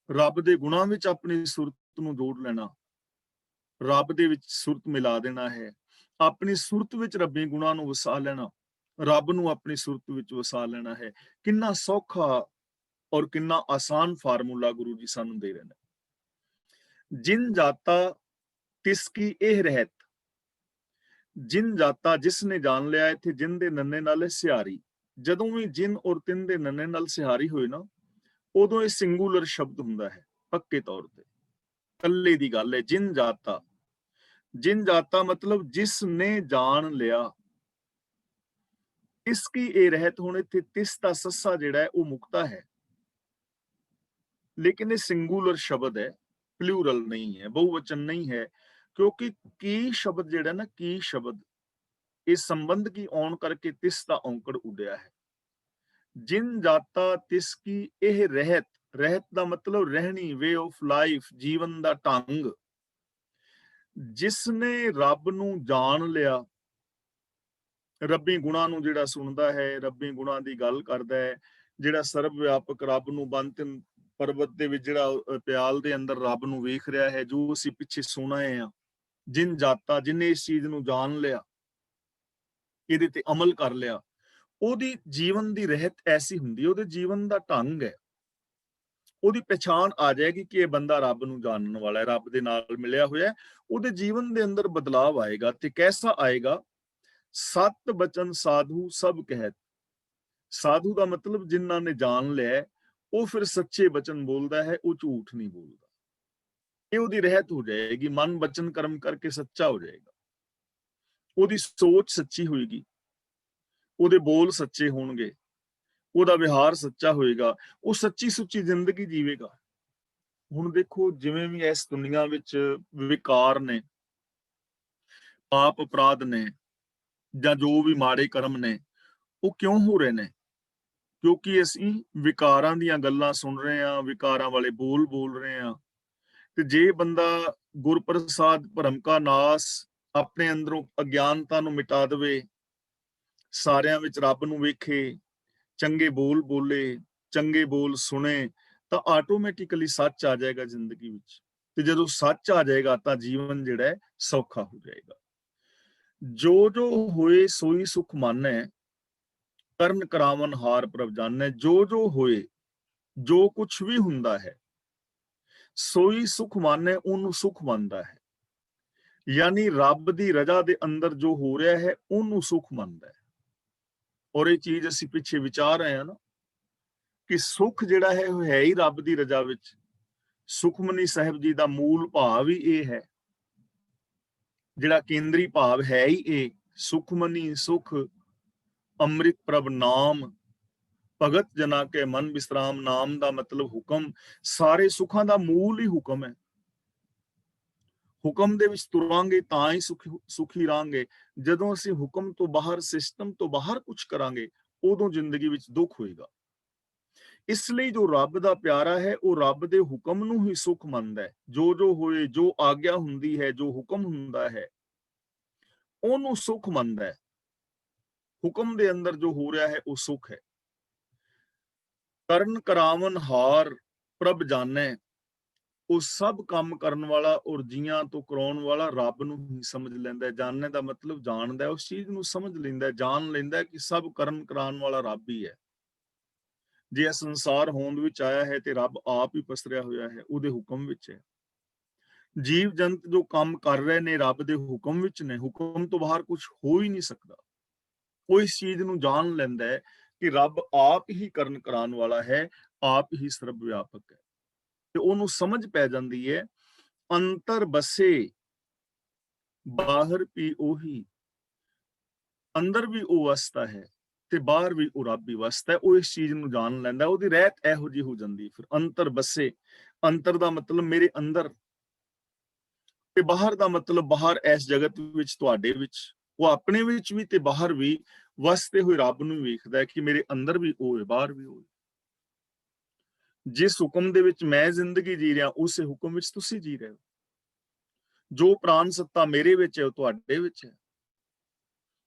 ਰੱਬ ਦੇ ਗੁਣਾਂ ਵਿੱਚ ਆਪਣੀ ਸੁਰਤ ਨੂੰ ਜੋੜ ਲੈਣਾ, ਰੱਬ ਦੇ ਵਿੱਚ ਸੁਰਤ ਮਿਲਾ ਦੇਣਾ ਹੈ। ਆਪਣੀ ਸੁਰਤ ਵਿੱਚ ਰੱਬੀ ਗੁਣਾਂ ਨੂੰ ਵਸਾ ਲੈਣਾ, ਰੱਬ ਨੂੰ ਆਪਣੀ ਸੁਰਤ ਵਿੱਚ ਵਸਾ ਲੈਣਾ ਹੈ। ਕਿੰਨਾ ਸੌਖਾ ਔਰ ਕਿੰਨਾ ਆਸਾਨ ਫਾਰਮੂਲਾ ਗੁਰੂ ਜੀ ਸਾਨੂੰ ਦੇ ਰਹੇ ਨੇ। ਜਿਨ ਜਾਤਾ ਤਿਸ ਕੀ ਇਹ ਰਹਿਤ, ਜਿਨ ਜਾਤਾ ਜਿਸ ਨੇ ਜਾਣ ਲਿਆ। ਇੱਥੇ ਜਿਨ ਦੇ ਨੰਨੇ ਨਾਲ ਸਿਹਾਰੀ। ਜਦੋਂ ਵੀ ਜਿਨ ਔਰ ਤਿਨ ਦੇ ਨੰਨੇ ਨਾਲ ਸਿਹਾਰੀ ਹੋਏ ਨਾ, ਉਦੋਂ ਇਹ ਸਿੰਗੂਲਰ ਸ਼ਬਦ ਹੁੰਦਾ ਹੈ, ਪੱਕੇ ਤੌਰ ਤੇ ਇਕੱਲੇ ਦੀ ਗੱਲ ਹੈ। ਜਿਨ ਜਾਤਾ, ਜਿਨ ਜਾਤਾ ਮਤਲਬ ਜਿਸ ਨੇ ਜਾਣ ਲਿਆ। ਇਸ ਕੀ ਇਹ ਰਹਿਤ, ਹੁਣ ਇੱਥੇ ਤਿਸ ਦਾ ਸੱਸਾ ਜਿਹੜਾ ਹੈ ਉਹ ਮੁਕਤਾ ਹੈ, ਲੇਕਿਨ ਇਹ ਸਿੰਗੂਲਰ ਸ਼ਬਦ ਹੈ, ਪਲੂਰਲ ਨਹੀਂ ਹੈ, ਬਹੁਵਚਨ ਨਹੀਂ ਹੈ। ਕਿਉਂਕਿ ਕੀ ਸ਼ਬਦ ਜਿਹੜਾ ਨਾ, ਕੀ ਸ਼ਬਦ, ਇਹ ਸੰਬੰਧ ਕੀ ਆਉਣ ਕਰਕੇ ਤਿਸ ਦਾ ਔਂਕੜ ਉੱਡਿਆ ਹੈ। ਜਿਨ ਜਾਤਾ ਤਿਸ ਕੀ ਇਹ ਰਹਿਤ, ਰਹਿਤ ਦਾ ਮਤਲਬ ਰਹਿਣੀ, ਵੇ ਆਫ ਲਾਈਫ, ਜੀਵਨ ਦਾ ਢੰਗ। ਜਿਸ ਨੇ ਰੱਬ ਨੂੰ ਜਾਣ ਲਿਆ, ਰੱਬੀ ਗੁਣਾਂ ਨੂੰ ਜਿਹੜਾ ਸੁਣਦਾ ਹੈ, ਰੱਬੀ ਗੁਣਾਂ ਦੀ ਗੱਲ ਕਰਦਾ ਹੈ, ਜਿਹੜਾ ਸਰਬ ਵਿਆਪਕ ਰੱਬ ਨੂੰ ਬੰਤਨ ਪਰਬਤ ਦੇ ਵਿੱਚ ਜਿਹੜਾ ਪਿਆਲ ਦੇ ਅੰਦਰ ਰੱਬ ਨੂੰ ਵੇਖ ਰਿਹਾ ਹੈ, ਜੋ ਅਸੀਂ ਪਿੱਛੇ ਸੁਣ ਆਏ ਹਾਂ। ਜਿਨ ਜਾਤਾ, ਜਿਹਨੇ ਇਸ ਚੀਜ਼ ਨੂੰ ਜਾਣ ਲਿਆ, ਇਹਦੇ ਤੇ ਅਮਲ ਕਰ ਲਿਆ, ਉਹਦੀ ਜੀਵਨ ਦੀ ਰਹਿਤ ਐਸੀ ਹੁੰਦੀ, ਉਹਦੇ ਜੀਵਨ ਦਾ ਢੰਗ ਹੈ, ਉਹਦੀ ਪਛਾਣ ਆ ਜਾਏਗੀ ਕਿ ਇਹ ਬੰਦਾ ਰੱਬ ਨੂੰ ਜਾਣਨ ਵਾਲਾ ਹੈ, ਰੱਬ ਦੇ ਨਾਲ ਮਿਲਿਆ ਹੋਇਆ ਹੈ। ਉਹਦੇ ਜੀਵਨ ਦੇ ਅੰਦਰ ਬਦਲਾਵ ਆਏਗਾ। ਤੇ ਕੈਸਾ ਆਏਗਾ? ਸਤ ਬਚਨ ਸਾਧੂ ਸਭ ਕਹਿਤ। ਸਾਧੂ ਦਾ ਮਤਲਬ ਜਿਨ੍ਹਾਂ ਨੇ ਜਾਣ ਲਿਆ, ਉਹ ਫਿਰ ਸੱਚੇ ਬਚਨ ਬੋਲਦਾ ਹੈ, ਉਹ ਝੂਠ ਨਹੀਂ ਬੋਲਦਾ। ਇਹ ਉਹਦੀ ਰਹਿਤ ਹੋ ਜਾਏਗੀ। ਮਨ ਬਚਨ ਕਰਮ ਕਰਕੇ ਸੱਚਾ ਹੋ ਜਾਏਗਾ, ਉਹਦੀ ਸੋਚ ਸੱਚੀ ਹੋਏਗੀ, ਉਹਦੇ ਬੋਲ ਸੱਚੇ ਹੋਣਗੇ, ਉਹਦਾ ਵਿਹਾਰ ਸੱਚਾ ਹੋਏਗਾ, ਉਹ ਸੱਚੀ ਸੁੱਚੀ ਜ਼ਿੰਦਗੀ ਜੀਵੇਗਾ। ਹੁਣ ਦੇਖੋ, ਜਿਵੇਂ ਵੀ ਇਸ ਦੁਨੀਆ ਵਿੱਚ ਵਿਕਾਰ ਨੇ, ਪਾਪ ਅਪਰਾਧ ਨੇ, ਜਾਂ ਜੋ ਵੀ ਮਾੜੇ ਕਰਮ ਨੇ, ਉਹ ਕਿਉਂ ਹੋ ਰਹੇ ਨੇ? ਕਿਉਂਕਿ ਅਸੀਂ ਵਿਕਾਰਾਂ ਦੀਆਂ ਗੱਲਾਂ ਸੁਣ ਰਹੇ ਹਾਂ, ਵਿਕਾਰਾਂ ਵਾਲੇ ਬੋਲ ਬੋਲ ਰਹੇ ਹਾਂ। ਤੇ ਜੇ ਬੰਦਾ ਗੁਰਪ੍ਰਸਾਦ ਭਰਮ ਕਾ ਨਾਸ, ਆਪਣੇ ਅੰਦਰੋਂ ਅਗਿਆਨਤਾ ਨੂੰ ਮਿਟਾ ਦੇਵੇ, ਸਾਰਿਆਂ ਵਿੱਚ ਰੱਬ ਨੂੰ ਵੇਖੇ, ਚੰਗੇ ਬੋਲ ਬੋਲੇ, ਚੰਗੇ ਬੋਲ ਸੁਣੇ, ਤਾਂ ਆਟੋਮੈਟਿਕਲੀ ਸੱਚ ਆ ਜਾਏਗਾ ਜ਼ਿੰਦਗੀ ਵਿੱਚ। ਤੇ ਜਦੋਂ ਸੱਚ ਆ ਜਾਏਗਾ ਤਾਂ ਜੀਵਨ ਜਿਹੜਾ ਹੈ ਸੌਖਾ ਹੋ ਜਾਏਗਾ। ਜੋ ਜੋ ਹੋਏ ਸੋਈ ਸੁਖ ਮਾਨੈ, ਕਰਨ ਕਰਾਵਨ ਹਾਰ ਪ੍ਰਭ ਜਾਣੈ। ਜੋ ਜੋ ਹੋਏ, ਜੋ ਕੁਛ ਵੀ ਹੁੰਦਾ ਹੈ, ਸੋਈ ਸੁਖ ਮਾਨੈ, ਉਹਨੂੰ ਸੁਖ ਮੰਨਦਾ ਹੈ। ਯਾਨੀ ਰੱਬ ਦੀ ਰਜ਼ਾ ਦੇ ਅੰਦਰ ਜੋ ਹੋ ਰਿਹਾ ਹੈ, ਉਹਨੂੰ ਸੁਖ ਮੰਨਦਾ ਹੈ। ਔਰ ਇਹ ਚੀਜ਼ ਅਸੀਂ ਪਿੱਛੇ ਵਿਚਾਰ ਰਹੇ ਹਾਂ ਨਾ, ਕਿ ਸੁਖ ਜਿਹੜਾ ਹੈ ਉਹ ਹੈ ਹੀ ਰੱਬ ਦੀ ਰਜ਼ਾ ਵਿੱਚ। ਸੁਖਮਨੀ ਸਾਹਿਬ ਜੀ ਦਾ ਮੂਲ ਭਾਵ ਹੀ ਇਹ ਹੈ। ਜਿਹੜਾ ਕੇਂਦਰੀ ਭਾਵ ਹੈ ਹੀ ਇਹ ਸੁਖਮਨੀ ਸੁਖ ਅੰਮ੍ਰਿਤ ਪ੍ਰਭ ਨਾਮ ਭਗਤ ਜਨਾ ਕੇ ਮਨ ਵਿਸਰਾਮ। ਨਾਮ ਦਾ ਮਤਲਬ ਹੁਕਮ, ਸਾਰੇ ਸੁੱਖਾਂ ਦਾ ਮੂਲ ਹੀ ਹੁਕਮ ਹੈ। ਹੁਕਮ ਦੇ ਵਿੱਚ ਤੁਰਾਂਗੇ ਤਾਂ ਹੀ ਸੁਖੀ ਰਾਂਗੇ। ਜਦੋਂ ਅਸੀਂ ਹੁਕਮ ਤੋਂ ਬਾਹਰ, ਸਿਸਟਮ ਤੋਂ ਬਾਹਰ ਕੁਝ ਕਰਾਂਗੇ, ਉਦੋਂ ਜ਼ਿੰਦਗੀ ਵਿੱਚ ਦੁੱਖ ਹੋਏਗਾ। ਇਸ ਲਈ ਜੋ ਰੱਬ ਦਾ ਪਿਆਰਾ ਹੈ ਉਹ ਰੱਬ ਦੇ ਹੁਕਮ ਨੂੰ ਹੀ ਸੁਖ ਮੰਨਦਾ ਹੈ। ਜੋ ਜੋ ਹੋਏ, ਜੋ ਆਗਿਆ ਹੁੰਦੀ ਹੈ, ਜੋ ਹੁਕਮ ਹੁੰਦਾ ਹੈ, ਉਹਨੂੰ ਸੁਖ ਮੰਨਦਾ ਹੈ। ਹੁਕਮ ਦੇ ਅੰਦਰ ਜੋ ਹੋ ਰਿਹਾ ਹੈ ਉਹ ਸੁਖ ਹੈ। ਕਰਨ ਕਰਾਵਨ ਹਾਰ ਪ੍ਰਭ ਜਾਣੈ। ਉਹ ਸਭ ਕੰਮ ਕਰਨ ਵਾਲਾ ਔਰ ਜੀਆਂ ਤੋਂ ਕਰਾਉਣ ਵਾਲਾ ਰੱਬ ਨੂੰ ਹੀ ਸਮਝ ਲੈਂਦਾ ਹੈ। ਜਾਣਨੇ ਦਾ ਮਤਲਬ ਜਾਣਦਾ, ਉਸ ਚੀਜ਼ ਨੂੰ ਸਮਝ ਲੈਂਦਾ, ਜਾਣ ਲੈਂਦਾ ਕਿ ਸਭ ਕਰਨ ਕਰਾਉਣ ਵਾਲਾ ਰੱਬ ਹੀ ਹੈ। ਜੇ ਇਹ ਸੰਸਾਰ ਹੋਂਦ ਵਿੱਚ ਆਇਆ ਹੈ ਤੇ ਰੱਬ ਆਪ ਹੀ ਪਸਰਿਆ ਹੋਇਆ ਹੈ, ਉਹਦੇ ਹੁਕਮ ਵਿੱਚ ਹੈ। ਜੀਵ ਜੰਤ ਜੋ ਕੰਮ ਕਰ ਰਹੇ ਨੇ ਰੱਬ ਦੇ ਹੁਕਮ ਵਿੱਚ ਨੇ, ਹੁਕਮ ਤੋਂ ਬਾਹਰ ਕੁਝ ਹੋ ਹੀ ਨਹੀਂ ਸਕਦਾ। ਉਹ ਇਸ ਚੀਜ਼ ਨੂੰ ਜਾਣ ਲੈਂਦਾ ਹੈ ਕਿ ਰੱਬ ਆਪ ਹੀ ਕਰਨ ਕਰਾਉਣ ਵਾਲਾ ਹੈ, ਆਪ ਹੀ ਸਰਬ ਵਿਆਪਕ ਹੈ। ਤੇ ਉਹਨੂੰ ਸਮਝ ਪੈ ਜਾਂਦੀ ਹੈ, ਅੰਤਰ ਬਸੇ ਬਾਹਰ ਵੀ ਉਹੀ, ਅੰਦਰ ਵੀ ਉਹ ਵਸਦਾ ਹੈ ਤੇ ਬਾਹਰ ਵੀ ਉਹ ਰੱਬ ਹੀ ਵਸਦਾ ਹੈ। ਉਹ ਇਸ ਚੀਜ਼ ਨੂੰ ਜਾਣ ਲੈਂਦਾ, ਉਹਦੀ ਰਹਿਤ ਇਹੋ ਜਿਹੀ ਹੋ ਜਾਂਦੀ। ਫਿਰ ਅੰਤਰ ਬਸੇ, ਅੰਤਰ ਦਾ ਮਤਲਬ ਮੇਰੇ ਅੰਦਰ, ਤੇ ਬਾਹਰ ਦਾ ਮਤਲਬ ਬਾਹਰ ਇਸ ਜਗਤ ਵਿੱਚ, ਤੁਹਾਡੇ ਵਿੱਚ। ਉਹ ਆਪਣੇ ਵਿੱਚ ਵੀ ਤੇ ਬਾਹਰ ਵੀ ਵਸਦੇ ਹੋਏ ਰੱਬ ਨੂੰ ਵੇਖਦਾ ਹੈ ਕਿ ਮੇਰੇ ਅੰਦਰ ਵੀ ਉਹ ਹੈ, ਬਾਹਰ ਵੀ ਉਹ ਹੈ। ਜਿਸ ਹੁਕਮ ਦੇ ਵਿੱਚ ਮੈਂ ਜ਼ਿੰਦਗੀ ਜੀ ਰਿਹਾ, ਉਸੇ ਹੁਕਮ ਵਿੱਚ ਤੁਸੀਂ ਜੀ ਰਹੇ ਹੋ। ਜੋ ਪ੍ਰਾਣ ਸੱਤਾ ਮੇਰੇ ਵਿੱਚ ਹੈ ਉਹ ਤੁਹਾਡੇ ਵਿੱਚ ਹੈ।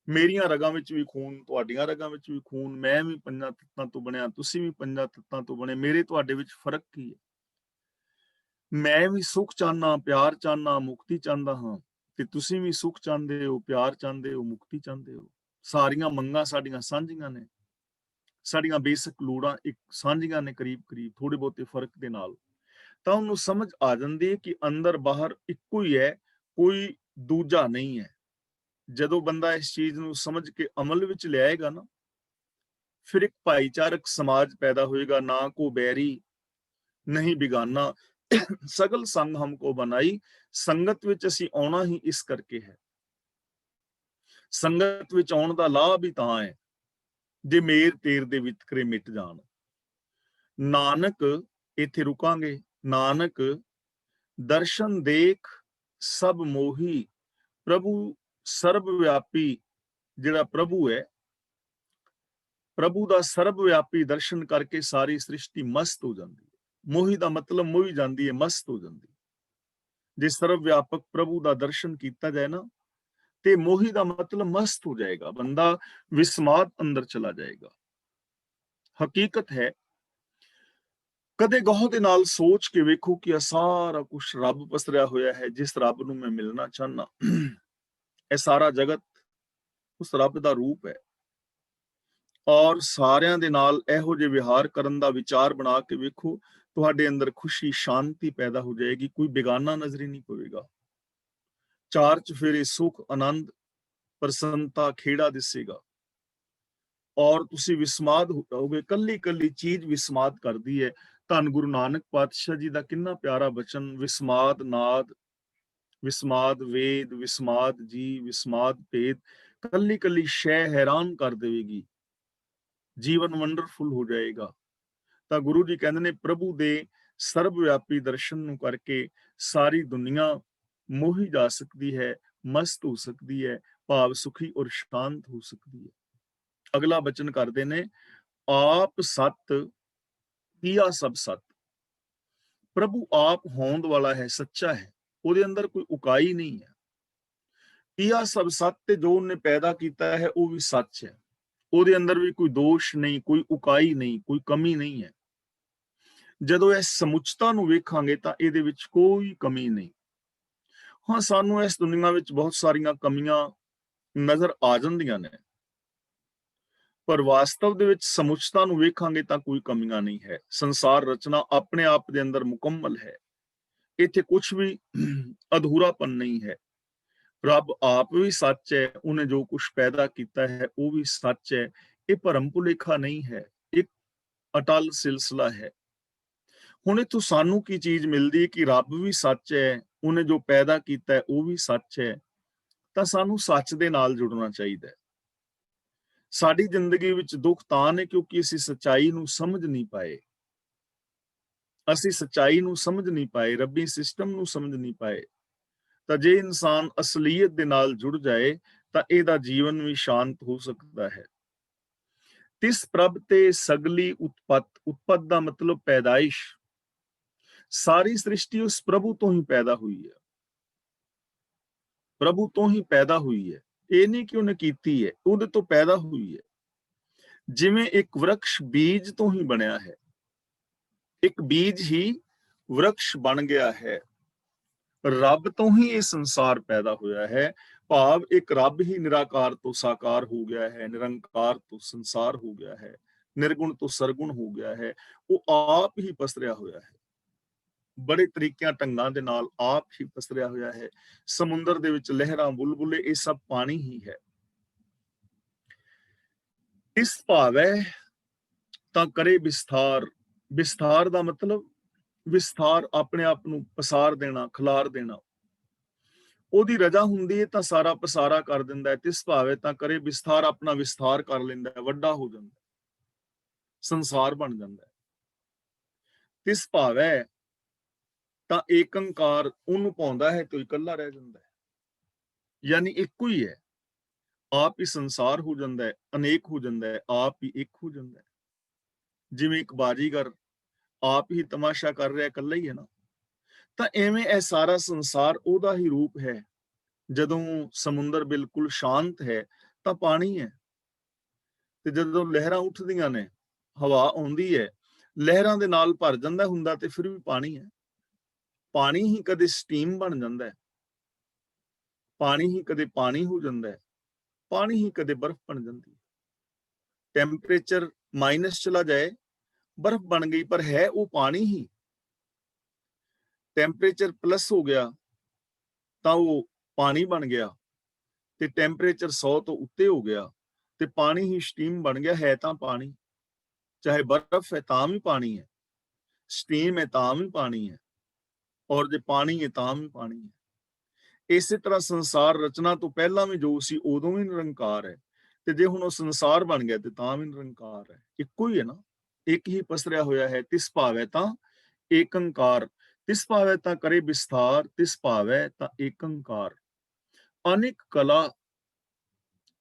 ਮੇਰੀਆਂ ਰਗਾਂ ਵਿੱਚ ਵੀ ਖੂਨ, ਤੁਹਾਡੀਆਂ ਰਗਾਂ ਵਿੱਚ ਵੀ ਖੂਨ। ਮੈਂ ਵੀ ਪੰਜਾਂ ਤੱਤਾਂ ਤੋਂ ਬਣਿਆ, ਤੁਸੀਂ ਵੀ ਪੰਜਾਂ ਤੱਤਾਂ ਤੋਂ ਬਣੇ। ਮੇਰੇ ਤੁਹਾਡੇ ਵਿੱਚ ਫਰਕ ਕੀ ਹੈ? ਮੈਂ ਵੀ ਸੁੱਖ ਚਾਹੁੰਦਾ, ਪਿਆਰ ਚਾਹੁੰਦਾ, ਮੁਕਤੀ ਚਾਹੁੰਦਾ ਹਾਂ, ਤੇ ਤੁਸੀਂ ਵੀ ਸੁੱਖ ਚਾਹੁੰਦੇ ਹੋ, ਪਿਆਰ ਚਾਹੁੰਦੇ ਹੋ, ਮੁਕਤੀ ਚਾਹੁੰਦੇ ਹੋ। ਸਾਰੀਆਂ ਮੰਗਾਂ ਸਾਡੀਆਂ ਸਾਂਝੀਆਂ ਨੇ, ਸਾਡੀਆਂ ਬੇਸਿਕ ਲੋੜਾਂ ਇੱਕ ਸਾਂਝੀਆਂ ਨੇ, ਕਰੀਬ ਕਰੀਬ ਥੋੜੇ ਬਹੁਤੇ ਫਰਕ ਦੇ ਨਾਲ। ਤਾਂ ਉਹਨੂੰ ਸਮਝ ਆ ਜਾਂਦੀ ਹੈ ਕਿ ਅੰਦਰ ਬਾਹਰ ਇੱਕੋ ਹੀ ਹੈ, ਕੋਈ ਦੂਜਾ ਨਹੀਂ ਹੈ। ਜਦੋਂ ਬੰਦਾ ਇਸ ਚੀਜ਼ ਨੂੰ ਸਮਝ ਕੇ ਅਮਲ ਵਿੱਚ ਲਿਆਏਗਾ ਨਾ, ਫਿਰ ਇੱਕ ਭਾਈਚਾਰਕ ਸਮਾਜ ਪੈਦਾ ਹੋਏਗਾ। ਨਾ ਕੋ ਬੈਰੀ ਨਹੀਂ ਬਿਗਾਨਾ, ਸਗਲ ਸੰਗ ਹਮਕੋ ਬਣਾਈ। ਸੰਗਤ ਵਿੱਚ ਅਸੀਂ ਆਉਣਾ ਹੀ ਇਸ ਕਰਕੇ ਹੈ। ਸੰਗਤ ਵਿੱਚ ਆਉਣ ਦਾ ਲਾਭ ਹੀ ਤਾਂ ਹੈ ਜੇ ਮੇਰ ਤੇਰ ਦੇ ਵਿਤਕਰੇ ਮਿਟ ਜਾਣ। ਨਾਨਕ, ਇੱਥੇ ਰੁਕਾਂਗੇ। ਨਾਨਕ ਦਰਸ਼ਨ ਦੇਖ ਸਭ ਮੋਹੀ, ਪ੍ਰਭੂ ਸਰਬ ਵਿਆਪੀ। ਜਿਹੜਾ ਪ੍ਰਭੂ ਹੈ, ਪ੍ਰਭੂ ਦਾ ਸਰਬ ਵਿਆਪੀ ਦਰਸ਼ਨ ਕਰਕੇ ਸਾਰੀ ਸ੍ਰਿਸ਼ਟੀ ਮਸਤ ਹੋ ਜਾਂਦੀ ਹੈ। ਮੋਹੀ ਦਾ ਮਤਲਬ ਮੋਹੀ ਜਾਂਦੀ ਹੈ, ਮਸਤ ਹੋ ਜਾਂਦੀ। ਜੇ ਸਰਬ ਵਿਆਪਕ ਪ੍ਰਭੂ ਦਾ ਦਰਸ਼ਨ ਕੀਤਾ ਜਾਏ ਨਾ, ਤੇ ਮੋਹੀ ਦਾ ਮਤਲਬ ਮਸਤ ਹੋ ਜਾਏਗਾ, ਬੰਦਾ ਵਿਸਮਾਦ ਅੰਦਰ ਚਲਾ ਜਾਏਗਾ। ਹਕੀਕਤ ਹੈ, ਕਦੇ ਗਹੁ ਦੇ ਨਾਲ ਸੋਚ ਕੇ ਵੇਖੋ ਕਿ ਇਹ ਸਾਰਾ ਕੁਝ ਰੱਬ ਪਸਰਿਆ ਹੋਇਆ ਹੈ, ਜਿਸ ਰੱਬ ਨੂੰ ਮੈਂ ਮਿਲਣਾ ਚਾਹੁੰਦਾ। ਇਹ ਸਾਰਾ ਜਗਤ ਉਸ ਰੱਬ ਦਾ ਰੂਪ ਹੈ। ਔਰ ਸਾਰਿਆਂ ਦੇ ਨਾਲ ਇਹੋ ਜਿਹੇ ਵਿਹਾਰ ਕਰਨ ਦਾ ਵਿਚਾਰ ਬਣਾ ਕੇ ਵੇਖੋ, ਤੁਹਾਡੇ ਅੰਦਰ ਖੁਸ਼ੀ, ਸ਼ਾਂਤੀ ਪੈਦਾ ਹੋ ਜਾਏਗੀ। ਕੋਈ ਬੇਗਾਨਾ ਨਜ਼ਰ ਹੀ ਨਹੀਂ ਪਵੇਗਾ। ਚਾਰ ਚੁਫੇਰੇ ਸੁਖ, ਆਨੰਦ, ਪ੍ਰਸੰਨਤਾ, ਖੇੜਾ ਦਿਸੇਗਾ। ਔਰ ਤੁਸੀਂ ਵਿਸਮਾਦ ਹੋ ਜਾਓਗੇ। ਕੱਲੀ ਕੱਲੀ ਚੀਜ਼ ਵਿਸਮਾਦ ਕਰਦੀ ਹੈ। ਧੰਨ ਗੁਰੂ ਨਾਨਕ ਪਾਤਸ਼ਾਹ ਜੀ ਦਾ ਕਿੰਨਾ ਪਿਆਰਾ ਬਚਨ, ਵਿਸਮਾਦ ਨਾਦ, ਵਿਸਮਾਦ ਵੇਦ, ਵਿਸਮਾਦ ਜੀ, ਵਿਸਮਾਦ ਭੇਦ। ਕੱਲੀ ਕੱਲੀ ਸ਼ੈ ਹੈਰਾਨ ਕਰ ਦੇਵੇਗੀ, ਜੀਵਨ ਵੰਡਰਫੁਲ ਹੋ ਜਾਏਗਾ। ਤਾਂ ਗੁਰੂ ਜੀ ਕਹਿੰਦੇ ਨੇ, ਪ੍ਰਭੂ ਦੇ ਸਰਬ ਵਿਆਪੀ ਦਰਸ਼ਨ ਨੂੰ ਕਰਕੇ ਸਾਰੀ ਦੁਨੀਆ ਮੋਹੀ ਜਾ ਸਕਦੀ ਹੈ, ਮਸਤ ਹੋ ਸਕਦੀ ਹੈ, ਭਾਵ ਸੁਖੀ ਔਰ ਸ਼ਾਂਤ ਹੋ ਸਕਦੀ ਹੈ। ਅਗਲਾ ਬਚਨ ਕਰਦੇ ਨੇ, ਆਪ ਸਤ ਕੀਆ ਸਭ ਸਤ। ਪ੍ਰਭੂ ਆਪ ਹੋਂਦ ਵਾਲਾ ਹੈ, ਸੱਚਾ ਹੈ, ਉਹਦੇ ਅੰਦਰ ਕੋਈ ਉਕਾਈ ਨਹੀਂ ਹੈ। ਕੀਆ ਸਭ ਸਤ, ਤੇ ਜੋ ਉਹਨੇ ਪੈਦਾ ਕੀਤਾ ਹੈ ਉਹ ਵੀ ਸੱਚ ਹੈ। ਉਹਦੇ ਅੰਦਰ ਵੀ ਕੋਈ ਦੋਸ਼ ਨਹੀਂ, ਕੋਈ ਉਕਾਈ ਨਹੀਂ, ਕੋਈ ਕਮੀ ਨਹੀਂ ਹੈ। ਜਦੋਂ ਇਸ ਸਮੁੱਚਤਾ ਨੂੰ ਵੇਖਾਂਗੇ ਤਾਂ ਇਹਦੇ ਵਿੱਚ ਕੋਈ ਕਮੀ ਨਹੀਂ। ਹਾਂ, ਸਾਨੂੰ ਇਸ ਦੁਨੀਆ ਵਿੱਚ ਬਹੁਤ ਸਾਰੀਆਂ ਕਮੀਆਂ ਨਜ਼ਰ ਆ ਜਾਂਦੀਆਂ ਨੇ, ਪਰ ਵਾਸਤਵ ਦੇ ਵਿੱਚ ਸਮੁੱਚਤਾ ਨੂੰ ਵੇਖਾਂਗੇ ਤਾਂ ਕੋਈ ਕਮੀਆਂ ਨਹੀਂ ਹੈ। ਸੰਸਾਰ ਰਚਨਾ ਆਪਣੇ ਆਪ ਦੇ ਅੰਦਰ ਮੁਕੰਮਲ ਹੈ। ਇੱਥੇ ਕੁਝ ਵੀ ਅਧੂਰਾਪਨ ਨਹੀਂ ਹੈ। ਰੱਬ ਆਪ ਵੀ ਸੱਚ ਹੈ, ਉਹਨੇ ਜੋ ਕੁਝ ਪੈਦਾ ਕੀਤਾ ਹੈ ਉਹ ਵੀ ਸੱਚ ਹੈ। ਇਹ ਭਰਮ ਭੁਲੇਖਾ ਨਹੀਂ ਹੈ, ਇੱਕ ਅਟਲ ਸਿਲਸਿਲਾ ਹੈ। ਹੁਣ ਇੱਥੋਂ ਸਾਨੂੰ ਕੀ ਚੀਜ਼ ਮਿਲਦੀ ਹੈ ਕਿ ਰੱਬ ਵੀ ਸੱਚ ਹੈ, ਉਹਨੇ ਜੋ ਪੈਦਾ ਕੀਤਾ ਹੈ ਉਹ ਵੀ ਸੱਚ ਹੈ, ਤਾਂ ਸਾਨੂੰ ਸੱਚ ਦੇ ਨਾਲ ਜੁੜਨਾ ਚਾਹੀਦਾ ਹੈ। ਸਾਡੀ ਜ਼ਿੰਦਗੀ ਵਿੱਚ ਦੁੱਖ ਤਾਂ ਨੇ ਕਿਉਂਕਿ ਅਸੀਂ ਸੱਚਾਈ ਨੂੰ ਸਮਝ ਨਹੀਂ ਪਾਏ। ਅਸੀਂ ਸੱਚਾਈ ਨੂੰ ਸਮਝ ਨਹੀਂ ਪਾਏ, ਰੱਬੀ ਸਿਸਟਮ ਨੂੰ ਸਮਝ ਨਹੀਂ ਪਾਏ। ਤਾਂ ਜੇ ਇਨਸਾਨ ਅਸਲੀਅਤ ਦੇ ਨਾਲ ਜੁੜ ਜਾਏ ਤਾਂ ਇਹਦਾ ਜੀਵਨ ਵੀ ਸ਼ਾਂਤ ਹੋ ਸਕਦਾ ਹੈ। ਤਿਸ ਪ੍ਰਭ ਤੇ ਸਗਲੀ ਉਤਪਤ ਦਾ ਮਤਲਬ ਪੈਦਾਇਸ਼। ਸਾਰੀ ਸ੍ਰਿਸ਼ਟੀ ਉਸ ਪ੍ਰਭੂ ਤੋਂ ਹੀ ਪੈਦਾ ਹੋਈ ਹੈ, ਪ੍ਰਭੂ ਤੋਂ ਹੀ ਪੈਦਾ ਹੋਈ ਹੈ। ਇਹ ਨਹੀਂ ਕਿ ਉਹਨੇ ਕੀਤੀ ਹੈ, ਉਹਦੇ ਤੋਂ ਪੈਦਾ ਹੋਈ ਹੈ। ਜਿਵੇਂ ਇੱਕ ਵਰਕਸ਼ ਬੀਜ ਤੋਂ ਹੀ ਬਣਿਆ ਹੈ, ਇੱਕ ਬੀਜ ਹੀ ਵਰਕਸ਼ ਬਣ ਗਿਆ ਹੈ। ਰੱਬ ਤੋਂ ਹੀ ਇਹ ਸੰਸਾਰ ਪੈਦਾ ਹੋਇਆ ਹੈ, ਭਾਵ ਇੱਕ ਰੱਬ ਹੀ ਨਿਰਾਕਾਰ ਤੋਂ ਸਾਕਾਰ ਹੋ ਗਿਆ ਹੈ, ਨਿਰੰਕਾਰ ਤੋਂ ਸੰਸਾਰ ਹੋ ਗਿਆ ਹੈ, ਨਿਰਗੁਣ ਤੋਂ ਸਰਗੁਣ ਹੋ ਗਿਆ ਹੈ। ਉਹ ਆਪ ਹੀ ਪਸਰਿਆ ਹੋਇਆ ਹੈ, ਬੜੇ ਤਰੀਕਿਆਂ ਢੰਗਾਂ ਦੇ ਨਾਲ ਆਪ ਹੀ ਪਸਰਿਆ ਹੋਇਆ ਹੈ। ਸਮੁੰਦਰ ਦੇ ਵਿੱਚ ਲਹਿਰਾਂ, ਬੁਲਬੁਲੇ, ਇਹ ਸਭ ਪਾਣੀ ਹੀ ਹੈ। ਇਸ ਭਾਵੈ ਤਾਂ ਕਰੇ ਵਿਸਥਾਰ। ਵਿਸਥਾਰ ਦਾ ਮਤਲਬ ਵਿਸਥਾਰ, ਆਪਣੇ ਆਪ ਨੂੰ ਪਸਾਰ ਦੇਣਾ, ਖਿਲਾਰ ਦੇਣਾ। ਉਹਦੀ ਰਜਾ ਹੁੰਦੀ ਹੈ ਤਾਂ ਸਾਰਾ ਪਸਾਰਾ ਕਰ ਦਿੰਦਾ ਹੈ। ਤਿਸ ਭਾਵੇ ਤਾਂ ਕਰੇ ਵਿਸਥਾਰ, ਆਪਣਾ ਵਿਸਥਾਰ ਕਰ ਲੈਂਦਾ ਹੈ, ਵੱਡਾ ਹੋ ਜਾਂਦਾ, ਸੰਸਾਰ ਬਣ ਜਾਂਦਾ ਹੈ। ਤਿਸ ਭਾਵੇ ਤਾਂ ਏਕੰਕਾਰ, ਉਹਨੂੰ ਪਾਉਂਦਾ ਹੈ ਤੇ ਇਕੱਲਾ ਰਹਿ ਜਾਂਦਾ ਹੈ, ਯਾਨੀ ਇੱਕੋ ਹੀ ਹੈ। ਆਪ ਹੀ ਸੰਸਾਰ ਹੋ ਜਾਂਦਾ ਹੈ, ਅਨੇਕ ਹੋ ਜਾਂਦਾ ਹੈ, ਆਪ ਹੀ ਇੱਕ ਹੋ ਜਾਂਦਾ ਹੈ। ਜਿਵੇਂ ਇੱਕ ਬਾਜੀਗਰ ਆਪ ਹੀ ਤਮਾਸ਼ਾ ਕਰ ਰਿਹਾ, ਇਕੱਲਾ ਹੀ ਹੈ ਨਾ। ਤਾਂ ਐਵੇਂ ਇਹ ਸਾਰਾ ਸੰਸਾਰ ਉਹਦਾ ਹੀ ਰੂਪ ਹੈ। ਜਦੋਂ ਸਮੁੰਦਰ ਬਿਲਕੁਲ ਸ਼ਾਂਤ ਹੈ ਤਾਂ ਪਾਣੀ ਹੈ, ਤੇ ਜਦੋਂ ਲਹਿਰਾਂ ਉੱਠਦੀਆਂ ਨੇ, ਹਵਾ ਆਉਂਦੀ ਹੈ, ਲਹਿਰਾਂ ਦੇ ਨਾਲ ਭਰ ਜਾਂਦਾ ਹੁੰਦਾ ਤੇ ਫਿਰ ਵੀ ਪਾਣੀ ਹੈ। ਪਾਣੀ ਹੀ ਕਦੇ ਸਟੀਮ ਬਣ ਜਾਂਦਾ ਹੈ, ਪਾਣੀ ਹੀ ਕਦੇ ਪਾਣੀ ਹੋ ਜਾਂਦਾ ਹੈ, ਪਾਣੀ ਹੀ ਕਦੇ ਬਰਫ਼ ਬਣ ਜਾਂਦੀ ਹੈ। ਟੈਂਪਰੇਚਰ ਮਾਈਨਸ ਚਲਾ ਜਾਏ, ਬਰਫ਼ ਬਣ ਗਈ, ਪਰ ਹੈ ਉਹ ਪਾਣੀ ਹੀ। ਟੈਂਪਰੇਚਰ ਪਲੱਸ ਹੋ ਗਿਆ ਤਾਂ ਉਹ ਪਾਣੀ ਬਣ ਗਿਆ, ਤੇ ਟੈਂਪਰੇਚਰ 100 ਤੋਂ ਉੱਤੇ ਹੋ ਗਿਆ ਤੇ ਪਾਣੀ ਹੀ ਸਟੀਮ ਬਣ ਗਿਆ। ਹੈ ਤਾਂ ਪਾਣੀ, ਚਾਹੇ ਬਰਫ਼ ਹੈ ਤਾਂ ਵੀ ਪਾਣੀ ਹੈ, ਸਟੀਮ ਹੈ ਤਾਂ ਵੀ ਪਾਣੀ ਹੈ, ਔਰ ਜੇ ਪਾਣੀ ਹੈ ਤਾਂ ਵੀ ਪਾਣੀ ਹੈ। ਇਸੇ ਤਰ੍ਹਾਂ ਸੰਸਾਰ ਰਚਨਾ ਤੋਂ ਪਹਿਲਾਂ ਵੀ ਜੋ ਸੀ ਉਦੋਂ ਵੀ ਨਿਰੰਕਾਰ ਹੈ, ਤੇ ਜੇ ਹੁਣ ਉਹ ਸੰਸਾਰ ਬਣ ਗਿਆ ਤੇ ਤਾਂ ਵੀ ਨਿਰੰਕਾਰ ਹੈ। ਇੱਕੋ ਹੀ ਹੈ ਨਾ, ਇੱਕ ਹੀ ਪਸਰਿਆ ਹੋਇਆ ਹੈ। ਤਿਸ ਭਾਵੈ ਤਾਂ ਏਕੰਕਾਰ, ਤਿਸ ਭਾਵੈ ਤਾਂ ਕਰੇ ਵਿਸਥਾਰ, ਤਿਸ ਭਾਵੈ ਤਾਂ ਏਕੰਕਾਰ। ਅਨੇਕ ਕਲਾ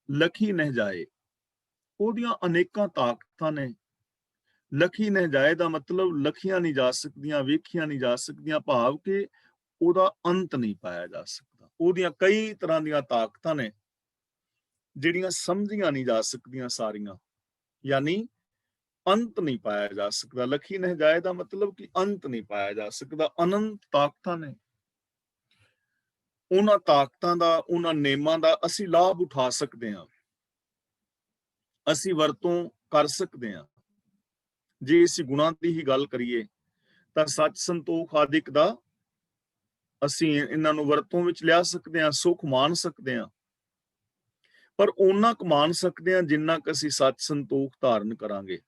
ਲਖੀ ਨਹਿ ਜਾਏ, ਉਹਦੀਆਂ ਅਨੇਕਾਂ ਤਾਕਤਾਂ ਨੇ। ਲਖੀ ਨਹਿ ਜਾਏ ਦਾ ਮਤਲਬ ਲਖੀਆਂ ਨਹੀਂ ਜਾ ਸਕਦੀਆਂ, ਵੇਖੀਆਂ ਨਹੀਂ ਜਾ ਸਕਦੀਆਂ, ਭਾਵ ਕਿ ਉਹਦਾ ਅੰਤ ਨਹੀਂ ਪਾਇਆ ਜਾ ਸਕਦਾ। ਉਹਦੀਆਂ ਕਈ ਤਰ੍ਹਾਂ ਦੀਆਂ ਤਾਕਤਾਂ ਨੇ ਜਿਹੜੀਆਂ ਸਮਝੀਆਂ ਨਹੀਂ ਜਾ ਸਕਦੀਆਂ ਸਾਰੀਆਂ, ਯਾਨੀ ਅੰਤ ਨਹੀਂ ਪਾਇਆ ਜਾ ਸਕਦਾ। ਲਖੀ ਨਹਿ ਜਾਏ ਦਾ ਮਤਲਬ ਕਿ ਅੰਤ ਨਹੀਂ ਪਾਇਆ ਜਾ ਸਕਦਾ। ਅਨੰਤ ਤਾਕਤਾਂ ਨੇ। ਉਹਨਾਂ ਤਾਕਤਾਂ ਦਾ, ਉਹਨਾਂ ਨੇਮਾਂ ਦਾ ਅਸੀਂ ਲਾਭ ਉਠਾ ਸਕਦੇ ਹਾਂ, ਅਸੀਂ ਵਰਤੋਂ ਕਰ ਸਕਦੇ ਹਾਂ। ਜੇ ਅਸੀਂ ਗੁਣਾਂ ਦੀ ਹੀ ਗੱਲ ਕਰੀਏ ਤਾਂ ਸੱਚ, ਸੰਤੋਖ ਆਦਿਕ ਦਾ ਅਸੀਂ ਇਹਨਾਂ ਨੂੰ ਵਰਤੋਂ ਵਿੱਚ ਲਿਆ ਸਕਦੇ ਹਾਂ, ਸੁੱਖ ਮਾਣ ਸਕਦੇ ਹਾਂ, ਪਰ ਉਹਨਾਂ ਕੁ ਮਾਣ ਸਕਦੇ ਹਾਂ ਜਿੰਨਾ ਕੁ ਅਸੀਂ ਸੱਚ ਸੰਤੋਖ ਧਾਰਨ ਕਰਾਂਗੇ।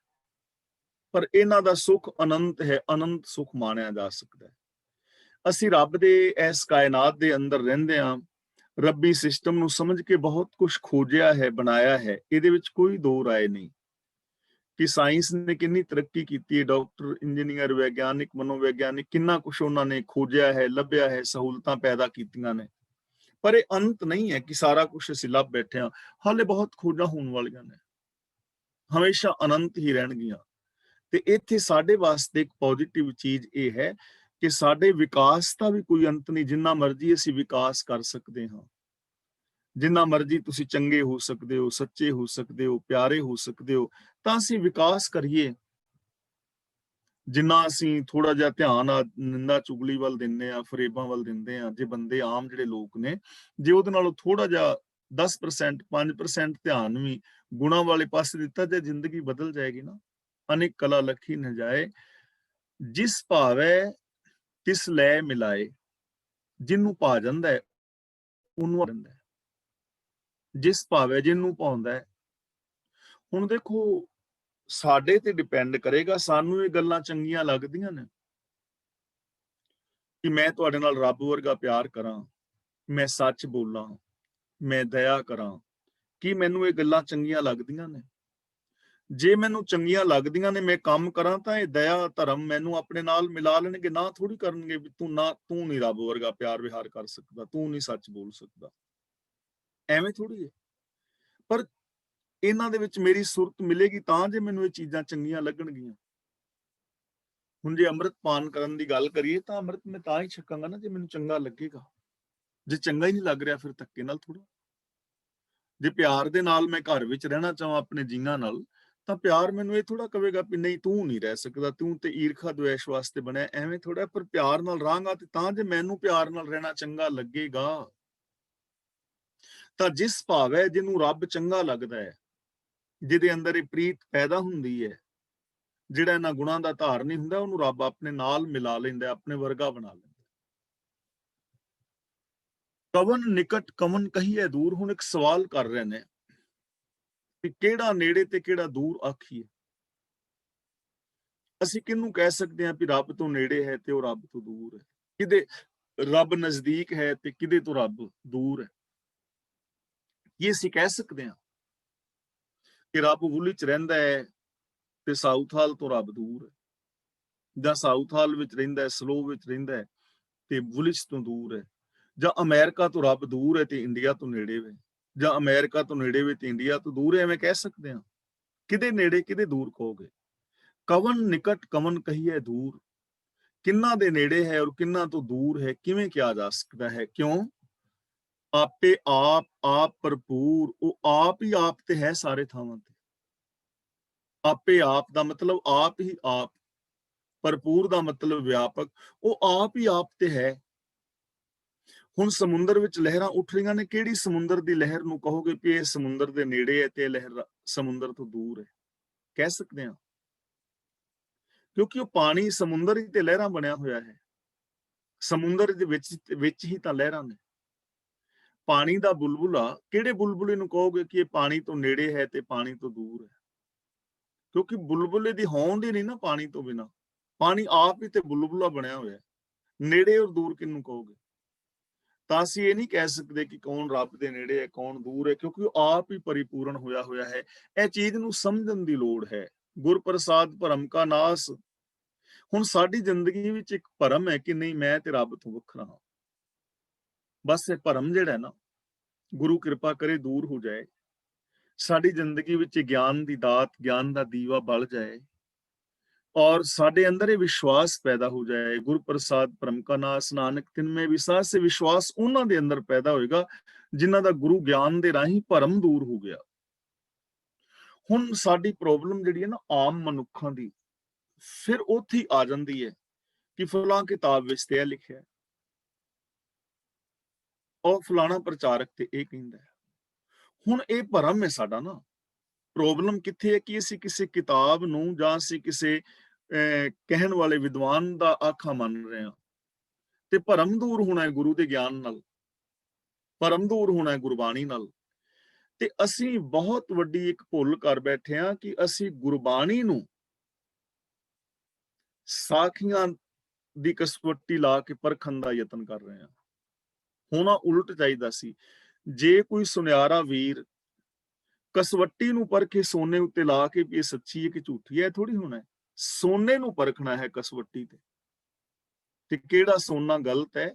ਪਰ ਇਹਨਾਂ ਦਾ ਸੁੱਖ ਅਨੰਤ ਹੈ, ਅਨੰਤ ਸੁੱਖ ਮਾਣਿਆ ਜਾ ਸਕਦਾ ਹੈ। ਅਸੀਂ ਰੱਬ ਦੇ ਇਸ ਕਾਇਨਾਤ ਦੇ ਅੰਦਰ ਰਹਿੰਦੇ ਹਾਂ, ਰੱਬੀ ਸਿਸਟਮ ਨੂੰ ਸਮਝ ਕੇ ਬਹੁਤ ਕੁਝ ਖੋਜਿਆ ਹੈ, ਬਣਾਇਆ ਹੈ। ਇਹਦੇ ਵਿੱਚ ਕੋਈ ਦੋ ਰਾਏ ਨਹੀਂ ਕਿ ਸਾਇੰਸ ਨੇ ਕਿੰਨੀ ਤਰੱਕੀ ਕੀਤੀ ਹੈ। ਡਾਕਟਰ, ਇੰਜੀਨੀਅਰ, ਵਿਗਿਆਨਿਕ, ਮਨੋਵਿਗਿਆਨਿਕ, ਕਿੰਨਾ ਕੁਝ ਉਹਨਾਂ ਨੇ ਖੋਜਿਆ ਹੈ, ਲੱਭਿਆ ਹੈ, ਸਹੂਲਤਾਂ ਪੈਦਾ ਕੀਤੀਆਂ ਨੇ। ਪਰ ਇਹ ਅੰਤ ਨਹੀਂ ਹੈ ਕਿ ਸਾਰਾ ਕੁਝ ਅਸੀਂ ਲੱਭ ਬੈਠੇ ਹਾਂ। ਹਾਲੇ ਬਹੁਤ ਖੋਜਾਂ ਹੋਣ ਵਾਲੀਆਂ ਨੇ, ਹਮੇਸ਼ਾ ਅਨੰਤ ਹੀ ਰਹਿਣਗੀਆਂ। ਤੇ ਇੱਥੇ ਸਾਡੇ ਵਾਸਤੇ ਇੱਕ ਪੋਜ਼ਿਟਿਵ ਚੀਜ਼ ਇਹ ਹੈ ਕਿ ਸਾਡੇ ਵਿਕਾਸ ਦਾ ਵੀ ਕੋਈ ਅੰਤ ਨਹੀਂ। ਜਿੰਨਾ ਮਰਜ਼ੀ ਅਸੀਂ ਵਿਕਾਸ ਕਰ ਸਕਦੇ ਹਾਂ, ਜਿੰਨਾ ਮਰਜ਼ੀ ਤੁਸੀਂ ਚੰਗੇ ਹੋ ਸਕਦੇ ਹੋ, ਸੱਚੇ ਹੋ ਸਕਦੇ ਹੋ, ਪਿਆਰੇ ਹੋ ਸਕਦੇ ਹੋ, ਤਾਂ ਅਸੀਂ ਵਿਕਾਸ ਕਰੀਏ। ਜਿੰਨਾ ਅਸੀਂ ਥੋੜਾ ਜਿਹਾ ਧਿਆਨ ਨਿੰਦਾ ਚੁਗਲੀ ਵੱਲ ਦਿੰਦੇ ਆ, ਫਰੇਬਾਂ ਵੱਲ ਦਿੰਦੇ ਆ, ਜੇ ਬੰਦੇ ਆਮ ਜਿਹੜੇ ਲੋਕ ਨੇ, ਜੇ ਉਹਦੇ ਨਾਲੋਂ ਥੋੜਾ ਜਿਹਾ 10%, 5% ਧਿਆਨ ਵੀ ਗੁਣਾਂ ਵਾਲੇ ਪਾਸੇ ਦਿੱਤਾ, ਤੇ ਜ਼ਿੰਦਗੀ ਬਦਲ ਜਾਏਗੀ ਨਾ। ਅਨੇਕ ਕਲਾ ਲਖੀ ਨ ਜਾਏ, ਜਿਸ ਭਾਵੈ ਤਿਸ ਲੈ ਮਿਲਾਏ। ਜਿਹਨੂੰ ਭਾ ਜਾਂਦਾ ਹੈ ਉਹਨੂੰ ਜਾਂਦਾ ਹੈ, ਜਿਸ ਭਾਵੈ ਜਿਹਨੂੰ ਪਾਉਂਦਾ ਹੈ। ਹੁਣ ਦੇਖੋ, ਸਾਡੇ ਤੇ ਡਿਪੈਂਡ ਕਰੇਗਾ, ਸਾਨੂੰ ਇਹ ਗੱਲਾਂ ਚੰਗੀਆਂ ਲੱਗਦੀਆਂ ਨੇ ਕਿ ਮੈਂ ਤੁਹਾਡੇ ਨਾਲ ਰੱਬ ਵਰਗਾ ਪਿਆਰ ਕਰਾਂ, ਮੈਂ ਸੱਚ ਬੋਲਾਂ, ਮੈਂ ਦਇਆ ਕਰਾਂ। ਕੀ ਮੈਨੂੰ ਇਹ ਗੱਲਾਂ ਚੰਗੀਆਂ ਲੱਗਦੀਆਂ ਨੇ? ਜੇ ਮੈਨੂੰ ਚੰਗੀਆਂ ਲੱਗਦੀਆਂ ਨੇ, ਮੈਂ ਕੰਮ ਕਰਾਂ, ਤਾਂ ਇਹ ਦਇਆ ਧਰਮ ਮੈਨੂੰ ਆਪਣੇ ਨਾਲ ਮਿਲਾ ਲੈਣਗੇ। ਨਾ ਥੋੜੀ ਕਰਨਗੇ ਵੀ ਤੂੰ ਨਹੀਂ ਰੱਬ ਵਰਗਾ ਪਿਆਰ ਵਿਹਾਰ ਕਰ ਸਕਦਾ, ਤੂੰ ਨਹੀਂ ਸੱਚ ਬੋਲ ਸਕਦਾ। ਐਵੇਂ ਥੋੜੀ ਹੈ। ਪਰ ਇਹਨਾਂ ਦੇ ਵਿੱਚ ਮੇਰੀ ਸੁਰਤ ਮਿਲੇਗੀ ਤਾਂ ਜੇ ਮੈਨੂੰ ਇਹ ਚੀਜ਼ਾਂ ਚੰਗੀਆਂ ਲੱਗਣਗੀਆਂ। ਹੁਣ ਜੇ ਅੰਮ੍ਰਿਤ ਪਾਨ ਕਰਨ ਦੀ ਗੱਲ ਕਰੀਏ, ਤਾਂ ਅੰਮ੍ਰਿਤ ਮੈਂ ਤਾਂ ਹੀ ਛਕਾਂਗਾ ਨਾ ਜੇ ਮੈਨੂੰ ਚੰਗਾ ਲੱਗੇਗਾ। ਜੇ ਚੰਗਾ ਹੀ ਨਹੀਂ ਲੱਗ ਰਿਹਾ, ਫਿਰ ਧੱਕੇ ਨਾਲ ਥੋੜਾ। ਜੇ ਪਿਆਰ ਦੇ ਨਾਲ ਮੈਂ ਘਰ ਵਿੱਚ ਰਹਿਣਾ ਚਾਹਾਂ ਆਪਣੇ ਜੀਆਂ ਨਾਲ, ਤਾਂ ਪਿਆਰ ਮੈਨੂੰ ਇਹ ਥੋੜਾ ਕਹੇਗਾ ਵੀ ਨਹੀਂ ਤੂੰ ਨਹੀਂ ਰਹਿ ਸਕਦਾ, ਤੂੰ ਤੇ ਈਰਖਾ ਦੁਆਸ਼ ਵਾਸਤੇ ਬਣਿਆ। ਐਵੇਂ ਥੋੜਾ। ਪਰ ਪਿਆਰ ਨਾਲ ਰਹਾਂਗਾ ਤੇ ਤਾਂ ਜੇ ਮੈਨੂੰ ਪਿਆਰ ਨਾਲ ਰਹਿਣਾ ਚੰਗਾ ਲੱਗੇਗਾ। ਤਾਂ ਜਿਸ ਭਾਵ ਹੈ ਜਿਹਨੂੰ ਰੱਬ ਚੰਗਾ ਲੱਗਦਾ ਹੈ, ਜਿਹਦੇ ਅੰਦਰ ਇਹ ਪ੍ਰੀਤ ਪੈਦਾ ਹੁੰਦੀ ਹੈ, ਜਿਹੜਾ ਇਹਨਾਂ ਗੁਣਾਂ ਦਾ ਧਾਰ ਨਹੀਂ ਹੁੰਦਾ, ਉਹਨੂੰ ਰੱਬ ਆਪਣੇ ਨਾਲ ਮਿਲਾ ਲੈਂਦਾ, ਆਪਣੇ ਵਰਗਾ ਬਣਾ ਲੈਂਦਾ। ਕਵਨ ਨਿਕਟ ਕਵਨ ਕਹੀਏ ਦੂਰ। ਹੁਣ ਇੱਕ ਸਵਾਲ ਕਰ ਰਹੇ ਨੇ ਕਿ ਕਿਹੜਾ ਨੇੜੇ ਤੇ ਕਿਹੜਾ ਦੂਰ ਆਖੀਏ। ਅਸੀਂ ਕਿਹਨੂੰ ਕਹਿ ਸਕਦੇ ਹਾਂ ਵੀ ਰੱਬ ਤੋਂ ਨੇੜੇ ਹੈ ਤੇ ਉਹ ਰੱਬ ਤੋਂ ਦੂਰ ਹੈ? ਕਿਤੇ ਰੱਬ ਨਜ਼ਦੀਕ ਹੈ ਤੇ ਕਿਤੇ ਤੋਂ ਰੱਬ ਦੂਰ ਹੈ? ਕੀ ਅਸੀਂ ਕਹਿ ਸਕਦੇ ਹਾਂ ਕਿ ਰੱਬ ਵੁੱਲੀ ਚ ਰਹਿੰਦਾ ਹੈ ਤੇ ਸਾਊਥ ਹਾਲ ਤੋਂ ਰੱਬ ਦੂਰ ਹੈ, ਜਾਂ ਸਾਊਥ ਹਾਲ ਵਿੱਚ ਰਹਿੰਦਾ ਹੈ, ਸਲੋ ਵਿੱਚ ਰਹਿੰਦਾ ਹੈ ਤੇ ਵੁਲਿਚ ਤੋਂ ਦੂਰ ਹੈ, ਜਾਂ ਅਮਰੀਕਾ ਤੋਂ ਰੱਬ ਦੂਰ ਹੈ ਤੇ ਇੰਡੀਆ ਤੋਂ ਨੇੜੇ ਵੇ, ਜਾਂ ਅਮਰੀਕਾ ਤੋਂ ਨੇੜੇ ਵੇ ਤੇ ਇੰਡੀਆ ਤੋਂ ਦੂਰ ਹੈ? ਐਵੇਂ ਕਹਿ ਸਕਦੇ ਹਾਂ? ਕਿਹਦੇ ਨੇੜੇ ਕਿਹਦੇ ਦੂਰ ਕਹੋਗੇ? ਕਵਨ ਨਿਕਟ ਕਵਨ ਕਹੀਏ ਦੂਰ। ਕਿੰਨਾ ਦੇ ਨੇੜੇ ਹੈ ਔਰ ਕਿੰਨਾ ਤੋਂ ਦੂਰ ਹੈ, ਕਿਵੇਂ ਕਿਹਾ ਜਾ ਸਕਦਾ ਹੈ? ਕਿਉਂ? ਆਪੇ ਆਪ ਭਰਪੂਰ। ਉਹ ਆਪ ਹੀ ਆਪ ਤੇ ਹੈ ਸਾਰੇ ਥਾਵਾਂ ਤੇ। ਆਪੇ ਆਪ ਦਾ ਮਤਲਬ ਆਪ ਹੀ ਆਪ, ਭਰਪੂਰ ਦਾ ਮਤਲਬ ਵਿਆਪਕ। ਉਹ ਆਪ ਹੀ ਆਪ ਤੇ ਹੈ। ਹੁਣ ਸਮੁੰਦਰ ਵਿੱਚ ਲਹਿਰਾਂ ਉੱਠ ਰਹੀਆਂ ਨੇ, ਕਿਹੜੀ ਸਮੁੰਦਰ ਦੀ ਲਹਿਰ ਨੂੰ ਕਹੋਗੇ ਕਿ ਇਹ ਸਮੁੰਦਰ ਦੇ ਨੇੜੇ ਹੈ ਤੇ ਇਹ ਲਹਿਰ ਸਮੁੰਦਰ ਤੋਂ ਦੂਰ ਹੈ? ਕਹਿ ਸਕਦੇ ਹਾਂ, ਕਿਉਂਕਿ ਉਹ ਪਾਣੀ ਸਮੁੰਦਰ ਹੀ ਤੇ ਲਹਿਰਾਂ ਬਣਿਆ ਹੋਇਆ ਹੈ। ਸਮੁੰਦਰ ਦੇ ਵਿੱਚ ਹੀ ਤਾਂ ਲਹਿਰਾਂ ਨੇ। ਪਾਣੀ ਦਾ ਬੁਲਬੁਲਾ, ਕਿਹੜੇ ਬੁਲਬੁਲੇ ਨੂੰ ਕਹੋਗੇ ਕਿ ਇਹ ਪਾਣੀ ਤੋਂ ਨੇੜੇ ਹੈ ਤੇ ਪਾਣੀ ਤੋਂ ਦੂਰ ਹੈ? ਕਿਉਂਕਿ ਬੁਲਬੁਲੇ ਦੀ ਹੋਂਦ ਹੀ ਨਹੀਂ ਨਾ ਪਾਣੀ ਤੋਂ ਬਿਨਾ। ਪਾਣੀ ਆਪ ਹੀ ਤੇ ਬੁਲਬੁਲਾ ਬਣਿਆ ਹੋਇਆ ਹੈ। ਨੇੜੇ ਔਰ ਦੂਰ ਕਿਹਨੂੰ ਕਹੋਗੇ? ਤਾਂ ਅਸੀਂ ਇਹ ਨਹੀਂ ਕਹਿ ਸਕਦੇ ਕਿ ਕੌਣ ਰੱਬ ਦੇ ਨੇੜੇ ਹੈ, ਕੌਣ ਦੂਰ ਹੈ, ਕਿਉਂਕਿ ਉਹ ਆਪ ਹੀ ਪਰਿਪੂਰਨ ਹੋਇਆ ਹੈ। ਇਹ ਚੀਜ਼ ਨੂੰ ਸਮਝਣ ਦੀ ਲੋੜ ਹੈ। ਗੁਰ ਪ੍ਰਸਾਦ ਭਰਮ ਕਾ ਨਾਸ। ਹੁਣ ਸਾਡੀ ਜ਼ਿੰਦਗੀ ਵਿੱਚ ਇੱਕ ਭਰਮ ਹੈ ਕਿ ਨਹੀਂ ਮੈਂ ਤੇ ਰੱਬ ਤੋਂ ਵੱਖਰਾ ਹਾਂ। ਬਸ ਇਹ ਭਰਮ ਜਿਹੜਾ ਹੈ ਨਾ, ਗੁਰੂ ਕਿਰਪਾ ਕਰੇ ਦੂਰ ਹੋ ਜਾਏ। ਸਾਡੀ ਜ਼ਿੰਦਗੀ ਵਿੱਚ ਗਿਆਨ ਦੀ ਦਾਤ, ਗਿਆਨ ਦਾ ਦੀਵਾ ਬਲ ਜਾਏ ਔਰ ਸਾਡੇ ਅੰਦਰ ਇਹ ਵਿਸ਼ਵਾਸ ਪੈਦਾ ਹੋ ਜਾਏ। ਗੁਰ ਪ੍ਰਸਾਦ ਭਰਮ ਕਾ ਨਾਸ, ਨਾਨਕ ਤਿਨ ਮੈਂ ਵਿਸਾਸ। ਸੇ ਵਿਸ਼ਵਾਸ ਉਹਨਾਂ ਦੇ ਅੰਦਰ ਪੈਦਾ ਹੋਏਗਾ ਜਿਨ੍ਹਾਂ ਦਾ ਗੁਰੂ ਗਿਆਨ ਦੇ ਰਾਹੀਂ ਭਰਮ ਦੂਰ ਹੋ ਗਿਆ। ਹੁਣ ਸਾਡੀ ਪ੍ਰੋਬਲਮ ਜਿਹੜੀ ਹੈ ਨਾ ਆਮ ਮਨੁੱਖਾਂ ਦੀ, ਫਿਰ ਉੱਥੇ ਆ ਜਾਂਦੀ ਹੈ ਕਿ ਫਲਾਂ ਕਿਤਾਬ ਵਿੱਚ ਤੇ ਇਹ ਲਿਖਿਆ, ਉਹ ਫਲਾਣਾ ਪ੍ਰਚਾਰਕ ਤੇ ਇਹ ਕਹਿੰਦਾ ਹੈ। ਹੁਣ ਇਹ ਭਰਮ ਹੈ ਸਾਡਾ ਨਾ। ਪ੍ਰੋਬਲਮ ਕਿੱਥੇ ਹੈ ਕਿ ਅਸੀਂ ਕਿਸੇ ਕਿਤਾਬ ਨੂੰ ਜਾਂ ਅਸੀਂ ਕਿਸੇ ਕਹਿਣ ਵਾਲੇ ਵਿਦਵਾਨ ਦਾ ਆਖਾ ਮੰਨ ਰਹੇ ਹਾਂ। ਤੇ ਭਰਮ ਦੂਰ ਹੋਣਾ ਹੈ ਗੁਰੂ ਦੇ ਗਿਆਨ ਨਾਲ, ਭਰਮ ਦੂਰ ਹੋਣਾ ਹੈ ਗੁਰਬਾਣੀ ਨਾਲ। ਤੇ ਅਸੀਂ ਬਹੁਤ ਵੱਡੀ ਇੱਕ ਭੁੱਲ ਕਰ ਬੈਠੇ ਹਾਂ ਕਿ ਅਸੀਂ ਗੁਰਬਾਣੀ ਨੂੰ ਸਾਖੀਆਂ ਦੀ ਕਸਵੱਟੀ ਲਾ ਕੇ ਪਰਖਣ ਦਾ ਯਤਨ ਕਰ ਰਹੇ ਹਾਂ। ਹੋਣਾ ਉਲਟ ਚਾਹੀਦਾ ਸੀ। ਜੇ ਕੋਈ ਸੁਨਿਆਰਾ ਵੀਰ ਕਸਵੱਟੀ ਨੂੰ ਪਰਖੇ ਸੋਨੇ ਉੱਤੇ ਲਾ ਕੇ ਵੀ ਇਹ ਸੱਚੀ ਹੈ ਕਿ ਝੂਠੀ ਹੈ, ਥੋੜੀ ਹੋਣਾ ਹੈ। ਸੋਨੇ ਨੂੰ ਪਰਖਣਾ ਹੈ ਕਸਵੱਟੀ ਤੇ ਕਿਹੜਾ ਸੋਨਾ ਗਲਤ ਹੈ,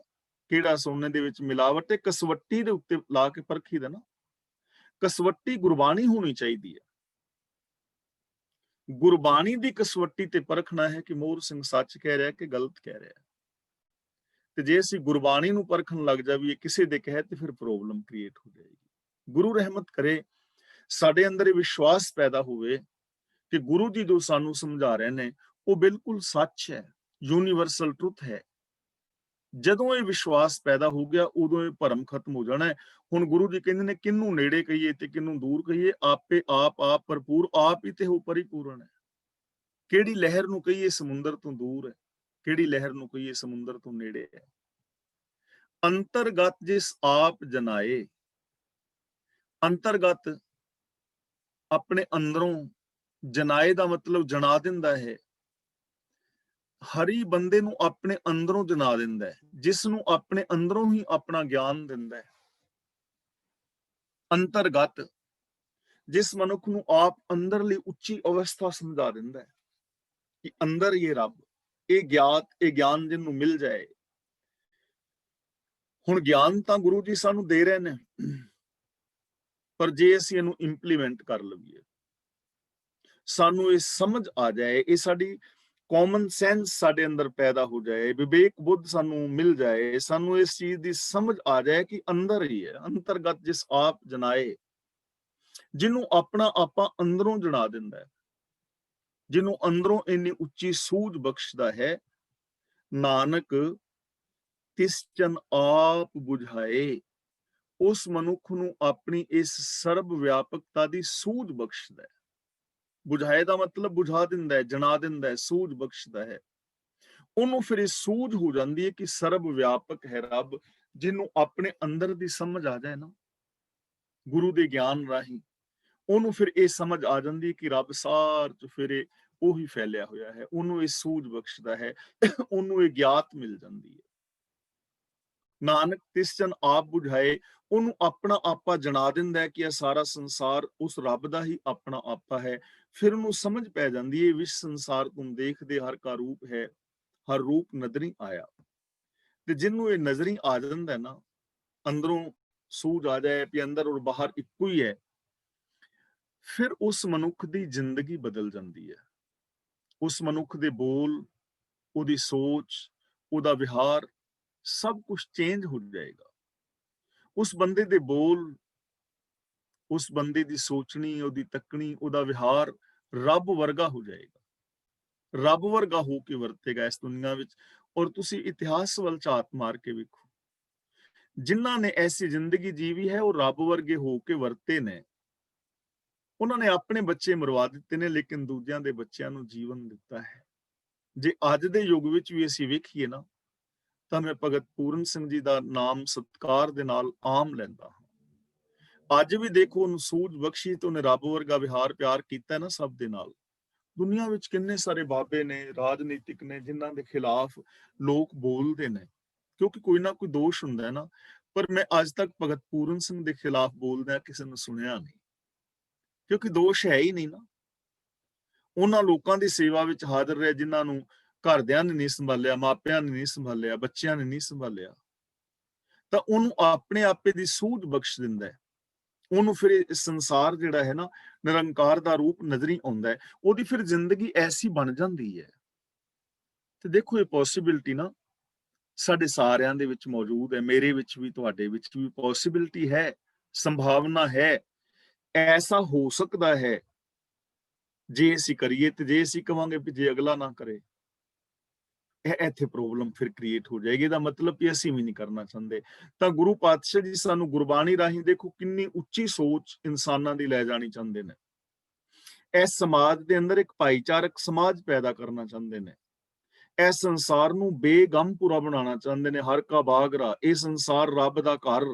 ਕਿਹੜਾ ਸੋਨੇ ਦੇ ਵਿੱਚ ਮਿਲਾਵਟ ਹੈ, ਕਸਵੱਟੀ ਦੇ ਉੱਤੇ ਲਾ ਕੇ ਪਰਖੀ ਦਾ ਨਾ। ਕਸਵੱਟੀ ਗੁਰਬਾਣੀ ਹੋਣੀ ਚਾਹੀਦੀ ਹੈ। ਗੁਰਬਾਣੀ ਦੀ ਕਸਵੱਟੀ ਤੇ ਪਰਖਣਾ ਹੈ ਕਿ ਮੋਹਰ ਸਿੰਘ ਸੱਚ ਕਹਿ ਰਿਹਾ ਕਿ ਗਲਤ ਕਹਿ ਰਿਹਾ। ਤੇ ਜੇ ਅਸੀਂ ਗੁਰਬਾਣੀ ਨੂੰ ਪਰਖਣ ਲੱਗ ਜਾਈਏ ਕਿਸੇ ਦੇ ਕਹੇ ਤੇ ਫਿਰ ਪ੍ਰੋਬਲਮ ਕ੍ਰੀਏਟ ਹੋ ਜਾਏਗੀ। ਗੁਰੂ ਰਹਿਮਤ ਕਰੇ ਸਾਡੇ ਅੰਦਰ ਇਹ ਵਿਸ਼ਵਾਸ ਪੈਦਾ ਹੋਵੇ ਕਿ ਗੁਰੂ ਜੀ ਜੋ ਸਾਨੂੰ ਸਮਝਾ ਰਹੇ ਨੇ ਉਹ ਬਿਲਕੁਲ ਸੱਚ ਹੈ, ਯੂਨੀਵਰਸਲ ਟਰੁੱਥ ਹੈ। ਜਦੋਂ ਇਹ ਵਿਸ਼ਵਾਸ ਪੈਦਾ ਹੋ ਗਿਆ ਉਦੋਂ ਇਹ ਭਰਮ ਖਤਮ ਹੋ ਜਾਣਾ ਹੈ। ਹੁਣ ਗੁਰੂ ਜੀ ਕਹਿੰਦੇ ਨੇ ਕਿਹਨੂੰ ਨੇੜੇ ਕਹੀਏ ਤੇ ਕਿਹਨੂੰ ਦੂਰ ਕਹੀਏ। ਆਪੇ ਆਪ ਭਰਪੂਰ, ਆਪ ਹੀ ਤੇ ਉਹ ਪਰਿਪੂਰਨ ਹੈ। ਕਿਹੜੀ ਲਹਿਰ ਨੂੰ ਕਹੀਏ ਸਮੁੰਦਰ ਤੋਂ ਦੂਰ ਹੈ, ਕਿਹੜੀ ਲਹਿਰ ਨੂੰ ਕਹੀਏ ਸਮੁੰਦਰ ਤੋਂ ਨੇੜੇ ਹੈ। ਅੰਤਰਗਤ ਜਿਸ ਆਪ ਜਨਾਏ, ਅੰਤਰਗਤ ਆਪਣੇ ਅੰਦਰੋਂ, ਜਨਾਏ ਦਾ ਮਤਲਬ ਜਨਾ ਦਿੰਦਾ ਹੈ। ਹਰੀ ਬੰਦੇ ਨੂੰ ਆਪਣੇ ਅੰਦਰੋਂ ਜਨਾ ਦਿੰਦਾ ਹੈ, ਜਿਸ ਨੂੰ ਆਪਣੇ ਅੰਦਰੋਂ ਹੀ ਆਪਣਾ ਗਿਆਨ ਦਿੰਦਾ ਹੈ। ਅੰਤਰਗਤ, ਜਿਸ ਮਨੁੱਖ ਨੂੰ ਆਪ ਅੰਦਰਲੀ ਉੱਚੀ ਅਵਸਥਾ ਸਮਝਾ ਦਿੰਦਾ ਹੈ ਕਿ ਅੰਦਰ ਇਹ ਰੱਬ, ਇਹ ਗਿਆਨ ਜਿਹਨੂੰ ਮਿਲ ਜਾਏ। ਹੁਣ ਗਿਆਨ ਤਾਂ ਗੁਰੂ ਜੀ ਸਾਨੂੰ ਦੇ ਰਹੇ ਨੇ, ਪਰ ਜੇ ਅਸੀਂ ਇਹਨੂੰ ਇੰਪਲੀਮੈਂਟ ਕਰ ਲਈਏ, ਸਾਨੂੰ ਇਹ ਸਮਝ ਆ ਜਾਏ, ਇਹ ਸਾਡੀ ਕਾਮਨ ਸੈਂਸ ਸਾਡੇ ਅੰਦਰ ਪੈਦਾ ਹੋ ਜਾਏ, ਵਿਵੇਕ ਬੁੱਧ ਸਾਨੂੰ ਮਿਲ ਜਾਏ, ਸਾਨੂੰ ਇਸ ਚੀਜ਼ ਦੀ ਸਮਝ ਆ ਜਾਏ ਕਿ ਅੰਦਰ ਹੀ ਹੈ, ਅੰਤਰਗਤ ਜਿਸ ਆਪ ਜਨਾਏ, ਜਿਹਨੂੰ ਆਪਣਾ ਆਪਾ ਅੰਦਰੋਂ ਜਣਾ ਦਿੰਦਾ ਹੈ, ਜਿਹਨੂੰ ਅੰਦਰੋਂ ਇੰਨੀ ਉੱਚੀ ਸੂਝ ਬਖਸ਼ਦਾ ਹੈ। ਨਾਨਕ ਤਿਸ ਜਨ ਆਪ ਬੁਝਾਏ, ਉਸ ਮਨੁੱਖ ਨੂੰ ਆਪਣੀ ਇਸ ਸਰਬ ਵਿਆਪਕਤਾ ਦੀ ਸੂਝ ਬਖਸ਼ਦਾ ਹੈ। ਬੁਝਾਏ ਦਾ ਮਤਲਬ ਬੁਝਾ ਦਿੰਦਾ ਹੈ, ਜਣਾ ਦਿੰਦਾ ਹੈ, ਸੂਝ ਬਖਸ਼ਦਾ ਹੈ। ਉਹਨੂੰ ਫਿਰ ਇਹ ਸੂਝ ਹੋ ਜਾਂਦੀ ਹੈ ਕਿ ਸਰਬ ਵਿਆਪਕ ਹੈ ਰੱਬ, ਜਿਹਨੂੰ ਆਪਣੇ ਅੰਦਰ ਦੀ ਸਮਝ ਆ ਜਾਏ ਨਾ ਗੁਰੂ ਦੇ ਗਿਆਨ ਰਾਹੀਂ, ਉਹਨੂੰ ਫਿਰ ਇਹ ਸਮਝ ਆ ਜਾਂਦੀ ਹੈ ਕਿ ਰੱਬ ਸਾਰ ਚ ਫਿਰ ਉਹੀ ਫੈਲਿਆ ਹੋਇਆ ਹੈ। ਉਹਨੂੰ ਇਹ ਸੂਝ ਬਖਸ਼ਦਾ ਹੈ, ਉਹਨੂੰ ਇਹ ਗਿਆਤ ਮਿਲ ਜਾਂਦੀ ਹੈ। ਨਾਨਕ ਤਿਸ ਜਨ ਆਪ ਬੁਝਾਏ, ਉਹਨੂੰ ਆਪਣਾ ਆਪਾ ਜਣਾ ਦਿੰਦਾ ਹੈ ਕਿ ਇਹ ਸਾਰਾ ਸੰਸਾਰ ਉਸ ਰੱਬ ਦਾ ਹੀ ਆਪਣਾ ਆਪਾ ਹੈ। ਫਿਰ ਉਹਨੂੰ ਸਮਝ ਪੈ ਜਾਂਦੀ ਹੈ, ਵਿਸ਼ ਸੰਸਾਰ ਤੁਮ ਦੇਖਦੇ ਹਰ ਕਾ ਰੂਪ ਹੈ, ਹਰ ਰੂਪ ਨਜ਼ਰੀ ਆਇਆ। ਤੇ ਜਿਹਨੂੰ ਇਹ ਨਜ਼ਰੀ ਆ ਜਾਂਦਾ ਨਾ, ਅੰਦਰੋਂ ਸੂਝ ਆ ਜਾਏ ਕਿ ਅੰਦਰ ਔਰ ਬਾਹਰ ਇੱਕੋ ਹੀ ਹੈ, ਫਿਰ ਉਸ ਮਨੁੱਖ ਦੀ ਜ਼ਿੰਦਗੀ ਬਦਲ ਜਾਂਦੀ ਹੈ। ਉਸ ਮਨੁੱਖ ਦੇ ਬੋਲ, ਉਹਦੀ ਸੋਚ, ਉਹਦਾ ਵਿਹਾਰ ਸਭ ਕੁਝ ਚੇਂਜ ਹੋ ਜਾਏਗਾ। ਉਸ ਬੰਦੇ ਦੇ ਬੋਲ, ਉਸ ਬੰਦੇ ਦੀ ਸੋਚਣੀ, ਉਹਦੀ ਤੱਕਣੀ, ਉਹਦਾ ਵਿਹਾਰ ਰੱਬ ਵਰਗਾ ਹੋ ਜਾਏਗਾ, ਰੱਬ ਵਰਗਾ ਹੋ ਕੇ ਵਰਤੇਗਾ ਇਸ ਦੁਨੀਆ ਵਿੱਚ। ਔਰ ਤੁਸੀਂ ਇਤਿਹਾਸ ਵੱਲ ਝਾਤ ਮਾਰ ਕੇ ਵੇਖੋ, ਜਿਨ੍ਹਾਂ ਨੇ ਐਸੀ ਜ਼ਿੰਦਗੀ ਜੀਵੀ ਹੈ ਉਹ ਰੱਬ ਵਰਗੇ ਹੋ ਕੇ ਵਰਤੇ ਨੇ। ਉਹਨਾਂ ਨੇ ਆਪਣੇ ਬੱਚੇ ਮਰਵਾ ਦਿੱਤੇ ਨੇ, ਲੇਕਿਨ ਦੂਜਿਆਂ ਦੇ ਬੱਚਿਆਂ ਨੂੰ ਜੀਵਨ ਦਿੱਤਾ ਹੈ। ਜੇ ਅੱਜ ਦੇ ਯੁੱਗ ਵਿੱਚ ਵੀ ਅਸੀਂ ਵੇਖੀਏ ਨਾ, ਤਾਂ ਮੈਂ ਭਗਤ ਪੂਰਨ ਸਿੰਘ ਜੀ ਦਾ ਨਾਮ ਸਤਿਕਾਰ ਦੇ ਨਾਲ ਆਮ ਲੈਂਦਾ ਹਾਂ। ਅੱਜ ਵੀ ਦੇਖੋ, ਉਹਨੂੰ ਸੂਝ ਬਖਸ਼ੀ ਤੇ ਉਹਨੇ ਰੱਬ ਵਰਗਾ ਵਿਹਾਰ ਪਿਆਰ ਕੀਤਾ ਨਾ ਸਭ ਦੇ ਨਾਲ। ਦੁਨੀਆ ਵਿੱਚ ਕਿੰਨੇ ਸਾਰੇ ਬਾਬੇ ਨੇ, ਰਾਜਨੀਤਿਕ ਨੇ, ਜਿਨ੍ਹਾਂ ਦੇ ਖਿਲਾਫ ਲੋਕ ਬੋਲਦੇ ਨੇ, ਕਿਉਂਕਿ ਕੋਈ ਨਾ ਕੋਈ ਦੋਸ਼ ਹੁੰਦਾ ਹੈ ਨਾ। ਪਰ ਮੈਂ ਅੱਜ ਤੱਕ ਭਗਤ ਪੂਰਨ ਸਿੰਘ ਦੇ ਖਿਲਾਫ ਬੋਲਦਿਆਂ ਕਿਸੇ ਨੂੰ ਸੁਣਿਆ ਨਹੀਂ, ਕਿਉਂਕਿ ਦੋਸ਼ ਹੈ ਹੀ ਨਹੀਂ ਨਾ। ਉਹਨਾਂ ਲੋਕਾਂ ਦੀ ਸੇਵਾ ਵਿੱਚ ਹਾਜ਼ਰ ਰਹੇ ਜਿਨ੍ਹਾਂ ਨੂੰ ਘਰਦਿਆਂ ਨੇ ਨਹੀਂ ਸੰਭਾਲਿਆ, ਮਾਪਿਆਂ ਨੇ ਨਹੀਂ ਸੰਭਾਲਿਆ, ਬੱਚਿਆਂ ਨੇ ਨਹੀਂ ਸੰਭਾਲਿਆ, ਤਾਂ ਉਹਨੂੰ ਆਪਣੇ ਆਪੇ ਦੀ ਸੂਝ ਬਖਸ਼ ਦਿੰਦਾ ਹੈ। ਉਹਨੂੰ ਫਿਰ ਇਹ ਸੰਸਾਰ ਜਿਹੜਾ ਹੈ ਨਾ, ਨਿਰੰਕਾਰ ਦਾ ਰੂਪ ਨਜ਼ਰੀ ਆਉਂਦਾ ਹੈ। ਉਹਦੀ ਫਿਰ ਜ਼ਿੰਦਗੀ ਐਸੀ ਬਣ ਜਾਂਦੀ ਹੈ। ਤੇ ਦੇਖੋ, ਇਹ ਪੋਸੀਬਿਲਿਟੀ ਨਾ ਸਾਡੇ ਸਾਰਿਆਂ ਦੇ ਵਿੱਚ ਮੌਜੂਦ ਹੈ, ਮੇਰੇ ਵਿੱਚ ਵੀ, ਤੁਹਾਡੇ ਵਿੱਚ ਵੀ ਪੋਸੀਬਿਲਿਟੀ ਹੈ, ਸੰਭਾਵਨਾ ਹੈ। ਐਸਾ ਹੋ ਸਕਦਾ ਹੈ ਜੇ ਅਸੀਂ ਕਰੀਏ। ਤੇ ਜੇ ਅਸੀਂ ਕਵਾਂਗੇ ਵੀ ਜੇ ਅਗਲਾ ਨਾ ਕਰੇ, ਇੱਥੇ ਪ੍ਰੋਬਲਮ ਫਿਰ ਕ੍ਰੀਏਟ ਹੋ ਜਾਏਗੀ। ਇਹਦਾ ਮਤਲਬ ਕਿ ਅਸੀਂ ਵੀ ਨਹੀਂ ਕਰਨਾ ਚਾਹੁੰਦੇ। ਤਾਂ ਗੁਰੂ ਪਾਤਸ਼ਾਹ ਜੀ ਸਾਨੂੰ ਗੁਰਬਾਣੀ ਰਾਹੀਂ ਦੇਖੋ ਕਿੰਨੀ ਉੱਚੀ ਸੋਚ ਇਨਸਾਨਾਂ ਦੀ ਲੈ ਜਾਣੀ ਚਾਹੁੰਦੇ ਨੇ। ਇਸ ਸਮਾਜ ਦੇ ਅੰਦਰ ਇੱਕ ਭਾਈਚਾਰਕ ਸਮਾਜ ਪੈਦਾ ਕਰਨਾ ਚਾਹੁੰਦੇ ਨੇ। ਇਸ ਸੰਸਾਰ ਨੂੰ ਬੇਗਮਪੁਰਾ ਬਣਾਉਣਾ ਚਾਹੁੰਦੇ ਨੇ। ਹਰ ਕਾ ਬਾਗਰਾ, ਇਹ ਸੰਸਾਰ ਰੱਬ ਦਾ ਘਰ,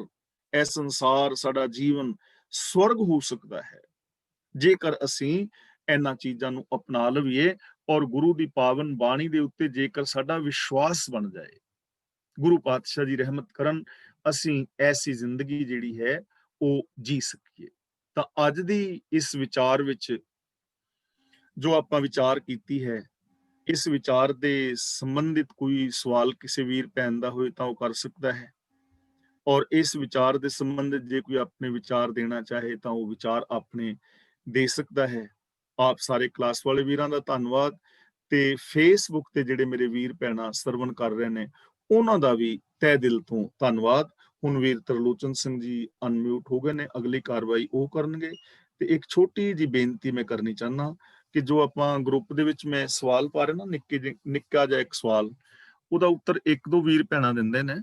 ਇਹ ਸੰਸਾਰ ਸਾਡਾ ਜੀਵਨ ਸਵਰਗ ਹੋ ਸਕਦਾ ਹੈ ਜੇਕਰ ਅਸੀਂ ਇਹਨਾਂ ਚੀਜ਼ਾਂ ਨੂੰ ਅਪਣਾ ਲਈਏ ਔਰ ਗੁਰੂ ਦੀ ਪਾਵਨ ਬਾਣੀ ਦੇ ਉੱਤੇ ਜੇਕਰ ਸਾਡਾ ਵਿਸ਼ਵਾਸ ਬਣ ਜਾਏ। ਗੁਰੂ ਪਾਤਸ਼ਾਹ ਜੀ ਰਹਿਮਤ ਕਰਨ, ਅਸੀਂ ਐਸੀ ਜ਼ਿੰਦਗੀ ਜਿਹੜੀ ਹੈ ਉਹ ਜੀ ਸਕੀਏ। ਤਾਂ ਅੱਜ ਦੀ ਇਸ ਵਿਚਾਰ ਵਿੱਚ ਜੋ ਆਪਾਂ ਵਿਚਾਰ ਕੀਤੀ ਹੈ, ਇਸ ਵਿਚਾਰ ਦੇ ਸੰਬੰਧਿਤ ਕੋਈ ਸਵਾਲ ਕਿਸੇ ਵੀਰ ਭੈਣ ਦਾ ਹੋਏ ਤਾਂ ਉਹ ਕਰ ਸਕਦਾ ਹੈ। ਔਰ ਇਸ ਵਿਚਾਰ ਦੇ ਸੰਬੰਧਿਤ ਜੇ ਕੋਈ ਆਪਣੇ ਵਿਚਾਰ ਦੇਣਾ ਚਾਹੇ ਤਾਂ ਉਹ ਵਿਚਾਰ ਆਪਣੇ ਦੇ ਸਕਦਾ ਹੈ। ਆਪ ਸਾਰੇ ਕਲਾਸ ਵਾਲੇ ਵੀਰਾਂ ਦਾ ਧੰਨਵਾਦ। ਤੇ ਫੇਸਬੁੱਕ ਤੇ ਜਿਹੜੇ ਮੇਰੇ ਵੀਰ ਭੈਣਾਂ ਸਰਵਣ ਕਰ ਰਹੇ ਨੇ, ਉਹਨਾਂ ਦਾ ਵੀ ਤਹਿ ਦਿਲ ਤੋਂ ਧੰਨਵਾਦ। ਹੁਣ ਵੀਰ ਤਰਲੋਚਨ ਸਿੰਘ ਜੀ ਅਨਮਿਊਟ ਹੋ ਗਏ ਨੇ, ਅਗਲੀ ਕਾਰਵਾਈ ਉਹ ਕਰਨਗੇ। ਤੇ ਇੱਕ ਛੋਟੀ ਜੀ ਬੇਨਤੀ ਮੈਂ ਕਰਨੀ ਚਾਹੁੰਦਾ ਕਿ ਜੋ ਆਪਾਂ ਗਰੁੱਪ ਦੇ ਵਿੱਚ ਮੈਂ ਸਵਾਲ ਪਾ ਰਿਹਾ ਨਾ, ਨਿੱਕਾ ਜਿਹਾ ਇੱਕ ਸਵਾਲ, ਉਹਦਾ ਉੱਤਰ ਇੱਕ ਦੋ ਵੀਰ ਭੈਣਾਂ ਦਿੰਦੇ ਨੇ,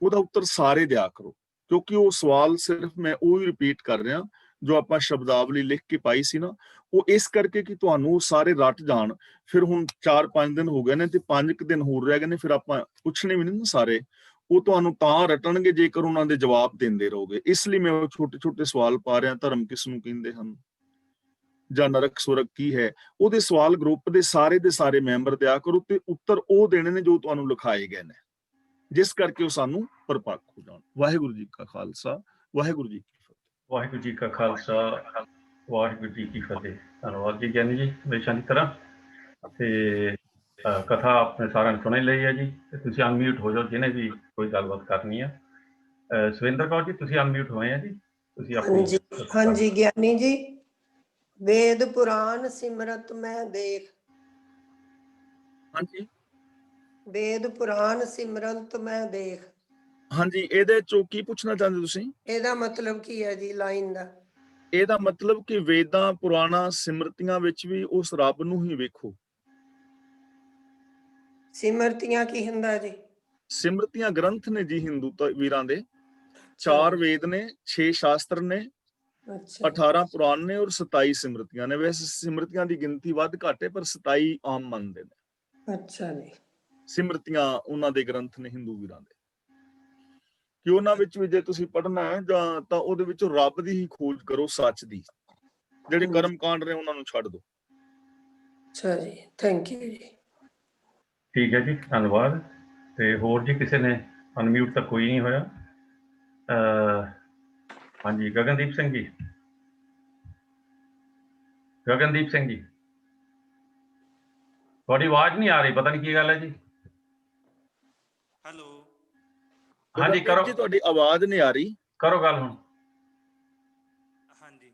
ਉਹਦਾ ਉੱਤਰ ਸਾਰੇ ਦਿਆ ਕਰੋ। ਕਿਉਂਕਿ ਉਹ ਸਵਾਲ ਸਿਰਫ ਮੈਂ ਉਹੀ ਰਿਪੀਟ ਕਰ ਰਿਹਾ ਜੋ ਆਪਾਂ ਸ਼ਬਦਾਵਲੀ ਲਿਖ ਕੇ ਪਾਈ ਸੀ ਨਾ, ਉਹ ਇਸ ਕਰਕੇ ਕਿ ਤੁਹਾਨੂੰ ਸਾਰੇ ਰੱਟ ਜਾਣ। ਫਿਰ ਹੁਣ 4-5 ਦਿਨ ਹੋ ਗਏ ਨੇ ਤੇ 5 ਦਿਨ ਹੋਰ ਰਹਿ ਗਏ ਨੇ, ਫਿਰ ਆਪਾਂ ਪੁੱਛਣੇ ਵੀ ਨਹੀਂ ਨਾ ਸਾਰੇ। ਉਹ ਤੁਹਾਨੂੰ ਤਾਂ ਰਟਣਗੇ ਜੇਕਰ ਉਹਨਾਂ ਦੇ ਜਵਾਬ ਦਿੰਦੇ ਰਹੋਗੇ। ਇਸ ਲਈ ਮੈਂ ਉਹ ਛੋਟੇ ਛੋਟੇ ਸਵਾਲ ਪਾ ਰਿਹਾ। ਧਰਮ ਕਿਸ ਨੂੰ ਕਹਿੰਦੇ ਹਨ ਜਾਂ ਨਰਕ ਸੁਰਗ ਕੀ ਹੈ, ਉਹਦੇ ਸਵਾਲ ਗਰੁੱਪ ਦੇ ਸਾਰੇ ਮੈਂਬਰ ਦਿਆ ਕਰੋ ਤੇ ਉੱਤਰ ਉਹ ਦੇਣੇ ਨੇ ਜੋ ਤੁਹਾਨੂੰ ਲਿਖਾਏ ਗਏ ਨੇ, ਜਿਸ ਕਰਕੇ ਉਹ ਸਾਨੂੰ ਪਰਪੱਕ ਹੋ ਜਾਣ। ਵਾਹਿਗੁਰੂ ਜੀ ਕਾ ਖਾਲਸਾ, ਵਾਹਿਗੁਰੂ ਜੀ ਕੀ ਫਤਿਹ। ਵਾਹਿਗੁਰੂ ਜੀ ਕਾ ਖਾਲਸਾ ਵਾਹਿਗੁਰੂ ਜੀ ਕੀ ਫਤਿਹ। ਧੰਨਵਾਦ ਜੀ ਗਿਆਨੀ ਜੀ ਹਮੇਸ਼ਾ ਦੀ ਤਰ੍ਹਾਂ। ਤੇ ਕਥਾ ਆਪਣੇ ਸਾਰਿਆਂ ਨੇ ਸੁਣ ਹੀ ਲਈ ਹੈ ਜੀ, ਤੇ ਤੁਸੀਂ ਅਨਮਿਊਟ ਹੋ ਜਾਓ ਜਿਹਨੇ ਵੀ ਕੋਈ ਗੱਲਬਾਤ ਕਰਨੀ ਹੈ। ਸੁਰਿੰਦਰ ਕੌਰ ਜੀ ਤੁਸੀਂ ਅਨਮਿਊਟ ਹੋਏ ਆ ਜੀ, ਤੁਸੀਂ ਆਪਣੀ। ਹਾਂਜੀ ਗਿਆਨੀ ਜੀ। ਵੇਦ ਪੁਰਾਣ ਸਿਮਰਤ ਮੈਂ ਦੇਖ। ਹਾਂਜੀ ਵੇਦ ਪੁਰਾਣ ਸਿਮਰਤ ਮੈਂ ਦੇਖ। ਹਾਂਜੀ, ਇਹਦੇ ਚੋਂ ਕੀ ਪੁੱਛਣਾ ਚਾਹੁੰਦੇ ਤੁਸੀਂ? ਇਹਦਾ ਮਤਲਬ ਕੀ ਹੈ ਜੀ ਲਾਈਨ ਦਾ? ਇਹਦਾ ਮਤਲਬ ਕਿ ਵੇਦਾਂ ਪੁਰਾਣਾ ਸਿਮਰਤੀਆਂ ਵਿੱਚ ਵੀ ਉਸ ਰੱਬ ਨੂੰ ਹੀ ਵੇਖੋ। ਸਿਮਰਤੀਆਂ ਕੀ ਹੁੰਦਾ ਜੀ? ਸਿਮਰਤੀਆਂ ਗ੍ਰੰਥ ਨੇ ਜੀ ਹਿੰਦੂ ਵੀਰਾਂ ਦੇ। ਅੱਛਾ 4 ਵੇਦ ਨੇ, 6 ਸ਼ਾਸਤਰ ਨੇ, ਅੱਛਾ 18 ਪੁਰਾਣ ਨੇ ਔਰ 27 ਸਿਮਰਤੀਆਂ ਨੇ। ਵੈਸੇ ਸਿਮਰਤੀਆਂ ਦੀ ਗਿਣਤੀ ਵੱਧ ਘੱਟ ਹੈ, ਪਰ 27 ਆਮ ਮੰਨਦੇ ਨੇ। ਅੱਛਾ ਜੀ। ਸਿਮਰਤੀਆਂ ਉਹਨਾਂ ਦੇ ਗ੍ਰੰਥ ਨੇ ਹਿੰਦੂ ਵੀਰਾਂ ਦੇ, ਕਿ ਉਹਨਾਂ ਵਿੱਚ ਵੀ ਜੇ ਤੁਸੀਂ ਪੜ੍ਹਨਾ ਹੈ ਜਾਂ ਤਾਂ ਉਹਦੇ ਵਿੱਚੋਂ ਰੱਬ ਦੀ ਹੀ ਖੋਜ ਕਰੋ, ਸੱਚ ਦੀ। ਜਿਹੜੇ ਕਰਮ ਕਾਂਡ ਨੇ ਉਹਨਾਂ ਨੂੰ ਛੱਡ ਦਿਓ। ਅੱਛਾ ਜੀ, ਥੈਂਕ ਯੂ ਜੀ। ਠੀਕ ਹੈ ਜੀ, ਧੰਨਵਾਦ। ਤੇ ਹੋਰ ਜੀ ਕਿਸੇ ਨੇ ਅਨਮਿਊਟ ਤਾਂ ਕੋਈ ਨਹੀਂ ਹੋਇਆ। ਹਾਂਜੀ ਗਗਨਦੀਪ ਸਿੰਘ ਜੀ। ਗਗਨਦੀਪ ਸਿੰਘ ਜੀ ਤੁਹਾਡੀ ਆਵਾਜ਼ ਨਹੀਂ ਆ ਰਹੀ, ਪਤਾ ਨਹੀਂ ਕੀ ਗੱਲ ਹੈ ਜੀ। ਹੈਲੋ। ਹਾਂਜੀ ਕਰੋ ਜੀ, ਤੁਹਾਡੀ ਆਵਾਜ਼ ਨਹੀਂ ਆ ਰਹੀ। ਕਰੋ ਗੱਲ ਹੁਣ। ਹਾਂਜੀ,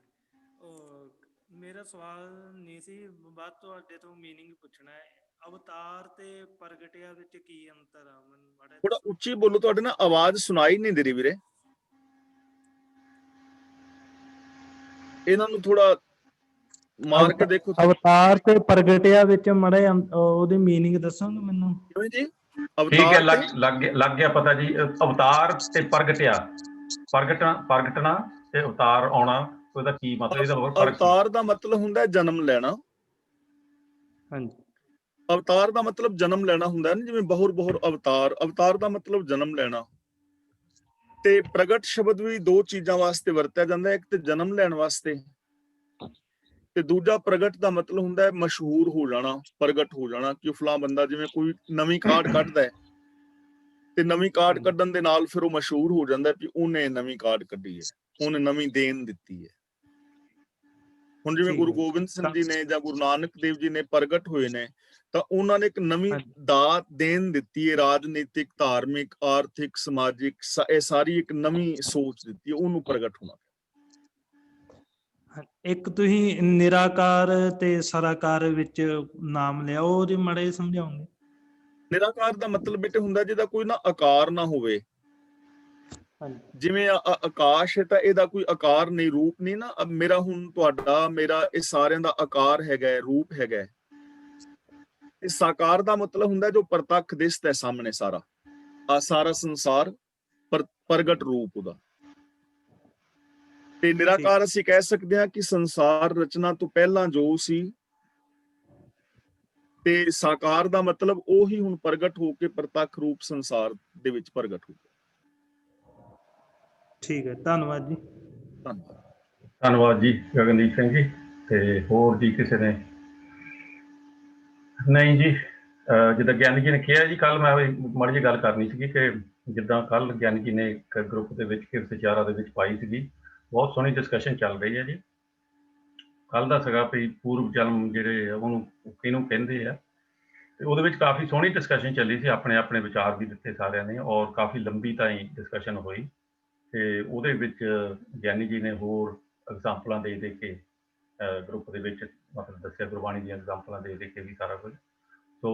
ਮੇਰਾ ਸਵਾਲ ਨਹੀਂ ਸੀ, ਬਾਅਦ ਤੁਹਾਡੇ ਤੋਂ ਮੀਨਿੰਗ ਪੁੱਛਣਾ ਹੈ। ਅਵਤਾਰ ਤੇ ਪ੍ਰਗਟਿਆ ਵਿੱਚ ਕੀ ਅੰਤਰ ਆ? ਮੈਨੂੰ ਮਾੜਾ ਥੋੜਾ ਉੱਚੀ ਬੋਲੋ, ਤੁਹਾਡੇ ਨਾਲ ਆਵਾਜ਼ ਸੁਣਾਈ ਨਹੀਂ ਦੇ ਰਹੀ ਵੀਰੇ। ਇਹਨਾਂ ਨੂੰ ਥੋੜਾ ਮਾਰ ਕੇ ਦੇਖੋ। ਅਵਤਾਰ ਤੇ ਪ੍ਰਗਟਿਆ ਵਿੱਚ ਮੜੇ ਉਹਦੀ ਮੀਨਿੰਗ ਦੱਸੋਗੇ ਮੈਨੂੰ? ਕਿਵੇਂ ਜੀ? ਠੀਕ ਹੈ, ਅਵਤਾਰ ਲੱਗ ਗਿਆ ਪਤਾ ਜੀ। ਅਵਤਾਰ ਤੇ ਪ੍ਰਗਟਿਆ, ਪ੍ਰਗਟਣਾ ਤੇ ਅਵਤਾਰ ਆਉਣਾ, ਉਹਦਾ ਕੀ ਮਤਲਬ? ਇਹਦਾ ਬਹੁਤ ਫਰਕ। ਅਵਤਾਰ ਦਾ ਮਤਲਬ ਹੁੰਦਾ ਜਨਮ ਲੈਣਾ। ਹਾਂਜੀ। ਅਵਤਾਰ ਦਾ ਮਤਲਬ ਜਨਮ ਲੈਣਾ ਹੁੰਦਾ ਨਾ, ਜਿਵੇਂ ਬਹੁਰ ਅਵਤਾਰ। ਅਵਤਾਰ ਦਾ ਮਤਲਬ ਜਨਮ ਲੈਣਾ। ਤੇ ਪ੍ਰਗਟ ਸ਼ਬਦ ਵੀ 2 ਚੀਜ਼ਾਂ ਵਾਸਤੇ ਵਰਤਿਆ ਜਾਂਦਾ, ਇੱਕ ਤੇ ਜਨਮ ਲੈਣ ਵਾਸਤੇ, ਤੇ ਦੂਜਾ ਪ੍ਰਗਟ ਦਾ ਮਤਲਬ ਹੁੰਦਾ ਹੈ ਮਸ਼ਹੂਰ ਹੋ ਜਾਣਾ, ਪ੍ਰਗਟ ਹੋ ਜਾਣਾ। ਕਿ ਫਲਾਂ ਬੰਦਾ ਜਿਵੇਂ ਕੋਈ ਨਵੀਂ ਕਾਢ ਕੱਢਦਾ ਹੈ, ਤੇ ਨਵੀਂ ਕਾਢ ਕੱਢਣ ਦੇ ਨਾਲ ਫਿਰ ਉਹ ਮਸ਼ਹੂਰ ਹੋ ਜਾਂਦਾ ਕਿ ਉਹਨੇ ਨਵੀਂ ਕਾਢ ਕੱਢੀ ਹੈ, ਉਹਨੇ ਨਵੀਂ ਦੇਣ ਦਿੱਤੀ ਹੈ। ਹੁਣ ਜਿਵੇਂ ਗੁਰੂ ਗੋਬਿੰਦ ਸਿੰਘ ਜੀ ਨੇ ਜਾਂ ਗੁਰੂ ਨਾਨਕ ਦੇਵ ਜੀ ਨੇ ਪ੍ਰਗਟ ਹੋਏ ਨੇ, ਤਾਂ ਉਹਨਾਂ ਨੇ ਇੱਕ ਨਵੀਂ ਦਾਤ ਦੇਣ ਦਿੱਤੀ ਹੈ। ਰਾਜਨੀਤਿਕ, ਧਾਰਮਿਕ, ਆਰਥਿਕ, ਸਮਾਜਿਕ, ਇਹ ਸਾਰੀ ਇੱਕ ਨਵੀਂ ਸੋਚ ਦਿੱਤੀ ਹੈ, ਉਹਨੂੰ ਪ੍ਰਗਟ ਹੋਣਾ। ਇੱਕ ਤੁਸੀਂ ਨਿਰਾਕਾਰ ਤੇ ਸਰਾਕਾਰ ਵਿੱਚ ਨਾਮ ਲਿਆ, ਉਹਦੇ ਮਾੜੇ ਸਮਝਾਉਂਗੇ? ਨਿਰਾਕਾਰ ਦਾ ਮਤਲਬ ਬੇਟੇ ਹੁੰਦਾ ਜਿਹਦਾ ਕੋਈ ਨਾ ਆਕਾਰ ਨਾ ਹੋਵੇ। ਜਿਵੇਂ ਆਕਾਸ਼ ਹੈ ਤਾਂ ਇਹਦਾ ਕੋਈ ਆਕਾਰ ਨਹੀਂ, ਰੂਪ ਨਹੀਂ ਨਾ। ਮੇਰਾ ਹੁਣ ਤੁਹਾਡਾ, ਮੇਰਾ, ਇਹ ਸਾਰਿਆਂ ਦਾ ਆਕਾਰ ਹੈਗਾ, ਰੂਪ ਹੈਗਾ। ਤੇ ਸਾਕਾਰ ਦਾ ਮਤਲਬ ਹੁੰਦਾ ਜੋ ਪ੍ਰਤੱਖ ਦਿਸਦਾ ਸਾਹਮਣੇ, ਸਾਰਾ ਸੰਸਾਰ ਪ੍ਰਗਟ ਰੂਪ ਉਹਦਾ। ਤੇ ਨਿਰਾਕਾਰ ਅਸੀਂ ਕਹਿ ਸਕਦੇ ਹਾਂ ਕਿ ਸੰਸਾਰ ਰਚਨਾ ਤੋਂ ਪਹਿਲਾਂ ਜੋ ਸੀ, ਤੇ ਸਾਕਾਰ ਦਾ ਮਤਲਬ ਉਹੀ ਹੁਣ ਪ੍ਰਗਟ ਹੋ ਕੇ ਪ੍ਰਤੱਖ ਰੂਪ ਸੰਸਾਰ ਦੇ ਵਿੱਚ ਪ੍ਰਗਟ ਹੋ ਗਿਆ। ਠੀਕ ਹੈ, ਧੰਨਵਾਦ ਜੀ। ਧੰਨਵਾਦ ਜੀ ਗਗਨਦੀਪ ਸਿੰਘ ਜੀ। ਤੇ ਹੋਰ ਜੀ ਕਿਸੇ ਨੇ? ਨਹੀਂ ਜੀ। ਜਿੱਦਾਂ ਗਿਆਨੀ ਜੀ ਨੇ ਕਿਹਾ ਜੀ, ਕੱਲ ਮੈਂ ਮਾੜੀ ਜਿਹੀ ਗੱਲ ਕਰਨੀ ਸੀਗੀ ਕਿ ਜਿੱਦਾਂ ਕੱਲ ਗਿਆਨੀ ਜੀ ਨੇ ਇੱਕ ਗਰੁੱਪ ਦੇ ਵਿੱਚ ਕਿਰਤ ਵਿਚਾਰਾਂ ਦੇ ਵਿੱਚ ਪਾਈ ਸੀਗੀ, ਬਹੁਤ ਸੋਹਣੀ ਡਿਸਕਸ਼ਨ ਚੱਲ ਰਹੀ ਹੈ ਜੀ। ਕੱਲ ਦਾ ਸੀਗਾ ਵੀ ਪੂਰਵ ਜਨਮ ਜਿਹੜੇ ਉਹਨੂੰ ਕਿਹਨੂੰ ਕਹਿੰਦੇ ਆ, ਤੇ ਉਹਦੇ ਵਿੱਚ ਕਾਫੀ ਸੋਹਣੀ ਡਿਸਕਸ਼ਨ ਚੱਲੀ ਸੀ। ਆਪਣੇ ਆਪਣੇ ਵਿਚਾਰ ਵੀ ਦਿੱਤੇ ਸਾਰਿਆਂ ਨੇ, ਔਰ ਕਾਫੀ ਲੰਬੀ ਤਾਈਂ ਡਿਸਕਸ਼ਨ ਹੋਈ। ਤੇ ਉਹਦੇ ਵਿੱਚ ਗਿਆਨੀ ਜੀ ਨੇ ਹੋਰ ਐਗਜ਼ਾਮਪਲਾਂ ਦੇ ਕੇ ਗਰੁੱਪ ਦੇ ਵਿੱਚ ਮਤਲਬ ਦੱਸਿਆ, ਗੁਰਬਾਣੀ ਦੀਆਂ ਐਗਜ਼ਾਮਪਲਾਂ ਦੇ ਕੇ ਵੀ ਸਾਰਾ ਕੁਝ। ਸੋ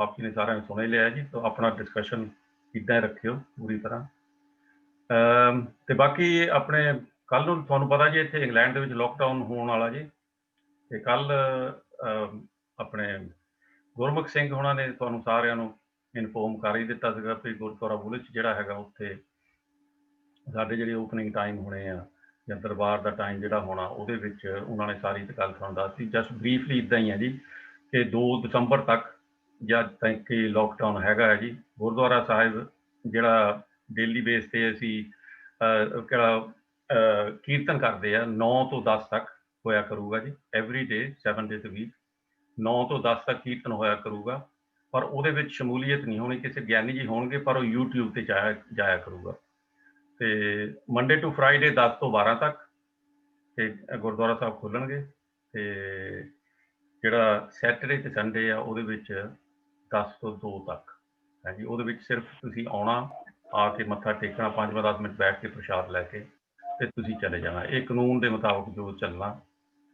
ਆਪ ਜੀ ਨੇ ਸਾਰਿਆਂ ਨੇ ਸੁਣ ਹੀ ਲਿਆ ਜੀ। ਤਾਂ ਆਪਣਾ ਡਿਸਕਸ਼ਨ ਇੱਦਾਂ ਰੱਖਿਓ ਪੂਰੀ ਤਰ੍ਹਾਂ। ਤੇ ਬਾਕੀ ਆਪਣੇ ਕੱਲ੍ਹ ਨੂੰ ਤੁਹਾਨੂੰ ਪਤਾ ਜੀ ਇੱਥੇ ਇੰਗਲੈਂਡ ਦੇ ਵਿੱਚ ਲੋਕਡਾਊਨ ਹੋਣ ਵਾਲਾ ਜੀ। ਤੇ ਕੱਲ੍ਹ ਆਪਣੇ ਗੁਰਮੁਖ ਸਿੰਘ ਹੋਣਾ ਨੇ ਤੁਹਾਨੂੰ ਸਾਰਿਆਂ ਨੂੰ ਇਨਫੋਰਮ ਕਰ ਹੀ ਦਿੱਤਾ ਸੀਗਾ ਵੀ ਗੁਰਦੁਆਰਾ ਬੁੱਲ੍ਹ 'ਚ ਜਿਹੜਾ ਹੈਗਾ, ਉੱਥੇ ਸਾਡੇ ਜਿਹੜੇ ਓਪਨਿੰਗ ਟਾਈਮ ਹੋਣੇ ਆ ਜਾਂ ਦਰਬਾਰ ਦਾ ਟਾਈਮ ਜਿਹੜਾ ਹੋਣਾ, ਉਹਦੇ ਵਿੱਚ ਉਹਨਾਂ ਨੇ ਸਾਰੀ ਗੱਲ ਤੁਹਾਨੂੰ ਦੱਸਤੀ। ਜਸਟ ਬਰੀਫਲੀ ਇੱਦਾਂ ਹੀ ਹੈ ਜੀ ਕਿ 2 ਦਸੰਬਰ ਤੱਕ ਜਦ ਤੱਕ ਕਿ ਲੋਕਡਾਊਨ ਹੈਗਾ ਹੈ ਜੀ। ਗੁਰਦੁਆਰਾ ਸਾਹਿਬ ਜਿਹੜਾ ਡੇਲੀ ਬੇਸ 'ਤੇ ਅਸੀਂ ਕੀਰਤਨ ਕਰਦੇ ਆ, 9 ਤੋਂ 10 ਤੱਕ ਹੋਇਆ ਕਰੂਗਾ ਜੀ। Every day 7 days a week 9 ਤੋਂ 10 ਤੱਕ ਕੀਰਤਨ ਹੋਇਆ ਕਰੂਗਾ। ਪਰ ਉਹਦੇ ਵਿੱਚ ਸ਼ਮੂਲੀਅਤ ਨਹੀਂ ਹੋਣੀ, ਕਿਸੇ ਗਿਆਨੀ ਜੀ ਹੋਣਗੇ, ਪਰ ਉਹ YouTube 'ਤੇ ਜਾਇਆ ਕਰੂਗਾ। ਤੇ ਮੰਡੇ ਟੂ ਫਰਾਈਡੇ 10 ਤੋਂ 12 ਤੱਕ, ਤੇ ਗੁਰਦੁਆਰਾ ਸਾਹਿਬ ਖੋਲਣਗੇ ਤੇ ਜਿਹੜਾ ਸੈਟਰਡੇ ਤੇ ਸੰਡੇ ਆ ਉਹਦੇ ਵਿੱਚ 10 ਤੋਂ 2 ਤੱਕ ਹਾਂਜੀ ਉਹਦੇ ਵਿੱਚ ਸਿਰਫ ਤੁਸੀਂ ਆਉਣਾ ਆ ਕੇ ਮੱਥਾ ਟੇਕਣਾ 5-10 ਮਿੰਟ ਬੈਠ ਕੇ ਪ੍ਰਸ਼ਾਦ ਲੈ ਕੇ ਤੇ ਤੁਸੀਂ ਚਲੇ ਜਾਣਾ ਇਹ ਕਾਨੂੰਨ ਦੇ ਮੁਤਾਬਕ ਜੋ ਚੱਲਣਾ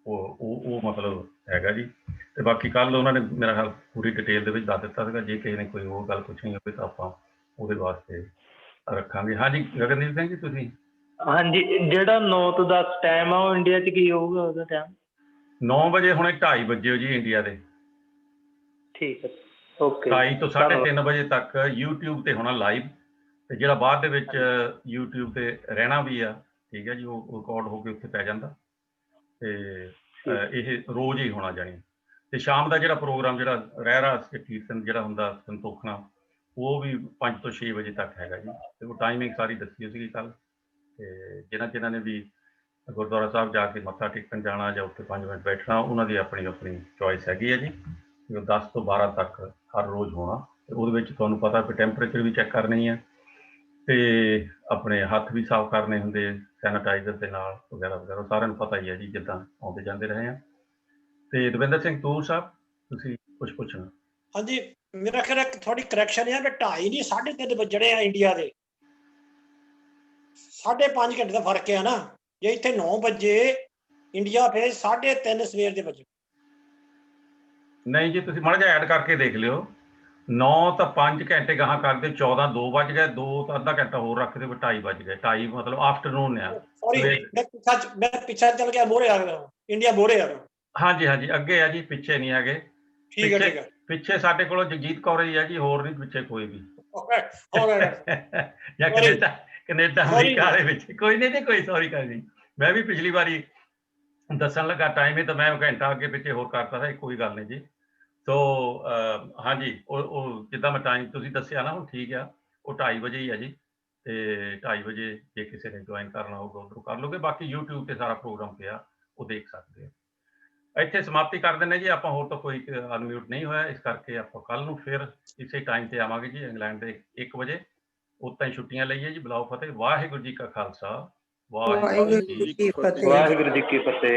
ਉਹ ਮਤਲਬ ਹੈਗਾ ਜੀ ਤੇ ਬਾਕੀ ਕੱਲ ਉਹਨਾਂ ਨੇ ਮੇਰਾ ਖਿਆਲ ਪੂਰੀ ਡਿਟੇਲ ਦੇ ਵਿੱਚ ਦੱਸ ਦਿੱਤਾ ਸੀਗਾ ਜੇ ਕਿਸੇ ਨੇ ਕੋਈ ਹੋਰ ਗੱਲ ਪੁੱਛਣੀ ਹੋਵੇ ਤਾਂ ਆਪਾਂ ਉਹਦੇ ਵਾਸਤੇ ਰੱਖਾਂਗੇ ਹਾਂਜੀ ਗਗਨਦੀਪ ਸਿੰਘ ਜੀ ਤੁਸੀਂ ਹਾਂਜੀ ਜਿਹੜਾ 9 ਤੋਂ 10 ਟਾਈਮ ਆ ਉਹ ਇੰਡੀਆ 'ਚ ਕੀ ਹੋਊਗਾ ਉਹਦਾ ਟਾਈਮ 9 ਵਜੇ ਹੁਣੇ 2:30 ਵਜੇ ਜੀ ਇੰਡੀਆ ਦੇ ਠੀਕ ਹੈ ਓਕੇ 2:30 ਤੋਂ 3:30 ਵਜੇ ਤੱਕ YouTube ਤੇ ਹੋਣਾ ਲਾਈਵ ਤੇ ਜਿਹੜਾ ਬਾਅਦ ਦੇ ਵਿੱਚ YouTube ਤੇ ਰਹਿਣਾ ਵੀ ਆ ਠੀਕ ਹੈ ਜੀ ਉਹ ਰਿਕਾਰਡ ਹੋ ਕੇ ਉੱਥੇ ਪੈ ਜਾਂਦਾ ਤੇ ਇਹ ਰੋਜ਼ ਹੀ ਹੋਣਾ ਜਾਣੀ ਤੇ ਸ਼ਾਮ ਦਾ ਜਿਹੜਾ ਪ੍ਰੋਗਰਾਮ ਜਿਹੜਾ ਰਹਿਰਾਸ ਤੇ ਕੀਰਤਨ ਜਿਹੜਾ ਹੁੰਦਾ ਸੰਤੋਖਣਾ ਉਹ ਵੀ 5 ਤੋਂ 6 ਵਜੇ ਤੱਕ ਹੈਗਾ ਜੀ ਤੇ ਉਹ ਟਾਈਮਿੰਗ ਸਾਰੀ ਦੱਸੀ ਸੀਗੀ ਕੱਲ ਤੇ ਜਿਨ੍ਹਾਂ ਨੇ ਵੀ ਗੁਰਦੁਆਰਾ ਸਾਹਿਬ ਜਾ ਕੇ ਮੱਥਾ ਟੇਕਣ ਜਾਣਾ ਜਾਂ ਉੱਥੇ 5 ਮਿੰਟ ਬੈਠਣਾ ਉਹਨਾਂ ਦੀ ਆਪਣੀ ਚੋਇਸ ਹੈਗੀ ਹੈ ਜੀ ਉਹ 10 ਤੋਂ 12 ਤੱਕ ਹਰ ਰੋਜ਼ ਹੋਣਾ ਤੇ ਉਹਦੇ ਵਿੱਚ ਤੁਹਾਨੂੰ ਪਤਾ ਵੀ ਟੈਂਪਰੇਚਰ ਵੀ ਚੈੱਕ ਕਰਨੀ ਹੈ ਤੇ ਆਪਣੇ ਹੱਥ ਵੀ ਸਾਫ਼ ਕਰਨੇ ਹੁੰਦੇ ਸੈਨੀਟਾਈਜ਼ਰ ਦੇ ਨਾਲ ਵਗੈਰਾ ਵਗੈਰਾ ਸਾਰਿਆਂ ਨੂੰ ਪਤਾ ਹੀ ਹੈ ਜੀ ਜਿੱਦਾਂ ਆਉਂਦੇ ਜਾਂਦੇ ਰਹੇ ਆ ਤੇ ਦਵਿੰਦਰ ਸਿੰਘ ਤੂਰ ਸਾਹਿਬ ਤੁਸੀਂ ਕੁਝ ਪੁੱਛਣਾ ਹਾਂਜੀ ਮੇਰਾ ਖਿਆਲ ਹੈ ਥੋੜੀ ਕਰੈਕਸ਼ਨ ਹੈ ਕਿ 2:30 ਨਹੀਂ 3:30 ਵੱਜਣੇ ਆ ਇੰਡੀਆ ਦੇ 5.5 ਘੰਟੇ ਦਾ ਫਰਕ ਹੈ ਨਾ ਜੇ ਇੱਥੇ 9 ਵਜੇ ਇੰਡੀਆ ਫਿਰ 3:30 ਸਵੇਰ ਦੇ ਵਜੇ ਨਹੀਂ ਜੀ ਤੁਸੀਂ ਮਾੜਾ ਜਿਹਾ ਐਡ ਕਰਕੇ ਦੇਖ ਲਿਓ 9 ਤਾਂ 5 ਘੰਟੇ ਗਾਹਾਂ ਕਰਦੇ 14 2 ਵੱਜ ਗਏ 2 ਤਾਂ ਅੱਧਾ ਘੰਟਾ ਹੋਰ ਰੱਖ ਦਿਓ 2:30 ਵੱਜ ਗਏ 2:30 ਮਤਲਬ ਆਫਟਰਨੂਨ ਆ ਸੌਰੀ ਮੈਂ ਪਿੱਛਾ ਚੱਲ ਗਿਆ ਮੋਰੇ ਆ ਗਿਆ ਇੰਡੀਆ ਮੋਰੇ ਆ ਗਿਆ ਹਾਂਜੀ ਹਾਂਜੀ ਅੱਗੇ ਆ ਜੀ ਪਿੱਛੇ ਨਹੀਂ ਹੈਗੇ ਠੀਕ ਹੈ ਪਿੱਛੇ ਸਾਡੇ ਕੋਲ ਜਗਜੀਤ ਕੌਰ ਹੀ ਹੈ ਜੀ ਹੋਰ ਨਹੀਂ ਪਿੱਛੇ ਕੋਈ ਵੀ ਜਾਂ ਕੈਨੇਡਾ ਅਮਰੀਕਾ ਦੇ ਵਿੱਚ ਕੋਈ ਨਹੀਂ ਜੀ ਕੋਈ ਸੌਰੀ ਕਰ ਜੀ ਮੈਂ ਵੀ ਪਿਛਲੀ ਵਾਰੀ ਦੱਸਣ ਲੱਗਾ ਟਾਈਮ ਹੀ ਤਾਂ ਮੈਂ ਘੰਟਾ ਅੱਗੇ ਪਿੱਛੇ ਹੋਰ ਕਰਤਾ ਸੀ ਕੋਈ ਗੱਲ ਨਹੀਂ ਜੀ ਸੋ ਹਾਂਜੀ ਉਹ ਜਿੱਦਾਂ ਮੈਂ ਟਾਈਮ ਤੁਸੀਂ ਦੱਸਿਆ ਨਾ ਹੁਣ ਠੀਕ ਆ ਉਹ 2:30 ਵਜੇ ਹੀ ਆ ਜੀ ਤੇ 2:30 ਵਜੇ ਜੇ ਕਿਸੇ ਨੇ ਜੁਆਇਨ ਕਰਨਾ ਹੋਊਗਾ ਉੱਧਰੋਂ ਕਰ ਲਓਗੇ ਬਾਕੀ YouTube ਤੇ ਸਾਰਾ ਪ੍ਰੋਗਰਾਮ ਪਿਆ ਉਹ ਦੇਖ ਸਕਦੇ ਆ ਇੱਥੇ ਸਮਾਪਤੀ ਕਰ ਦਿੰਦੇ ਜੀ ਆਪਾਂ ਹੋਰ ਤਾਂ ਕੋਈ ਅਨਮਿਊਟ ਨਹੀਂ ਹੋਇਆ ਇਸ ਕਰਕੇ ਆਪਾਂ ਕੱਲ ਨੂੰ ਫਿਰ ਇਸੇ ਟਾਈਮ ਤੇ ਆਵਾਂਗੇ ਜੀ ਇੰਗਲੈਂਡ ਦੇ 1 ਵਜੇ ਉਤਾਂ ਹੀ ਛੁੱਟੀਆਂ ਲਈਏ ਜੀ ਬੁਲਾਓ ਫਤਿਹ ਵਾਹਿਗੁਰੂ ਜੀ ਕਾ ਖਾਲਸਾ ਵਾਹਿਗੁਰੂ ਜੀ ਕੀ ਫਤਿਹ ਵਾਹਿਗੁਰੂ ਜੀ ਕੀ ਫਤਿਹ